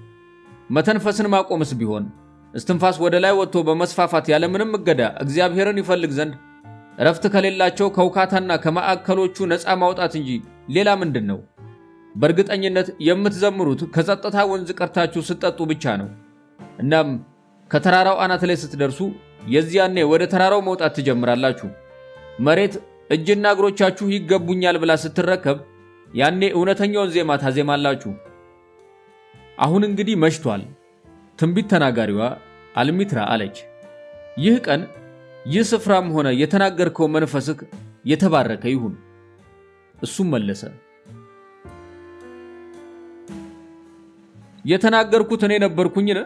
Speaker 1: መተንፈስን ማቆምስ ቢሆን እስትንፋስ ወደ ላይ ወጥቶ በመስፋፋት ያለምንም እገዳ እግዚአብሔርን ይፈልግ ዘንድ እረፍት ከሌላቸው ከውካታና ከማዕከሎቹ ነፃ ማውጣት እንጂ ሌላ ምንድን ነው? በእርግጠኝነት የምትዘምሩት ከጸጥታ ወንዝ ቀርታችሁ ስትጠጡ ብቻ ነው። እናም ከተራራው አናት ላይ ስትደርሱ የዚያኔ ወደ ተራራው መውጣት ትጀምራላችሁ። መሬት እጅና እግሮቻችሁ ይገቡኛል ብላ ስትረከብ ያኔ እውነተኛውን ዜማ ታዜማላችሁ። አሁን እንግዲህ መሽቷል። ትንቢት ተናጋሪዋ አልሚትራ አለች፣ ይህ ቀን ይህ ስፍራም ሆነ የተናገርከው መንፈስህ የተባረከ ይሁን። እሱም መለሰ፣ የተናገርኩት እኔ ነበርኩኝን?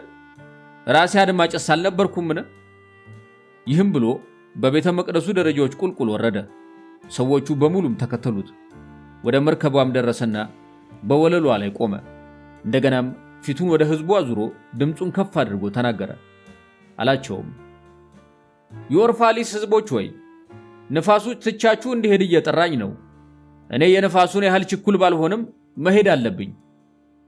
Speaker 1: ራሴ አድማጭስ አልነበርኩምን? ይህም ብሎ በቤተ መቅደሱ ደረጃዎች ቁልቁል ወረደ። ሰዎቹ በሙሉም ተከተሉት። ወደ መርከቧም ደረሰና በወለሏ ላይ ቆመ። እንደገናም ፊቱን ወደ ሕዝቡ አዙሮ ድምፁን ከፍ አድርጎ ተናገረ። አላቸውም፣ የኦርፋሊስ ሕዝቦች ሆይ ነፋሱ ትቻችሁ እንዲሄድ እየጠራኝ ነው። እኔ የነፋሱን ያህል ችኩል ባልሆንም መሄድ አለብኝ።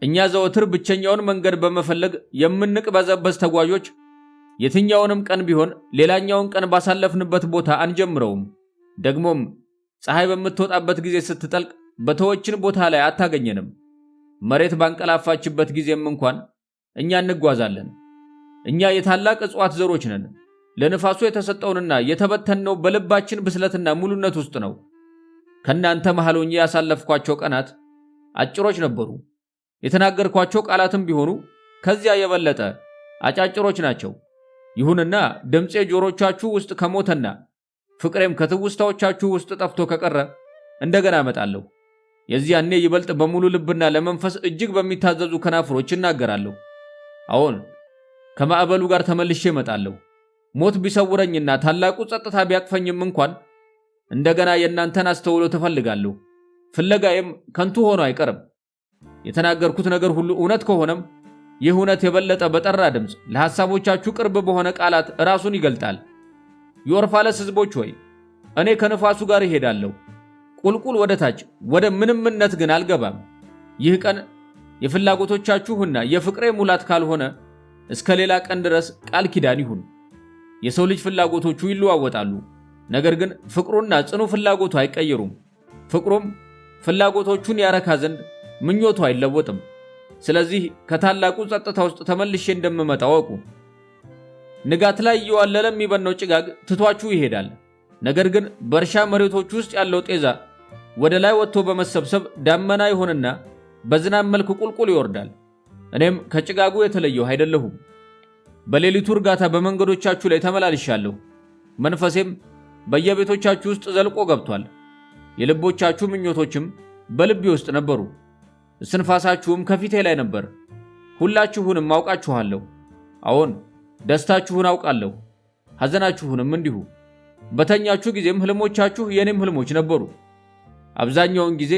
Speaker 1: እኛ ዘወትር ብቸኛውን መንገድ በመፈለግ የምንቅበዘበዝ ተጓዦች የትኛውንም ቀን ቢሆን ሌላኛውን ቀን ባሳለፍንበት ቦታ አንጀምረውም። ደግሞም ፀሐይ በምትወጣበት ጊዜ ስትጠልቅ በተወችን ቦታ ላይ አታገኘንም። መሬት ባንቀላፋችበት ጊዜም እንኳን እኛ እንጓዛለን። እኛ የታላቅ እጽዋት ዘሮች ነን። ለንፋሱ የተሰጠውንና የተበተንነው በልባችን ብስለትና ሙሉነት ውስጥ ነው። ከናንተ መሃል ሆኜ ያሳለፍኳቸው ቀናት አጭሮች ነበሩ። የተናገርኳቸው ቃላትም ቢሆኑ ከዚያ የበለጠ አጫጭሮች ናቸው። ይሁንና ድምፄ ጆሮቻችሁ ውስጥ ከሞተና ፍቅሬም ከትውስታዎቻችሁ ውስጥ ጠፍቶ ከቀረ እንደገና እመጣለሁ። የዚያኔ ይበልጥ በሙሉ ልብና ለመንፈስ እጅግ በሚታዘዙ ከናፍሮች እናገራለሁ። አዎን፣ ከማዕበሉ ጋር ተመልሼ እመጣለሁ። ሞት ቢሰውረኝና ታላቁ ጸጥታ ቢያቅፈኝም እንኳን እንደገና የእናንተን አስተውሎት እፈልጋለሁ። ፍለጋዬም ከንቱ ሆኖ አይቀርም። የተናገርኩት ነገር ሁሉ እውነት ከሆነም ይህ እውነት የበለጠ በጠራ ድምፅ ለሐሳቦቻችሁ ቅርብ በሆነ ቃላት ራሱን ይገልጣል። የኦርፋለስ ሕዝቦች ሆይ እኔ ከነፋሱ ጋር እሄዳለሁ፣ ቁልቁል ወደ ታች ወደ ምንምነት ግን አልገባም። ይህ ቀን የፍላጎቶቻችሁና የፍቅሬ ሙላት ካልሆነ እስከ ሌላ ቀን ድረስ ቃል ኪዳን ይሁን። የሰው ልጅ ፍላጎቶቹ ይለዋወጣሉ፣ ነገር ግን ፍቅሩና ጽኑ ፍላጎቱ አይቀየሩም። ፍቅሩም ፍላጎቶቹን ያረካ ዘንድ ምኞቱ አይለወጥም። ስለዚህ ከታላቁ ጸጥታ ውስጥ ተመልሼ እንደምመጣ ወቁ። ንጋት ላይ እየዋለለ የሚበነው ጭጋግ ትቷችሁ ይሄዳል። ነገር ግን በእርሻ መሬቶች ውስጥ ያለው ጤዛ ወደ ላይ ወጥቶ በመሰብሰብ ዳመና ይሆንና በዝናብ መልክ ቁልቁል ይወርዳል። እኔም ከጭጋጉ የተለየሁ አይደለሁም። በሌሊቱ እርጋታ በመንገዶቻችሁ ላይ ተመላልሻለሁ። መንፈሴም በየቤቶቻችሁ ውስጥ ዘልቆ ገብቷል። የልቦቻችሁ ምኞቶችም በልቤ ውስጥ ነበሩ። እስትንፋሳችሁም ከፊቴ ላይ ነበር። ሁላችሁንም አውቃችኋለሁ። አዎን፣ ደስታችሁን አውቃለሁ፣ ሐዘናችሁንም እንዲሁ። በተኛችሁ ጊዜም ሕልሞቻችሁ የኔም ሕልሞች ነበሩ። አብዛኛውን ጊዜ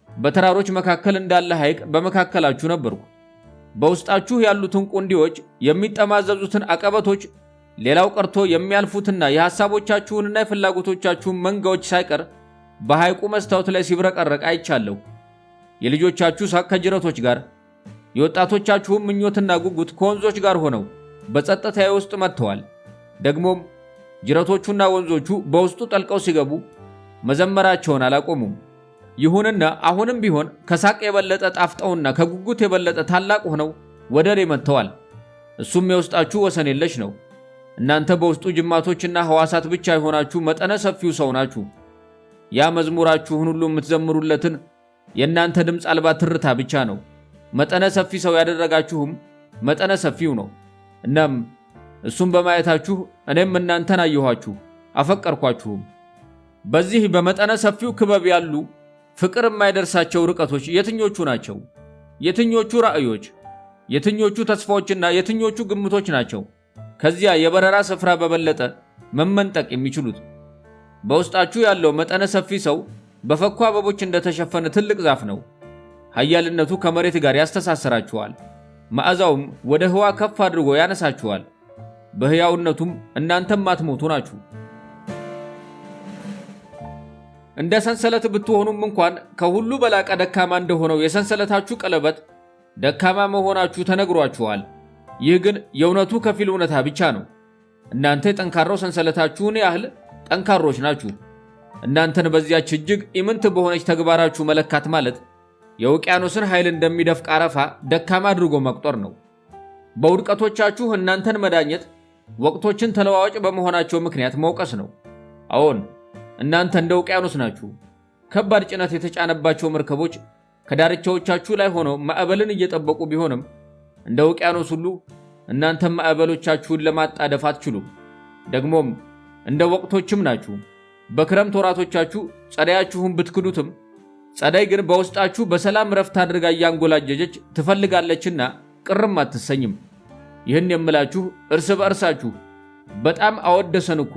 Speaker 1: በተራሮች መካከል እንዳለ ሐይቅ በመካከላችሁ ነበርኩ። በውስጣችሁ ያሉትን ቁንዲዎች፣ የሚጠማዘዙትን አቀበቶች፣ ሌላው ቀርቶ የሚያልፉትና የሐሳቦቻችሁንና የፍላጎቶቻችሁን መንጋዎች ሳይቀር በሐይቁ መስታወት ላይ ሲብረቀረቅ አይቻለሁ። የልጆቻችሁ ሳቅ ከጅረቶች ጋር፣ የወጣቶቻችሁም ምኞትና ጉጉት ከወንዞች ጋር ሆነው በጸጥታዬ ውስጥ መጥተዋል። ደግሞም ጅረቶቹና ወንዞቹ በውስጡ ጠልቀው ሲገቡ መዘመራቸውን አላቆሙም። ይሁንና አሁንም ቢሆን ከሳቅ የበለጠ ጣፍጠውና ከጉጉት የበለጠ ታላቅ ሆነው ወደ እኔ መጥተዋል። እሱም የውስጣችሁ ወሰን የለሽ ነው። እናንተ በውስጡ ጅማቶችና ሕዋሳት ብቻ የሆናችሁ መጠነ ሰፊው ሰው ናችሁ። ያ መዝሙራችሁን ሁሉ የምትዘምሩለትን የእናንተ ድምፅ አልባ ትርታ ብቻ ነው። መጠነ ሰፊ ሰው ያደረጋችሁም መጠነ ሰፊው ነው። እናም እሱም በማየታችሁ እኔም እናንተን አየኋችሁ፣ አፈቀርኳችሁም። በዚህ በመጠነ ሰፊው ክበብ ያሉ ፍቅር የማይደርሳቸው ርቀቶች የትኞቹ ናቸው? የትኞቹ ራእዮች፣ የትኞቹ ተስፋዎችና የትኞቹ ግምቶች ናቸው ከዚያ የበረራ ስፍራ በበለጠ መመንጠቅ የሚችሉት? በውስጣችሁ ያለው መጠነ ሰፊ ሰው በፈኩ አበቦች እንደተሸፈነ ትልቅ ዛፍ ነው። ኃያልነቱ ከመሬት ጋር ያስተሳስራችኋል። መዓዛውም ወደ ህዋ ከፍ አድርጎ ያነሳችኋል። በሕያውነቱም እናንተም ማትሞቱ ናችሁ። እንደ ሰንሰለት ብትሆኑም እንኳን ከሁሉ በላቀ ደካማ እንደሆነው የሰንሰለታችሁ ቀለበት ደካማ መሆናችሁ ተነግሯችኋል። ይህ ግን የእውነቱ ከፊል እውነታ ብቻ ነው። እናንተ የጠንካራው ሰንሰለታችሁን ያህል ጠንካሮች ናችሁ። እናንተን በዚያች እጅግ ኢምንት በሆነች ተግባራችሁ መለካት ማለት የውቅያኖስን ኃይል እንደሚደፍቅ አረፋ ደካማ አድርጎ መቁጠር ነው። በውድቀቶቻችሁ እናንተን መዳኘት ወቅቶችን ተለዋዋጭ በመሆናቸው ምክንያት መውቀስ ነው። አዎን፣ እናንተ እንደ ውቅያኖስ ናችሁ። ከባድ ጭነት የተጫነባቸው መርከቦች ከዳርቻዎቻችሁ ላይ ሆነው ማዕበልን እየጠበቁ ቢሆንም እንደ ውቅያኖስ ሁሉ እናንተም ማዕበሎቻችሁን ለማጣደፍ አትችሉም። ደግሞም እንደ ወቅቶችም ናችሁ። በክረምት ወራቶቻችሁ ጸደያችሁን ብትክዱትም ጸደይ ግን በውስጣችሁ በሰላም ረፍት አድርጋ እያንጎላጀጀች ትፈልጋለችና ቅርም አትሰኝም። ይህን የምላችሁ እርስ በእርሳችሁ በጣም አወደሰን እኮ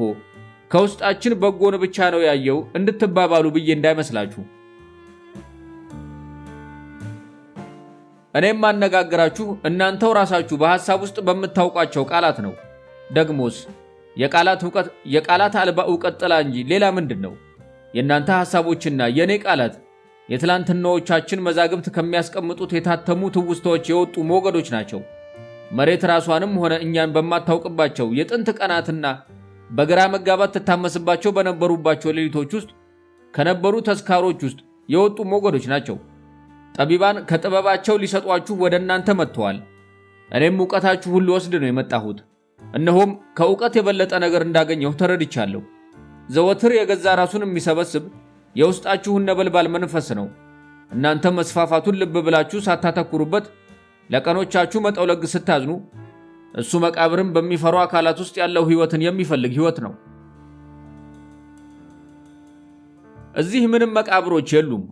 Speaker 1: ከውስጣችን በጎን ብቻ ነው ያየው እንድትባባሉ ብዬ እንዳይመስላችሁ። እኔም ማነጋገራችሁ እናንተው ራሳችሁ በሐሳብ ውስጥ በምታውቋቸው ቃላት ነው። ደግሞስ የቃላት አልባ ዕውቀት ጥላ እንጂ ሌላ ምንድን ነው? የእናንተ ሐሳቦችና የእኔ ቃላት የትላንትናዎቻችን መዛግብት ከሚያስቀምጡት የታተሙ ትውስታዎች የወጡ ሞገዶች ናቸው። መሬት ራሷንም ሆነ እኛን በማታውቅባቸው የጥንት ቀናትና በግራ መጋባት ትታመስባቸው በነበሩባቸው ሌሊቶች ውስጥ ከነበሩ ተስካሮች ውስጥ የወጡ ሞገዶች ናቸው። ጠቢባን ከጥበባቸው ሊሰጧችሁ ወደ እናንተ መጥተዋል። እኔም ዕውቀታችሁን ልወስድ ነው የመጣሁት። እነሆም ከዕውቀት የበለጠ ነገር እንዳገኘሁ ተረድቻለሁ። ዘወትር የገዛ ራሱን የሚሰበስብ የውስጣችሁን ነበልባል መንፈስ ነው። እናንተ መስፋፋቱን ልብ ብላችሁ ሳታተኩሩበት ለቀኖቻችሁ መጠውለግ ስታዝኑ፣ እሱ መቃብርን በሚፈሩ አካላት ውስጥ ያለው ሕይወትን የሚፈልግ ሕይወት ነው። እዚህ ምንም መቃብሮች የሉም።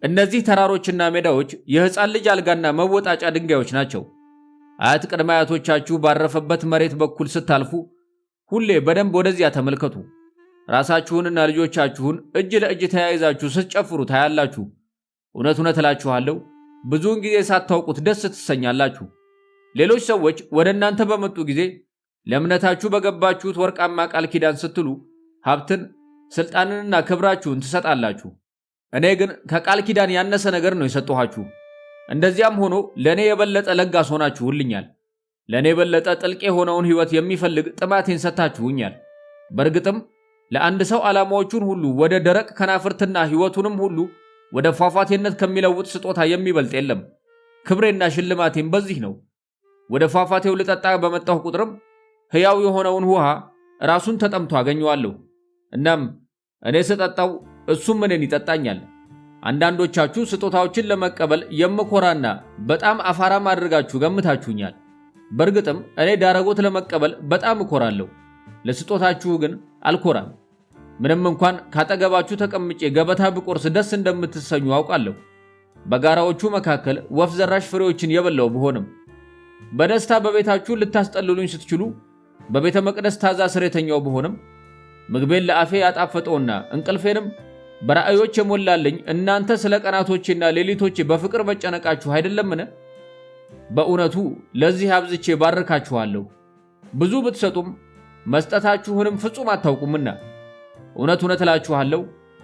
Speaker 1: እነዚህ ተራሮችና ሜዳዎች የሕፃን ልጅ አልጋና መወጣጫ ድንጋዮች ናቸው። አያት ቅድመ አያቶቻችሁ ባረፈበት መሬት በኩል ስታልፉ ሁሌ በደንብ ወደዚያ ተመልከቱ። ራሳችሁንና ልጆቻችሁን እጅ ለእጅ ተያይዛችሁ ስትጨፍሩ ታያላችሁ። እውነት እውነት እላችኋለሁ ብዙውን ጊዜ ሳታውቁት ደስ ትሰኛላችሁ። ሌሎች ሰዎች ወደ እናንተ በመጡ ጊዜ ለእምነታችሁ በገባችሁት ወርቃማ ቃል ኪዳን ስትሉ ሀብትን፣ ሥልጣንንና ክብራችሁን ትሰጣላችሁ። እኔ ግን ከቃል ኪዳን ያነሰ ነገር ነው የሰጠኋችሁ። እንደዚያም ሆኖ ለእኔ የበለጠ ለጋስ ሆናችሁልኛል። ለእኔ የበለጠ ጥልቅ የሆነውን ሕይወት የሚፈልግ ጥማቴን ሰጥታችሁኛል። በእርግጥም ለአንድ ሰው ዓላማዎቹን ሁሉ ወደ ደረቅ ከናፍርትና ሕይወቱንም ሁሉ ወደ ፏፏቴነት ከሚለውጥ ስጦታ የሚበልጥ የለም። ክብሬና ሽልማቴም በዚህ ነው። ወደ ፏፏቴው ልጠጣ በመጣሁ ቁጥርም ሕያው የሆነውን ውሃ ራሱን ተጠምቶ አገኘዋለሁ። እናም እኔ ስጠጣው እሱም እኔን ይጠጣኛል። አንዳንዶቻችሁ ስጦታዎችን ለመቀበል የምኮራና በጣም አፋራም አድርጋችሁ ገምታችሁኛል። በእርግጥም እኔ ዳረጎት ለመቀበል በጣም እኮራለሁ፣ ለስጦታችሁ ግን አልኮራም። ምንም እንኳን ካጠገባችሁ ተቀምጬ ገበታ ብቆርስ ደስ እንደምትሰኙ አውቃለሁ። በጋራዎቹ መካከል ወፍ ዘራሽ ፍሬዎችን የበላው ብሆንም በደስታ በቤታችሁ ልታስጠልሉኝ ስትችሉ በቤተ መቅደስ ታዛ ስር የተኛው ብሆንም ምግቤን ለአፌ ያጣፈጠውና እንቅልፌንም በራእዮች የሞላልኝ እናንተ ስለ ቀናቶቼና ሌሊቶቼ በፍቅር መጨነቃችሁ አይደለምን? በእውነቱ ለዚህ አብዝቼ ባርካችኋለሁ። ብዙ ብትሰጡም መስጠታችሁንም ፍጹም አታውቁምና። እውነት እውነት እላችኋለሁ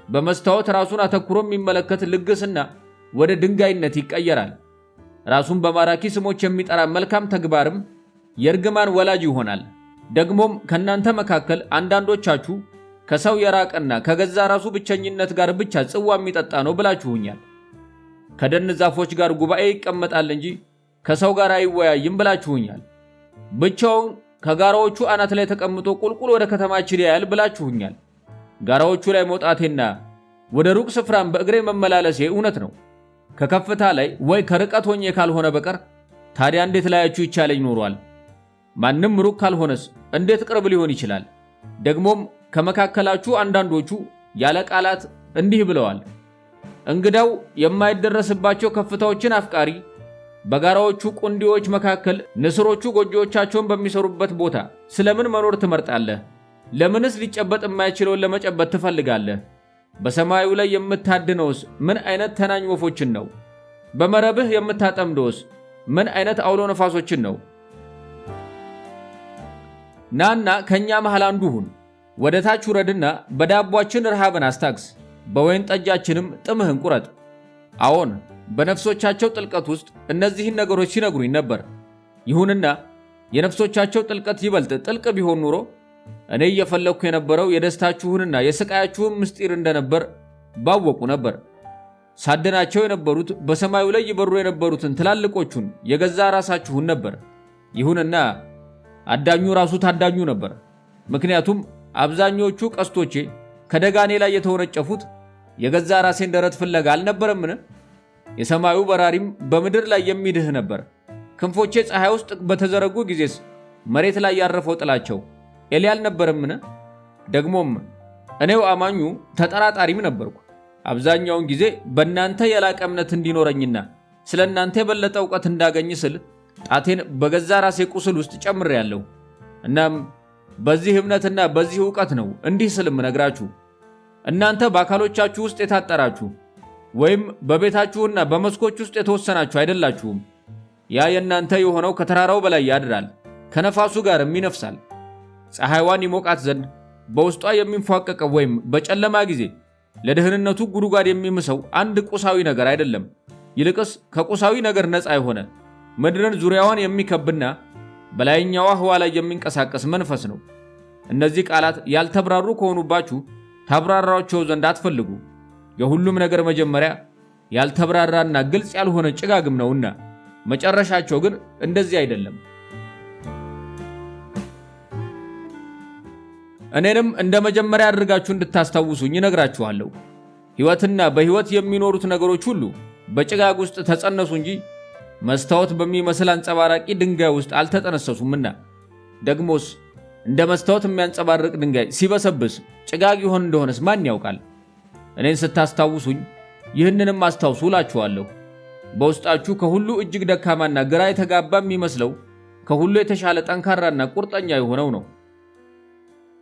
Speaker 1: በመስታወት ራሱን አተኩሮ የሚመለከት ልግስና ወደ ድንጋይነት ይቀየራል። ራሱን በማራኪ ስሞች የሚጠራ መልካም ተግባርም የእርግማን ወላጅ ይሆናል። ደግሞም ከእናንተ መካከል አንዳንዶቻችሁ ከሰው የራቀና ከገዛ ራሱ ብቸኝነት ጋር ብቻ ጽዋ የሚጠጣ ነው ብላችሁኛል። ከደን ዛፎች ጋር ጉባኤ ይቀመጣል እንጂ ከሰው ጋር አይወያይም ብላችሁኛል። ብቻውን ከጋራዎቹ አናት ላይ ተቀምጦ ቁልቁል ወደ ከተማችን ያያል ብላችሁኛል። ጋራዎቹ ላይ መውጣቴና ወደ ሩቅ ስፍራም በእግሬ መመላለሴ እውነት ነው። ከከፍታ ላይ ወይ ከርቀት ሆኜ ካልሆነ በቀር ታዲያ እንዴት ላያችሁ ይቻለኝ ኖሯል? ማንም ሩቅ ካልሆነስ እንዴት ቅርብ ሊሆን ይችላል? ደግሞም ከመካከላችሁ አንዳንዶቹ ያለ ቃላት እንዲህ ብለዋል፣ እንግዳው የማይደረስባቸው ከፍታዎችን አፍቃሪ፣ በጋራዎቹ ቁንዲዎች መካከል ንስሮቹ ጎጆዎቻቸውን በሚሰሩበት ቦታ ስለምን መኖር ትመርጣለህ? ለምንስ ሊጨበጥ የማይችለውን ለመጨበጥ ትፈልጋለህ? በሰማዩ ላይ የምታድነውስ ምን አይነት ተናኝ ወፎችን ነው? በመረብህ የምታጠምደውስ ምን አይነት አውሎ ነፋሶችን ነው? ናና ከኛ መሃል አንዱ ሁን። ወደ ታች ውረድና በዳቧችን ረሃብን አስታግስ፣ በወይን ጠጃችንም ጥምህን ቁረጥ። አዎን በነፍሶቻቸው ጥልቀት ውስጥ እነዚህን ነገሮች ሲነግሩኝ ነበር። ይሁንና የነፍሶቻቸው ጥልቀት ይበልጥ ጥልቅ ቢሆን ኑሮ እኔ እየፈለግኩ የነበረው የደስታችሁንና የስቃያችሁን ምስጢር እንደነበር ባወቁ ነበር። ሳደናቸው የነበሩት በሰማዩ ላይ ይበሩ የነበሩትን ትላልቆቹን የገዛ ራሳችሁን ነበር። ይሁንና አዳኙ ራሱ ታዳኙ ነበር። ምክንያቱም አብዛኞቹ ቀስቶቼ ከደጋኔ ላይ የተወነጨፉት የገዛ ራሴን ደረት ፍለጋ አልነበረምን? የሰማዩ በራሪም በምድር ላይ የሚድህ ነበር። ክንፎቼ ፀሐይ ውስጥ በተዘረጉ ጊዜስ መሬት ላይ ያረፈው ጥላቸው ኤሊ አልነበረምን? ደግሞም እኔው አማኙ ተጠራጣሪም ነበርኩ። አብዛኛውን ጊዜ በእናንተ የላቀ እምነት እንዲኖረኝና ስለ እናንተ የበለጠ እውቀት እንዳገኝ ስል ጣቴን በገዛ ራሴ ቁስል ውስጥ ጨምሬያለሁ። እናም በዚህ እምነትና በዚህ እውቀት ነው እንዲህ ስልም ነግራችሁ፣ እናንተ በአካሎቻችሁ ውስጥ የታጠራችሁ ወይም በቤታችሁና በመስኮች ውስጥ የተወሰናችሁ አይደላችሁም። ያ የእናንተ የሆነው ከተራራው በላይ ያድራል፣ ከነፋሱ ጋርም ይነፍሳል። ፀሐይዋን ይሞቃት ዘንድ በውስጧ የሚንፏቀቀው ወይም በጨለማ ጊዜ ለደህንነቱ ጉድጓድ የሚምሰው አንድ ቁሳዊ ነገር አይደለም። ይልቅስ ከቁሳዊ ነገር ነፃ የሆነ ምድርን ዙሪያዋን የሚከብና በላይኛዋ ህዋ ላይ የሚንቀሳቀስ መንፈስ ነው። እነዚህ ቃላት ያልተብራሩ ከሆኑባችሁ ታብራራቸው ዘንድ አትፈልጉ። የሁሉም ነገር መጀመሪያ ያልተብራራና ግልጽ ያልሆነ ጭጋግም ነውና መጨረሻቸው ግን እንደዚህ አይደለም። እኔንም እንደ መጀመሪያ አድርጋችሁ እንድታስታውሱኝ እነግራችኋለሁ። ሕይወትና በሕይወት የሚኖሩት ነገሮች ሁሉ በጭጋግ ውስጥ ተጸነሱ እንጂ መስታወት በሚመስል አንጸባራቂ ድንጋይ ውስጥ አልተጠነሰሱምና። ደግሞስ እንደ መስታወት የሚያንጸባርቅ ድንጋይ ሲበሰብስ ጭጋግ ይሆን እንደሆነስ ማን ያውቃል? እኔን ስታስታውሱኝ ይህንንም አስታውሱ እላችኋለሁ። በውስጣችሁ ከሁሉ እጅግ ደካማና ግራ የተጋባ የሚመስለው ከሁሉ የተሻለ ጠንካራና ቁርጠኛ የሆነው ነው።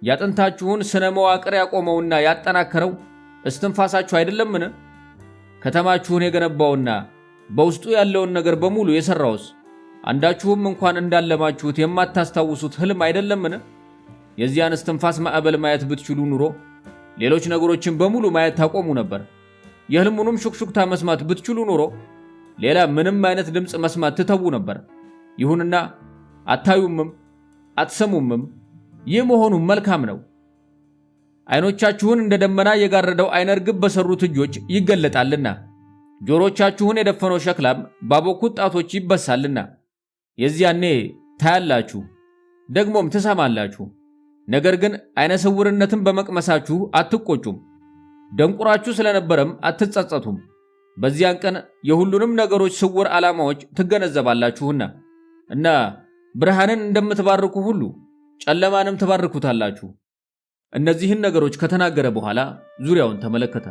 Speaker 1: ያጥንታችሁን ስነ መዋቅር ያቆመውና ያጠናከረው እስትንፋሳችሁ አይደለምን? ከተማችሁን የገነባውና በውስጡ ያለውን ነገር በሙሉ የሰራውስ አንዳችሁም እንኳን እንዳለማችሁት የማታስታውሱት ህልም አይደለምን? የዚያን እስትንፋስ ማዕበል ማየት ብትችሉ ኑሮ ሌሎች ነገሮችን በሙሉ ማየት ታቆሙ ነበር። የህልሙንም ሹክሹክታ መስማት ብትችሉ ኑሮ ሌላ ምንም አይነት ድምፅ መስማት ትተዉ ነበር። ይሁንና አታዩምም፣ አትሰሙምም። ይህ መሆኑ መልካም ነው። አይኖቻችሁን እንደ ደመና የጋረደው አይነ ርግብ በሰሩት እጆች ይገለጣልና፣ ጆሮቻችሁን የደፈነው ሸክላም ባቦኩት ጣቶች ይበሳልና፣ የዚያኔ ታያላችሁ ደግሞም ትሰማላችሁ። ነገር ግን አይነ ስውርነትን በመቅመሳችሁ አትቆጩም፣ ደንቁራችሁ ስለነበረም አትጸጸቱም። በዚያን ቀን የሁሉንም ነገሮች ስውር ዓላማዎች ትገነዘባላችሁና እና ብርሃንን እንደምትባርኩ ሁሉ ጨለማንም ትባርኩታላችሁ። እነዚህን ነገሮች ከተናገረ በኋላ ዙሪያውን ተመለከተ።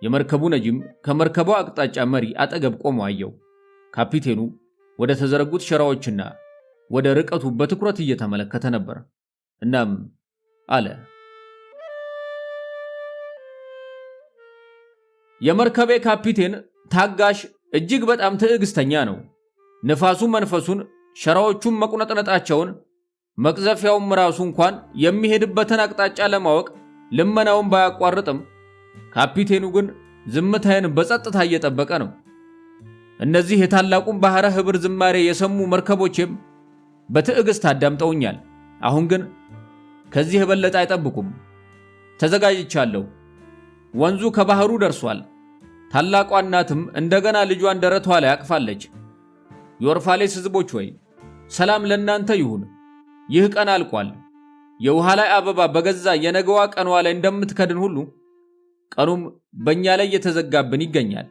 Speaker 1: የመርከቡ ነጂም ከመርከቧ አቅጣጫ መሪ አጠገብ ቆሞ አየው። ካፒቴኑ ወደ ተዘረጉት ሸራዎችና ወደ ርቀቱ በትኩረት እየተመለከተ ነበር። እናም አለ፣ የመርከቤ ካፒቴን ታጋሽ፣ እጅግ በጣም ትዕግስተኛ ነው። ንፋሱ መንፈሱን፣ ሸራዎቹም መቁነጥነጣቸውን፣ መቅዘፊያውም ራሱ እንኳን የሚሄድበትን አቅጣጫ ለማወቅ ልመናውን ባያቋርጥም ካፒቴኑ ግን ዝምታዬን በጸጥታ እየጠበቀ ነው። እነዚህ የታላቁን ባህረ ህብር ዝማሬ የሰሙ መርከቦቼም በትዕግስት አዳምጠውኛል። አሁን ግን ከዚህ የበለጠ አይጠብቁም። ተዘጋጅቻለሁ። ወንዙ ከባህሩ ደርሷል። ታላቋ እናትም እንደገና ልጇን ደረቷ ላይ አቅፋለች። የኦርፋሌስ ህዝቦች ሆይ ሰላም ለእናንተ ይሁን። ይህ ቀን አልቋል። የውሃ ላይ አበባ በገዛ የነገዋ ቀኗ ላይ እንደምትከድን ሁሉ ቀኑም በእኛ ላይ እየተዘጋብን ይገኛል።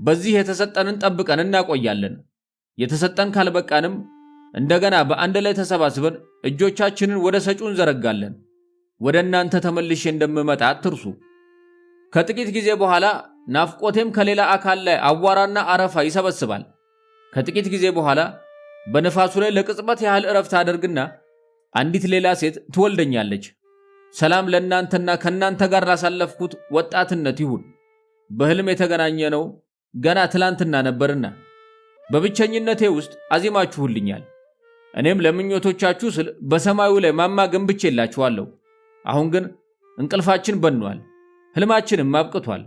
Speaker 1: በዚህ የተሰጠንን ጠብቀን እናቆያለን። የተሰጠን ካልበቃንም እንደገና በአንድ ላይ ተሰባስበን እጆቻችንን ወደ ሰጪው እንዘረጋለን። ወደ እናንተ ተመልሼ እንደምመጣ አትርሱ። ከጥቂት ጊዜ በኋላ ናፍቆቴም ከሌላ አካል ላይ አቧራና አረፋ ይሰበስባል። ከጥቂት ጊዜ በኋላ በነፋሱ ላይ ለቅጽበት ያህል እረፍት አደርግና አንዲት ሌላ ሴት ትወልደኛለች። ሰላም ለእናንተና ከእናንተ ጋር ላሳለፍኩት ወጣትነት ይሁን። በሕልም የተገናኘነው ገና ትላንትና ነበርና በብቸኝነቴ ውስጥ አዚማችሁልኛል። እኔም ለምኞቶቻችሁ ስል በሰማዩ ላይ ማማ ገንብቼላችኋለሁ። አሁን ግን እንቅልፋችን በኗል፣ ሕልማችንም አብቅቷል።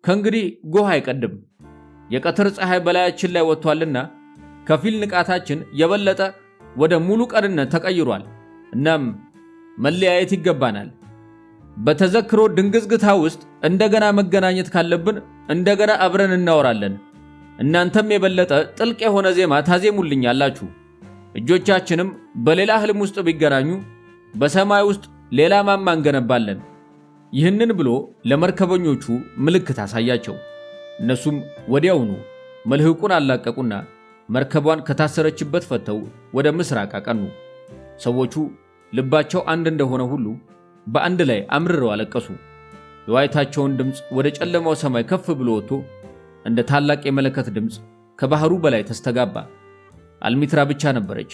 Speaker 1: ከእንግዲህ ጎህ አይቀድም። የቀትር ፀሐይ በላያችን ላይ ወጥቷልና ከፊል ንቃታችን የበለጠ ወደ ሙሉ ቀንነት ተቀይሯል። እናም መለያየት ይገባናል። በተዘክሮ ድንግዝግታ ውስጥ እንደገና መገናኘት ካለብን እንደገና አብረን እናወራለን። እናንተም የበለጠ ጥልቅ የሆነ ዜማ ታዜሙልኛላችሁ። እጆቻችንም በሌላ ሕልም ውስጥ ቢገናኙ በሰማይ ውስጥ ሌላ ማማ እንገነባለን። ይህንን ብሎ ለመርከበኞቹ ምልክት አሳያቸው። እነሱም ወዲያውኑ መልህቁን አላቀቁና መርከቧን ከታሰረችበት ፈተው ወደ ምስራቅ አቀኑ። ሰዎቹ ልባቸው አንድ እንደሆነ ሁሉ በአንድ ላይ አምርረው አለቀሱ። የዋይታቸውን ድምፅ ወደ ጨለማው ሰማይ ከፍ ብሎ ወጥቶ እንደ ታላቅ የመለከት ድምፅ ከባህሩ በላይ ተስተጋባ። አልሚትራ ብቻ ነበረች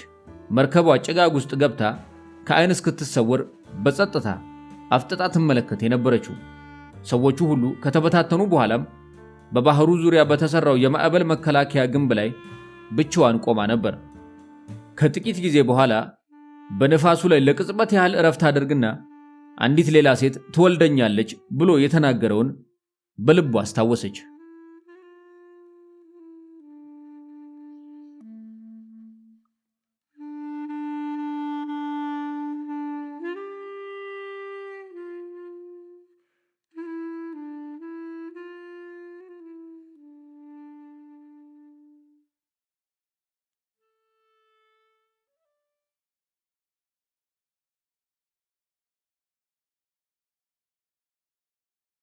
Speaker 1: መርከቧ ጭጋግ ውስጥ ገብታ ከዓይን እስክትሰወር በጸጥታ አፍጥጣ ትመለከት የነበረችው። ሰዎቹ ሁሉ ከተበታተኑ በኋላም በባህሩ ዙሪያ በተሰራው የማዕበል መከላከያ ግንብ ላይ ብቻዋን ቆማ ነበር። ከጥቂት ጊዜ በኋላ በነፋሱ ላይ ለቅጽበት ያህል እረፍት አድርግና አንዲት ሌላ ሴት ትወልደኛለች ብሎ የተናገረውን በልቧ አስታወሰች።